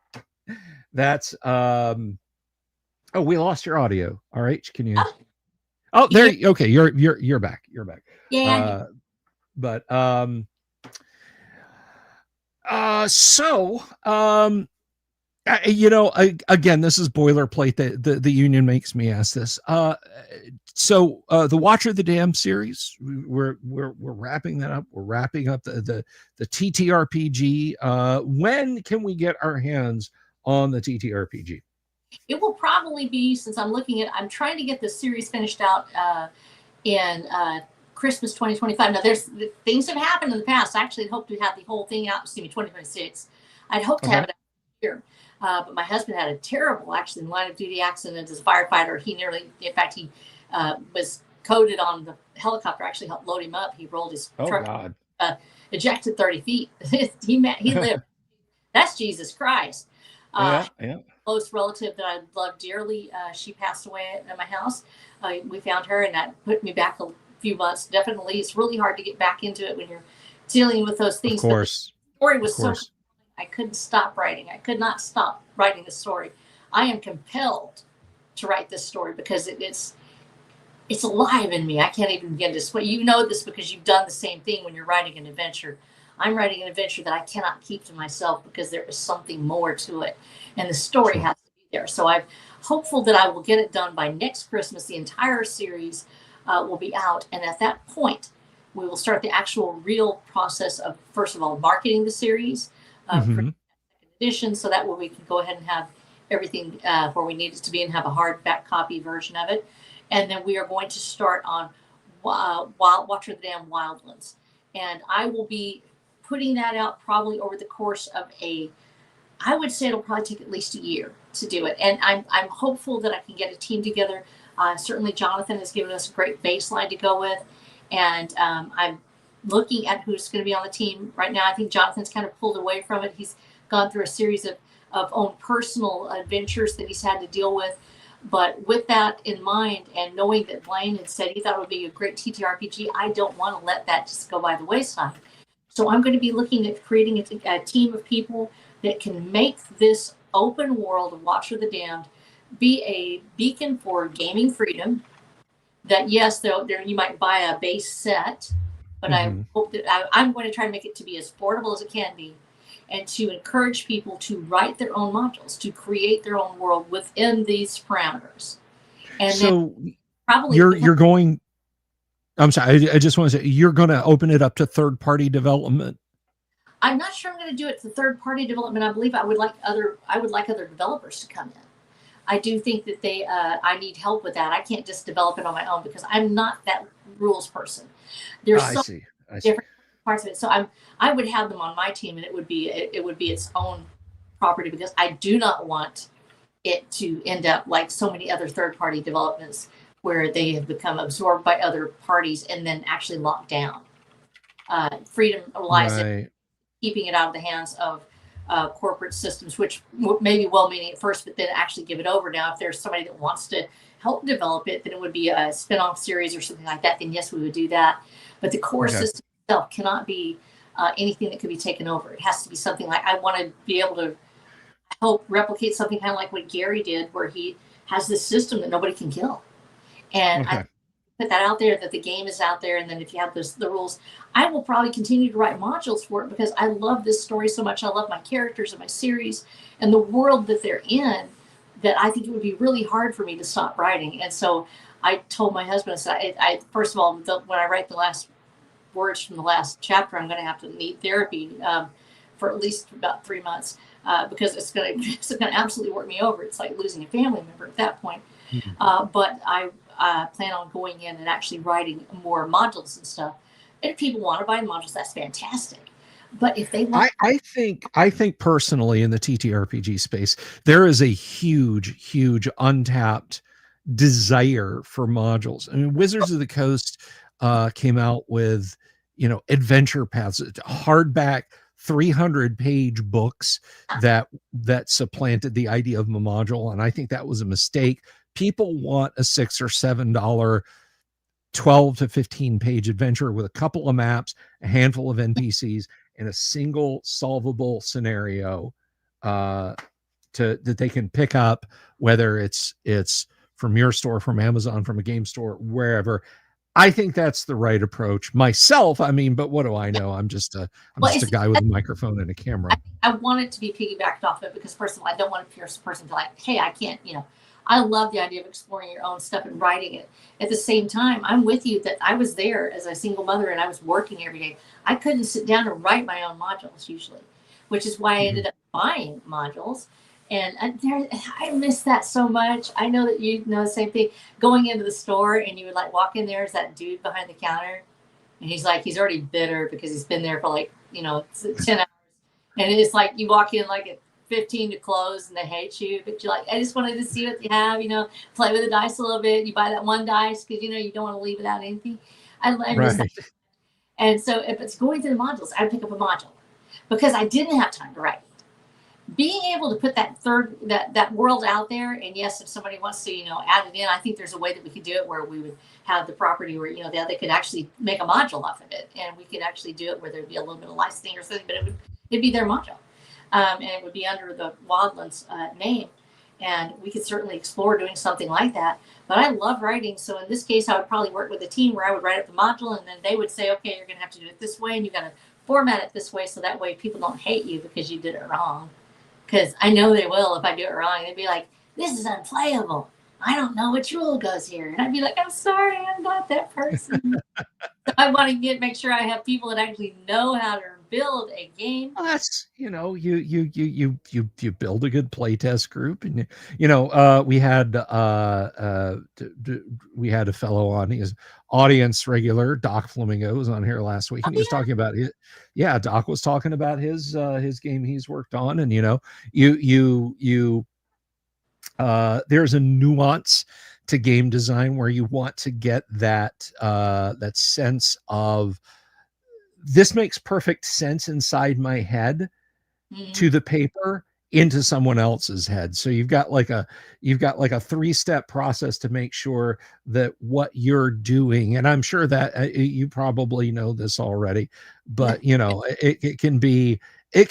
that's oh, we lost your audio. All right, can you? Oh, there. Okay, you're back. You're back. Yeah. But so again, this is boilerplate. The union makes me ask this. So the Watcher of the Dam series, we're wrapping that up. We're wrapping up the TTRPG. When can we get our hands on the TTRPG? It will probably be, since I'm trying to get the series finished out in Christmas 2025. Now, there's things have happened in the past. I actually hope to have the whole thing out, 2026. I'd hope to have it out here. But my husband had a terrible, actually, line of duty accident as a firefighter. He was coded on the helicopter, actually helped load him up. He rolled his truck, ejected 30 feet. he lived. That's Jesus Christ. Yeah. Close relative that I love dearly. She passed away at my house. We found her, and that put me back a few months. Definitely, it's really hard to get back into it when you're dealing with those things. Of course. But the story was so I couldn't stop writing. I could not stop writing the story. I am compelled to write this story because it's alive in me. I can't even begin to explain. You know this because you've done the same thing when you're writing an adventure. I'm writing an adventure that I cannot keep to myself because there is something more to it, and the story has to be there. So I'm hopeful that I will get it done by next Christmas. The entire series will be out, and at that point, we will start the actual real process of, first of all, marketing the series, edition, so that way we can go ahead and have everything where we need it to be and have a hardback copy version of it. And then we are going to start on Watcher of the Dam Wildlands, and I will be putting that out probably over the course of I would say it'll probably take at least a year to do it. And I'm hopeful that I can get a team together. Certainly Jonathan has given us a great baseline to go with. And I'm looking at who's going to be on the team right now. I think Jonathan's kind of pulled away from it. He's gone through a series of own personal adventures that he's had to deal with. But with that in mind, and knowing that Blaine had said he thought it would be a great TTRPG, I don't want to let that just go by the wayside. So I'm going to be looking at creating a team of people that can make this open world of Watcher of the Damned be a beacon for gaming freedom. That yes, there you might buy a base set, but I hope that I'm going to try to make it to be as affordable as it can be, and to encourage people to write their own modules, to create their own world within these parameters. And so then probably you're going. I'm sorry. I just want to say you're going to open it up to third-party development. I'm not sure I'm going to do it to third-party development. I believe I would like other developers to come in. I do think that I need help with that. I can't just develop it on my own because I'm not that rules person. There's so many different parts of it. So I would have them on my team, and it would be its own property, because I do not want it to end up like so many other third-party developments where they have become absorbed by other parties and then actually locked down. Freedom relies in keeping it out of the hands of corporate systems, which may be well-meaning at first, but then actually give it over. Now, if there's somebody that wants to help develop it, then it would be a spin-off series or something like that, then yes, we would do that. But the core system itself cannot be anything that could be taken over. It has to be something like, I want to be able to, I hope, replicate something kind of like what Gary did, where he has this system that nobody can kill. And I put that out there, that the game is out there, and then if you have the rules, I will probably continue to write modules for it because I love this story so much. I love my characters and my series and the world that they're in, that I think it would be really hard for me to stop writing. And so I told my husband, I said, I first of all, when I write the last words from the last chapter, I'm going to have to need therapy for at least about 3 months because it's going to absolutely work me over. It's like losing a family member at that point. But plan on going in and actually writing more modules and stuff. If people want to buy modules, that's fantastic. But if they want, I think personally in the TTRPG space, there is a huge untapped desire for modules. I mean, Wizards of the Coast came out with, adventure paths, hardback 300-page books that supplanted the idea of a module, and I think that was a mistake. People want a $6 or $7 12 to 15 page adventure with a couple of maps, a handful of NPCs, and a single solvable scenario that they can pick up, whether it's from your store, from Amazon, from a game store, wherever. I think that's the right approach myself. I mean, but what do I know? I'm just a guy with a microphone and a camera. I want it to be piggybacked off it because, first of all, I don't want a person to like, hey, I can't, I love the idea of exploring your own stuff and writing it. At the same time, I'm with you that I was there as a single mother and I was working every day. I couldn't sit down and write my own modules usually, which is why I ended up buying modules. And I miss that so much. I know that you know the same thing. Going into the store and you would like walk in there as that dude behind the counter. And he's already bitter because he's been there for 10 hours. And it's like you walk in like at 15 to close and they hate you. But you're like, I just wanted to see what you have, play with the dice a little bit. You buy that one dice because, you don't want to leave without anything. I miss that. And so if it's going through the modules, I would pick up a module because I didn't have time to write. Being able to put that world out there, and yes, if somebody wants to, add it in, I think there's a way that we could do it where we would have the property where, they could actually make a module off of it, and we could actually do it where there'd be a little bit of licensing or something, but it'd be their module, and it would be under the Wildlands name, and we could certainly explore doing something like that. But I love writing, so in this case, I would probably work with a team where I would write up the module, and then they would say, okay, you're going to have to do it this way, and you got to format it this way, so that way people don't hate you because you did it wrong. Because I know they will if I do it wrong. They'd be like, this is unplayable. I don't know which rule goes here. And I'd be like, I'm sorry, I'm not that person. So I want to make sure I have people that actually know how to build a game. Well, that's you build a good playtest group, and we had a fellow on, his audience regular, Doc Flamingo, was on here last week, and he was talking about it. Yeah, Doc was talking about his game he's worked on, and there's a nuance to game design where you want to get that sense of, this makes perfect sense inside my head to the paper into someone else's head. So you've got like a 3-step process to make sure that what you're doing, and I'm sure that you probably know this already, but it can be a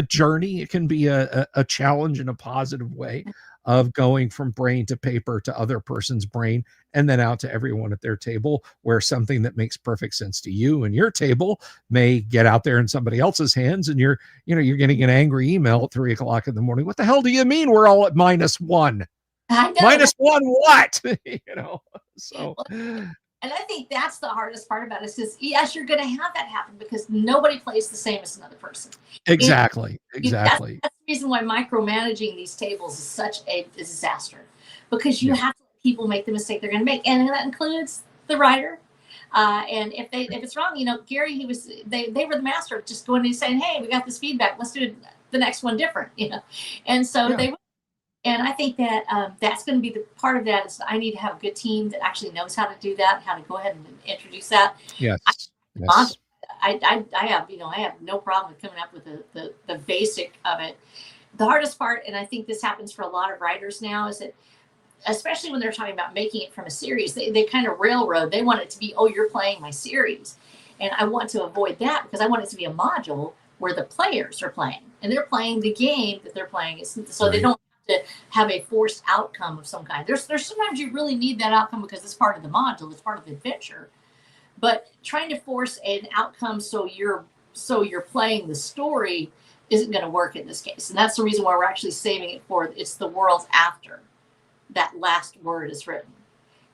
journey. It can be a challenge in a positive way of going from brain to paper to other person's brain and then out to everyone at their table, where something that makes perfect sense to you and your table may get out there in somebody else's hands, and you're getting an angry email at 3:00 in the morning. What the hell do you mean we're all at -1? I know. -1 what? So. And I think that's the hardest part about it is, yes, you're going to have that happen because nobody plays the same as another person. Exactly. That's the reason why micromanaging these tables is such a disaster, because you have to let people make the mistake they're going to make. And that includes the writer. And if it's wrong, Gary, they were the master of just going and saying, hey, we got this feedback. Let's do the next one different, And so they would. And I think that that's going to be the part of that is I need to have a good team that actually knows how to do that, how to go ahead and introduce that. Yes. I have no problem with coming up with the basic of it. The hardest part, and I think this happens for a lot of writers now, is that especially when they're talking about making it from a series, they kind of railroad. They want it to be, oh, you're playing my series. And I want to avoid that because I want it to be a module where the players are playing and they're playing the game that they're playing. So they don't to have a forced outcome of some kind. There's sometimes you really need that outcome because it's part of the module, it's part of the adventure. But trying to force an outcome so you're playing the story isn't going to work in this case. And that's the reason why we're actually saving it for it's the world after that last word is written.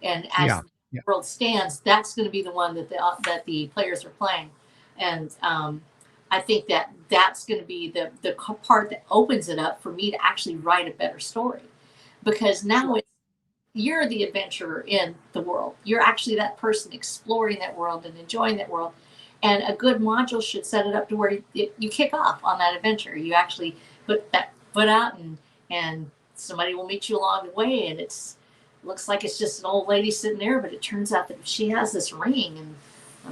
And as the world stands, that's going to be the one that the players are playing. And I think that's going to be the part that opens it up for me to actually write a better story, because now you're the adventurer in the world. You're actually that person exploring that world and enjoying that world. And a good module should set it up to where you kick off on that adventure. You actually put that foot out, and somebody will meet you along the way, and it's looks like it's just an old lady sitting there, but it turns out that she has this ring, and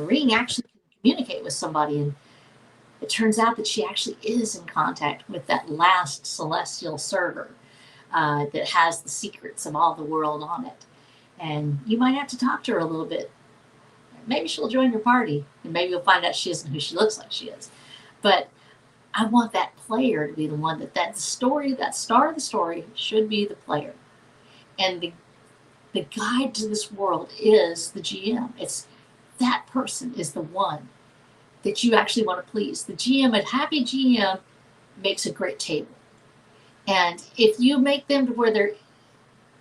a ring actually can communicate with somebody, and it turns out that she actually is in contact with that last celestial server that has the secrets of all the world on it. And you might have to talk to her a little bit. Maybe she'll join your party, and maybe you'll find out she isn't who she looks like she is. But I want that player to be the one that story, that star of the story, should be the player. And the guide to this world is the GM. It's that person is the one that you actually want to please. The GM, a happy GM makes a great table. And if you make them to where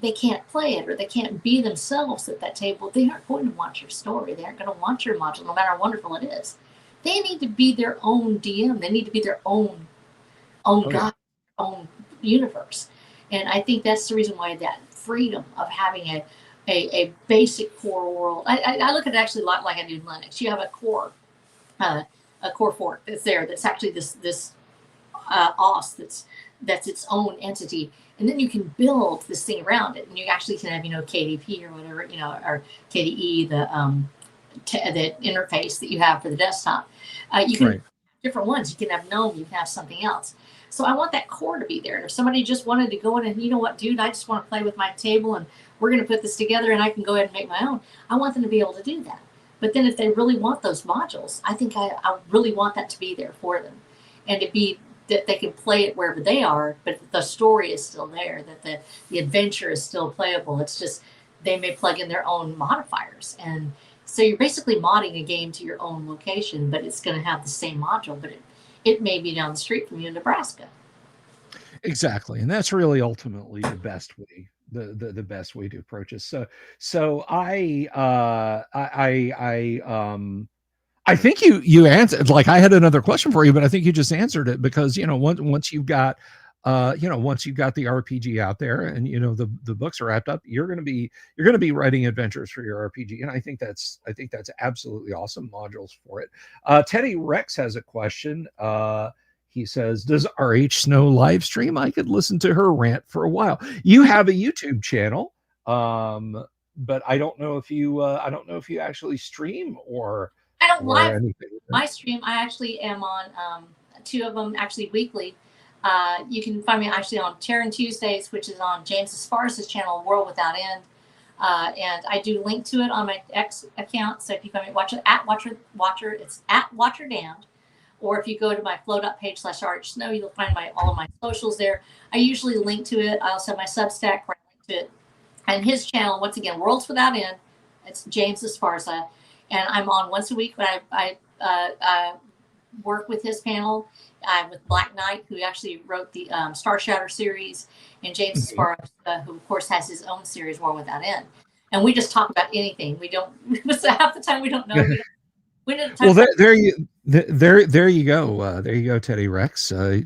they can't play it or they can't be themselves at that table, they aren't going to want your story. They aren't going to want your module, no matter how wonderful it is. They need to be their own DM. They need to be their own God, own universe. And I think that's the reason why that freedom of having a basic core world. I look at it actually a lot like I do in Linux. You have a core fork that's there. That's actually this OS that's its own entity, and then you can build this thing around it, and you actually can have KDP or whatever, or KDE, the interface that you have for the desktop. You can have different ones. You can have GNOME. You can have something else. So I want that core to be there. And if somebody just wanted to go in and, you know what, dude, I just want to play with my table and we're going to put this together and I can go ahead and make my own, I want them to be able to do that. But then if they really want those modules, I think I really want that to be there for them, and to be that they can play it wherever they are, but the story is still there, that the adventure is still playable. It's just they may plug in their own modifiers. And so you're basically modding a game to your own location, but it's going to have the same module, but it may be down the street from you in Nebraska. Exactly. And that's really ultimately the best way, the best way to approach it. So I think you answered. Like, I had another question for you, but I think you just answered it, because once you've got once you've got the RPG out there and the books are wrapped up, you're going to be writing adventures for your RPG, and I think that's absolutely awesome modules for it. Teddy Rex has a question. He says, "Does RH Snow live stream? I could listen to her rant for a while." You have a YouTube channel, but I don't know if you actually stream or. I don't live my stream. I actually am on 2 of them actually weekly. You can find me actually on Terran Tuesdays, which is on James Esparza's channel, World Without End. And I do link to it on my X account. So if you find me, watch it at Watcher, it's at Watcher Damned. Or if you go to my flow.page/RH Snow, you'll find all of my socials there. I usually link to it. I also have my Substack where I link to it. And his channel, once again, Worlds Without End. It's James Esparza. And I'm on once a week when I work with his panel. With Black Knight, who actually wrote the Star Shatter series, and James Esparza, who of course has his own series, War Without End. And we just talk about anything. We don't. Half the time we don't know. Well, there you go. There you go, Teddy Rex. Also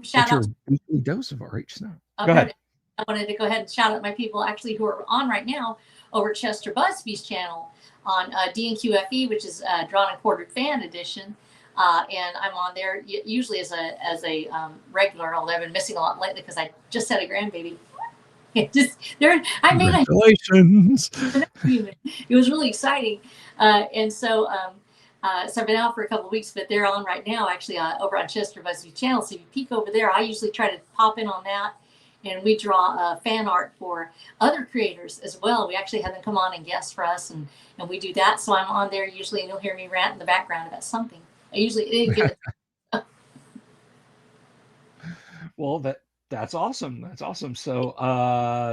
shout out your weekly dose of RH Snow. Go ahead. I wanted to go ahead and shout out my people actually who are on right now over at Chester Busby's channel on DNQFE, which is Drawn and Quartered Fan Edition. And I'm on there usually as a regular, although I've been missing a lot lately because I just had a grandbaby. Congratulations. It was really exciting. And so I've been out for a couple of weeks, but they're on right now actually over on Chester Busby's channel. So if you peek over there, I usually try to pop in on that. And we draw fan art for other creators as well. We actually have them come on and guest for us, and we do that. So I'm on there usually, and you'll hear me rant in the background about something. I usually didn't get it. Well, that's awesome. That's awesome. So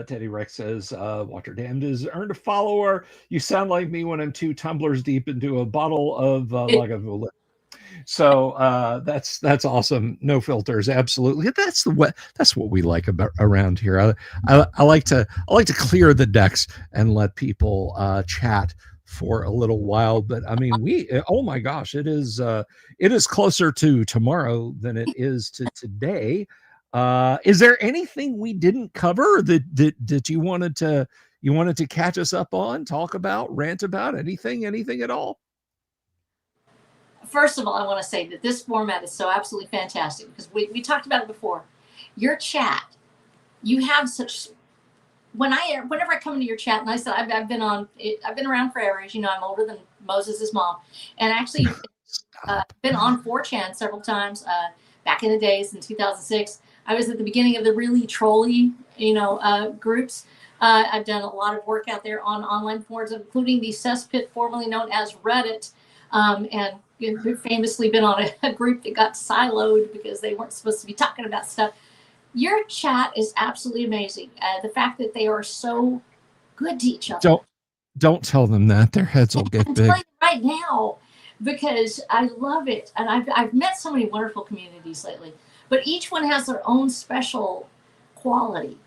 Teddy Rex says, Watcher Damned has earned a follower. You sound like me when I'm 2 tumblers deep into a bottle of Lagavulin. So that's awesome. No filters, absolutely. That's what we like about around here. I like to clear the decks and let people chat for a little while. But I mean, oh my gosh, it is closer to tomorrow than it is to today. Is there anything we didn't cover that you wanted to catch us up on, talk about, rant about, anything at all? First of all, I want to say that this format is so absolutely fantastic because we talked about it before. Your chat, you have such whenever I come into your chat, and I said I've been on, I've been around forever. As you know, I'm older than Moses' mom, and actually Stop. been on 4chan several times. Back in the days in 2006, I was at the beginning of the really trolly, groups. I've done a lot of work out there on online forums, including the cesspit formerly known as Reddit, and famously been on a group that got siloed because they weren't supposed to be talking about stuff. Your chat is absolutely amazing. The fact that they are so good to each other. Don't tell them that. Their heads will get I'm big. telling you right now, because I love it. And I've met so many wonderful communities lately, but each one has their own special quality.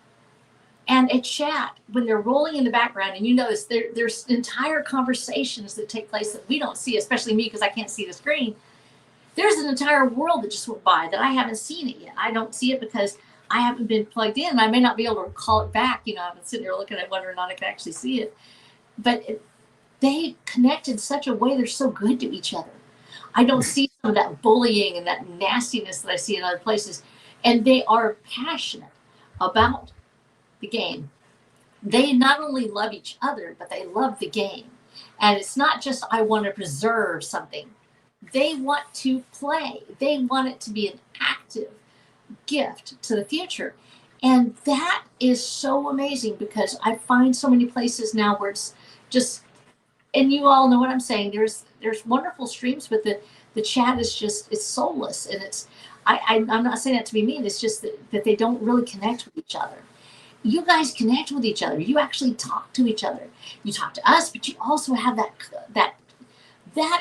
And a chat, when they're rolling in the background, and you notice there's entire conversations that take place that we don't see, especially me because I can't see the screen. There's an entire world that just went by that I haven't seen it yet. I don't see it because I haven't been plugged in. I may not be able to call it back. I've been sitting there looking at whether or not I can actually see it. But they connect in such a way, they're so good to each other. I don't see some of that bullying and that nastiness that I see in other places. And they are passionate about the game. They not only love each other, but they love the game. And it's not just, I want to preserve something. They want to play. They want it to be an active gift to the future. And that is so amazing because I find so many places now where it's just, and you all know what I'm saying. There's wonderful streams, but the chat is just, it's soulless. And I'm not saying that to be mean. It's just that they don't really connect with each other. You guys connect with each other. You actually talk to each other. You talk to us, but you also have that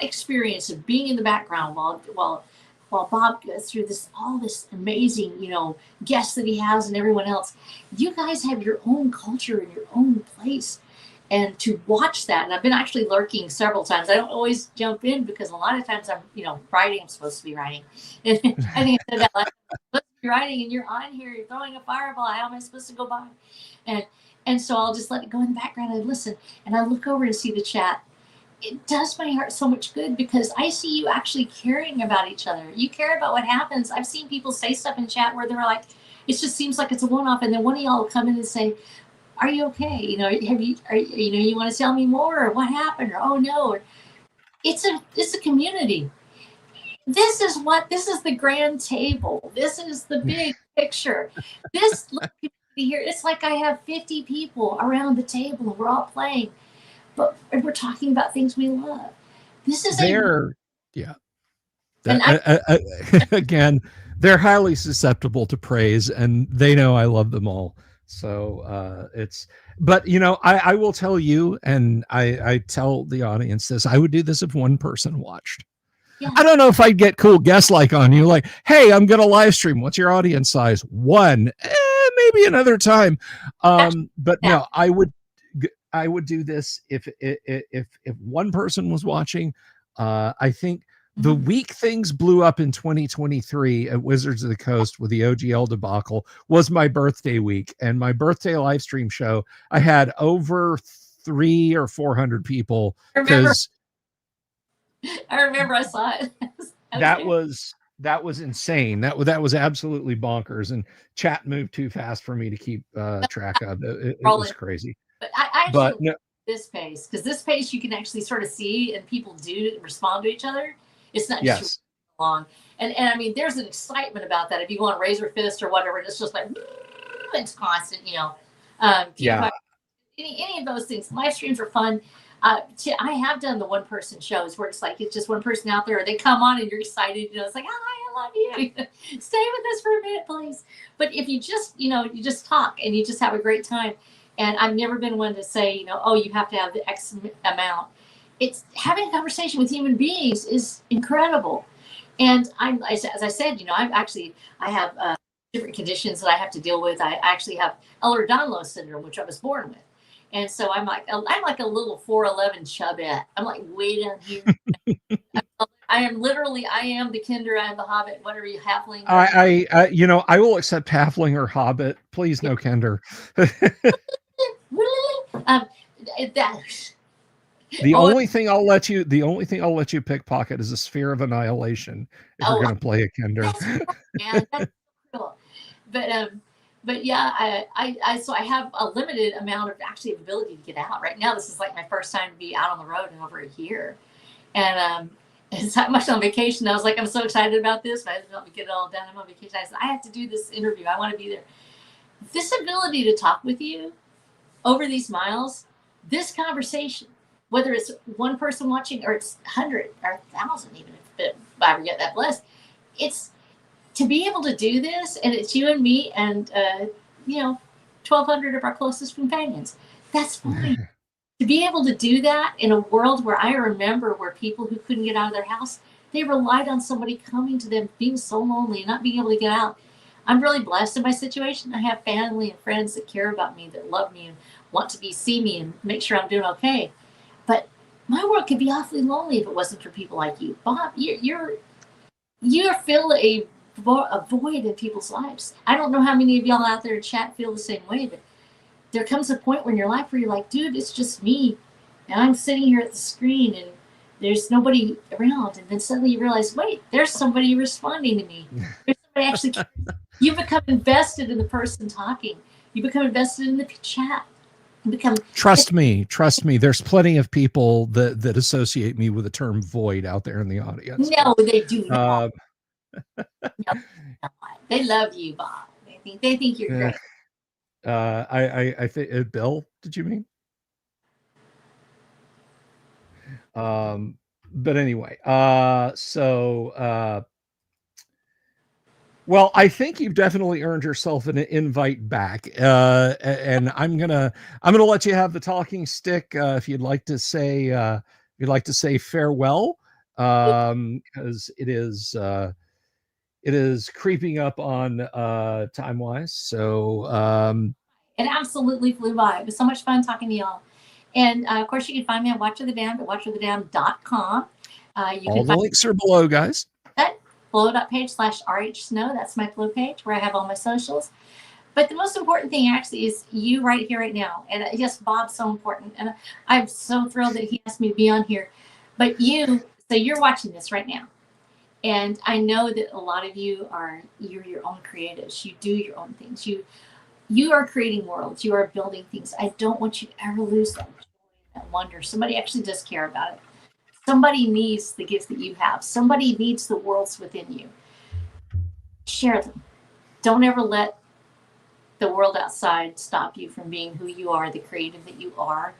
experience of being in the background while Bob goes through all this amazing, guests that he has and everyone else. You guys have your own culture and your own place. And to watch that, and I've been actually lurking several times. I don't always jump in because a lot of times I'm, writing. I'm supposed to be writing. I think I said that last time. I'm supposed to be writing, and you're on here. You're throwing a fireball. How am I supposed to go by? And so I'll just let it go in the background and listen. And I look over and see the chat. It does my heart so much good because I see you actually caring about each other. You care about what happens. I've seen people say stuff in chat where they're like, it just seems like it's a one-off, and then one of y'all will come in and say, "Are you okay? You want to tell me more, or what happened, or oh no?" Or it's a community. This is the grand table. This is the big picture. This little community here, it's like I have 50 people around the table and we're all playing, but we're talking about things we love. This is yeah. And Again, they're highly susceptible to praise, and they know I love them all. So but I will tell you, and I tell the audience this: I would do this if one person watched. yeah. I don't know if I'd get cool guests like on you, like, hey, I'm going to live stream. What's your audience size? One, maybe another time. But no, I would do this if one person was watching. I think the week things blew up in 2023 at Wizards of the Coast with the OGL debacle was my birthday week, and my birthday live stream show. I had over 300 or 400 people because I remember I saw it. that was insane. That was absolutely bonkers, and chat moved too fast for me to keep track of. It was crazy. But I actually this pace, because this pace you can actually sort of see, and people do respond to each other. It's not just long. And I mean, there's an excitement about that. If you go on Razor Fist or whatever, it's just like it's constant, any of those things. Live streams are fun. I have done the one person shows where it's like it's just one person out there, or they come on and you're excited. It's like, hi, I love you. Stay with us for a minute, please. But if you just, you just talk and you just have a great time. And I've never been one to say, oh, you have to have the X amount. It's having a conversation with human beings is incredible. And as I said, I have different conditions that I have to deal with. I actually have Ehlers-Danlos syndrome, which I was born with. And so I'm like a little 4'11" chubette. I'm like way down here. I am literally, I am the Kinder, I am the Hobbit, whatever you halfling. I will accept halfling or hobbit. Please, no Kender. um, that, The oh, only thing I'll let you pickpocket is a sphere of annihilation if you're oh, going to play a Kender. that's cool, man. That's cool. But but yeah, so I have a limited amount of actually ability to get out. Right now, this is like my first time to be out on the road in over a year, and it's not much on vacation. I was like, I'm so excited about this. My husband helped me get it all done. I'm on vacation. I said, I have to do this interview. I want to be there. This ability to talk with you over these miles, this conversation, whether it's one person watching or it's 100 or 1,000, even if I ever get that blessed, it's to be able to do this, and it's you and me and 1,200 of our closest companions. That's fine. To be able to do that in a world where I remember where people who couldn't get out of their house, they relied on somebody coming to them, being so lonely and not being able to get out. I'm really blessed in my situation. I have family and friends that care about me, that love me and want to see me and make sure I'm doing okay. But my world could be awfully lonely if it wasn't for people like you, Bob. You fill a void in people's lives. I don't know how many of y'all out there in chat feel the same way, but there comes a point in your life where you're like, dude, it's just me, and I'm sitting here at the screen, and there's nobody around. And then suddenly you realize, wait, there's somebody responding to me. There's somebody actually. You become invested in the person talking. You become invested in the chat. You become. Trust me. There's plenty of people that associate me with the term void out there in the audience. No, they do not. No, they love you, Bob. They think you're great. I think Bill. Did you mean? But anyway, well, I think you've definitely earned yourself an invite back, and I'm gonna let you have the talking stick if you'd like to say farewell, because it is creeping up on time wise. So it absolutely flew by. It was so much fun talking to y'all. And of course, you can find me on Watch of the Damned at watchofthedamned.com. All the links are below, guys. That flow.page/RHSnow. That's my flow page where I have all my socials. But the most important thing actually is you right here, right now. And yes, Bob's so important. And I'm so thrilled that he asked me to be on here. But so you're watching this right now. And I know that a lot of you're your own creatives. You do your own things. You are creating worlds. You are building things. I don't want you to ever lose that wonder. Somebody actually does care about it. Somebody needs the gifts that you have. Somebody needs the worlds within you. Share them. Don't ever let the world outside stop you from being who you are, the creative that you are.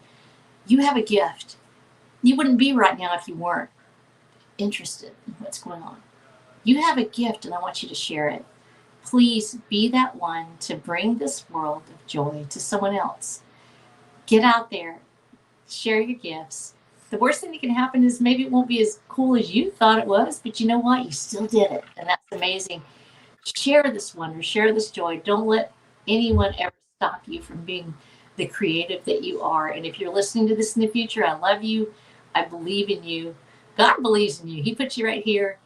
You have a gift. You wouldn't be right now if you weren't interested in what's going on. You have a gift, and I want you to share it. Please be that one to bring this world of joy to someone else. Get out there, share your gifts. The worst thing that can happen is maybe it won't be as cool as you thought it was, but you know what? You still did it, and that's amazing. Share this wonder, share this joy. Don't let anyone ever stop you from being the creative that you are. And if you're listening to this in the future, I love you. I believe in you. God believes in you. He put you right here.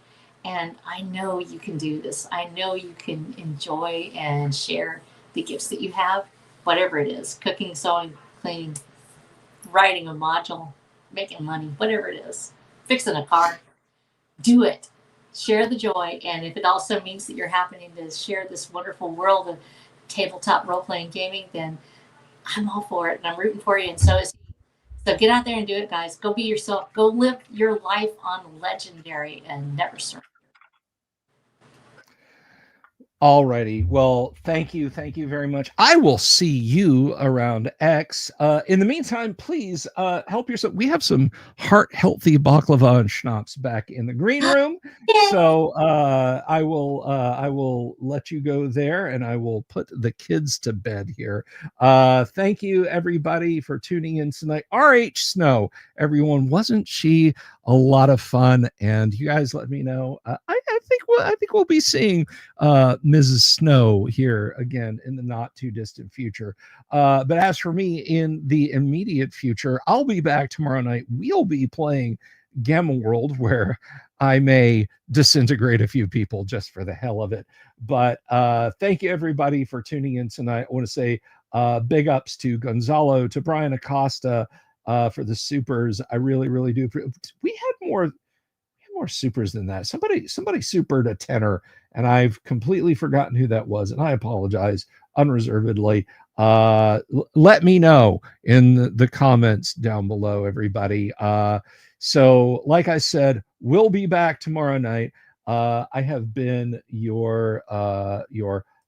And I know you can do this. I know you can enjoy and share the gifts that you have, whatever it is, cooking, sewing, cleaning, writing a module, making money, whatever it is, fixing a car. Do it. Share the joy. And if it also means that you're happening to share this wonderful world of tabletop role-playing gaming, then I'm all for it. And I'm rooting for you. And so is he. So get out there and do it, guys. Go be yourself. Go live your life on Legendary and never surrender. Alrighty. Well, thank you very much. I will see you around X. In the meantime, please help yourself. We have some heart healthy baklava and schnapps back in the green room. So I will let you go there, and I will put the kids to bed here. Thank you everybody for tuning in tonight. RH Snow, everyone, wasn't she a lot of fun? And you guys let me know. I think we'll be seeing Mrs. Snow here again in the not too distant future. But as for me, in the immediate future, I'll be back tomorrow night. We'll be playing gamma world where I may disintegrate a few people just for the hell of it. But thank you everybody for tuning in tonight. I want to say big ups to Gonzalo, to Brian Acosta for the supers. I really, really do. We had more supers than that. Somebody supered a tenor, and I've completely forgotten who that was, and I apologize unreservedly. Let me know in the comments down below, everybody. So, like I said, we'll be back tomorrow night. I have been your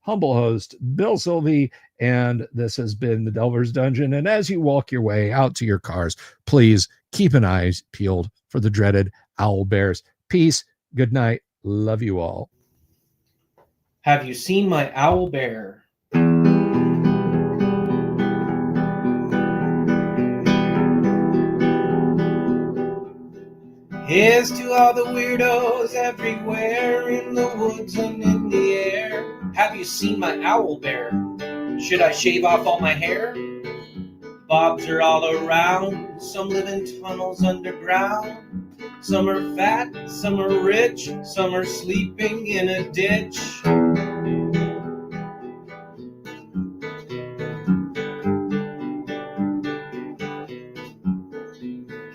humble host, Bill Sylvie, and this has been the Delver's Dungeon. And as you walk your way out to your cars, please keep an eye peeled for the dreaded owl bears. Peace. Good night. Love you all. Have you seen my owl bear? Here's to all the weirdos everywhere, in the woods and in the air. Have you seen my owl bear? Should I shave off all my hair? Bobs are all around, some live in tunnels underground. Some are fat, some are rich, some are sleeping in a ditch.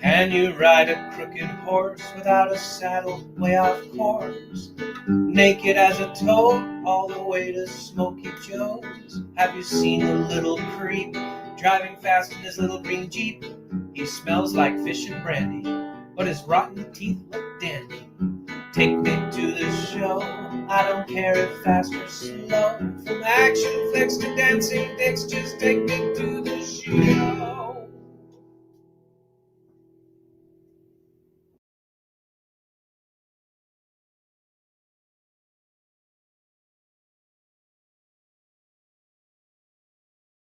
Can you ride a crooked horse without a saddle, way off course? Naked as a toad, all the way to Smoky Joe's. Have you seen the little creep driving fast in his little green Jeep? He smells like fish and brandy, but his rotten teeth look dandy. Take me to the show, I don't care if fast or slow. From action flicks to dancing dicks, just take me to the show.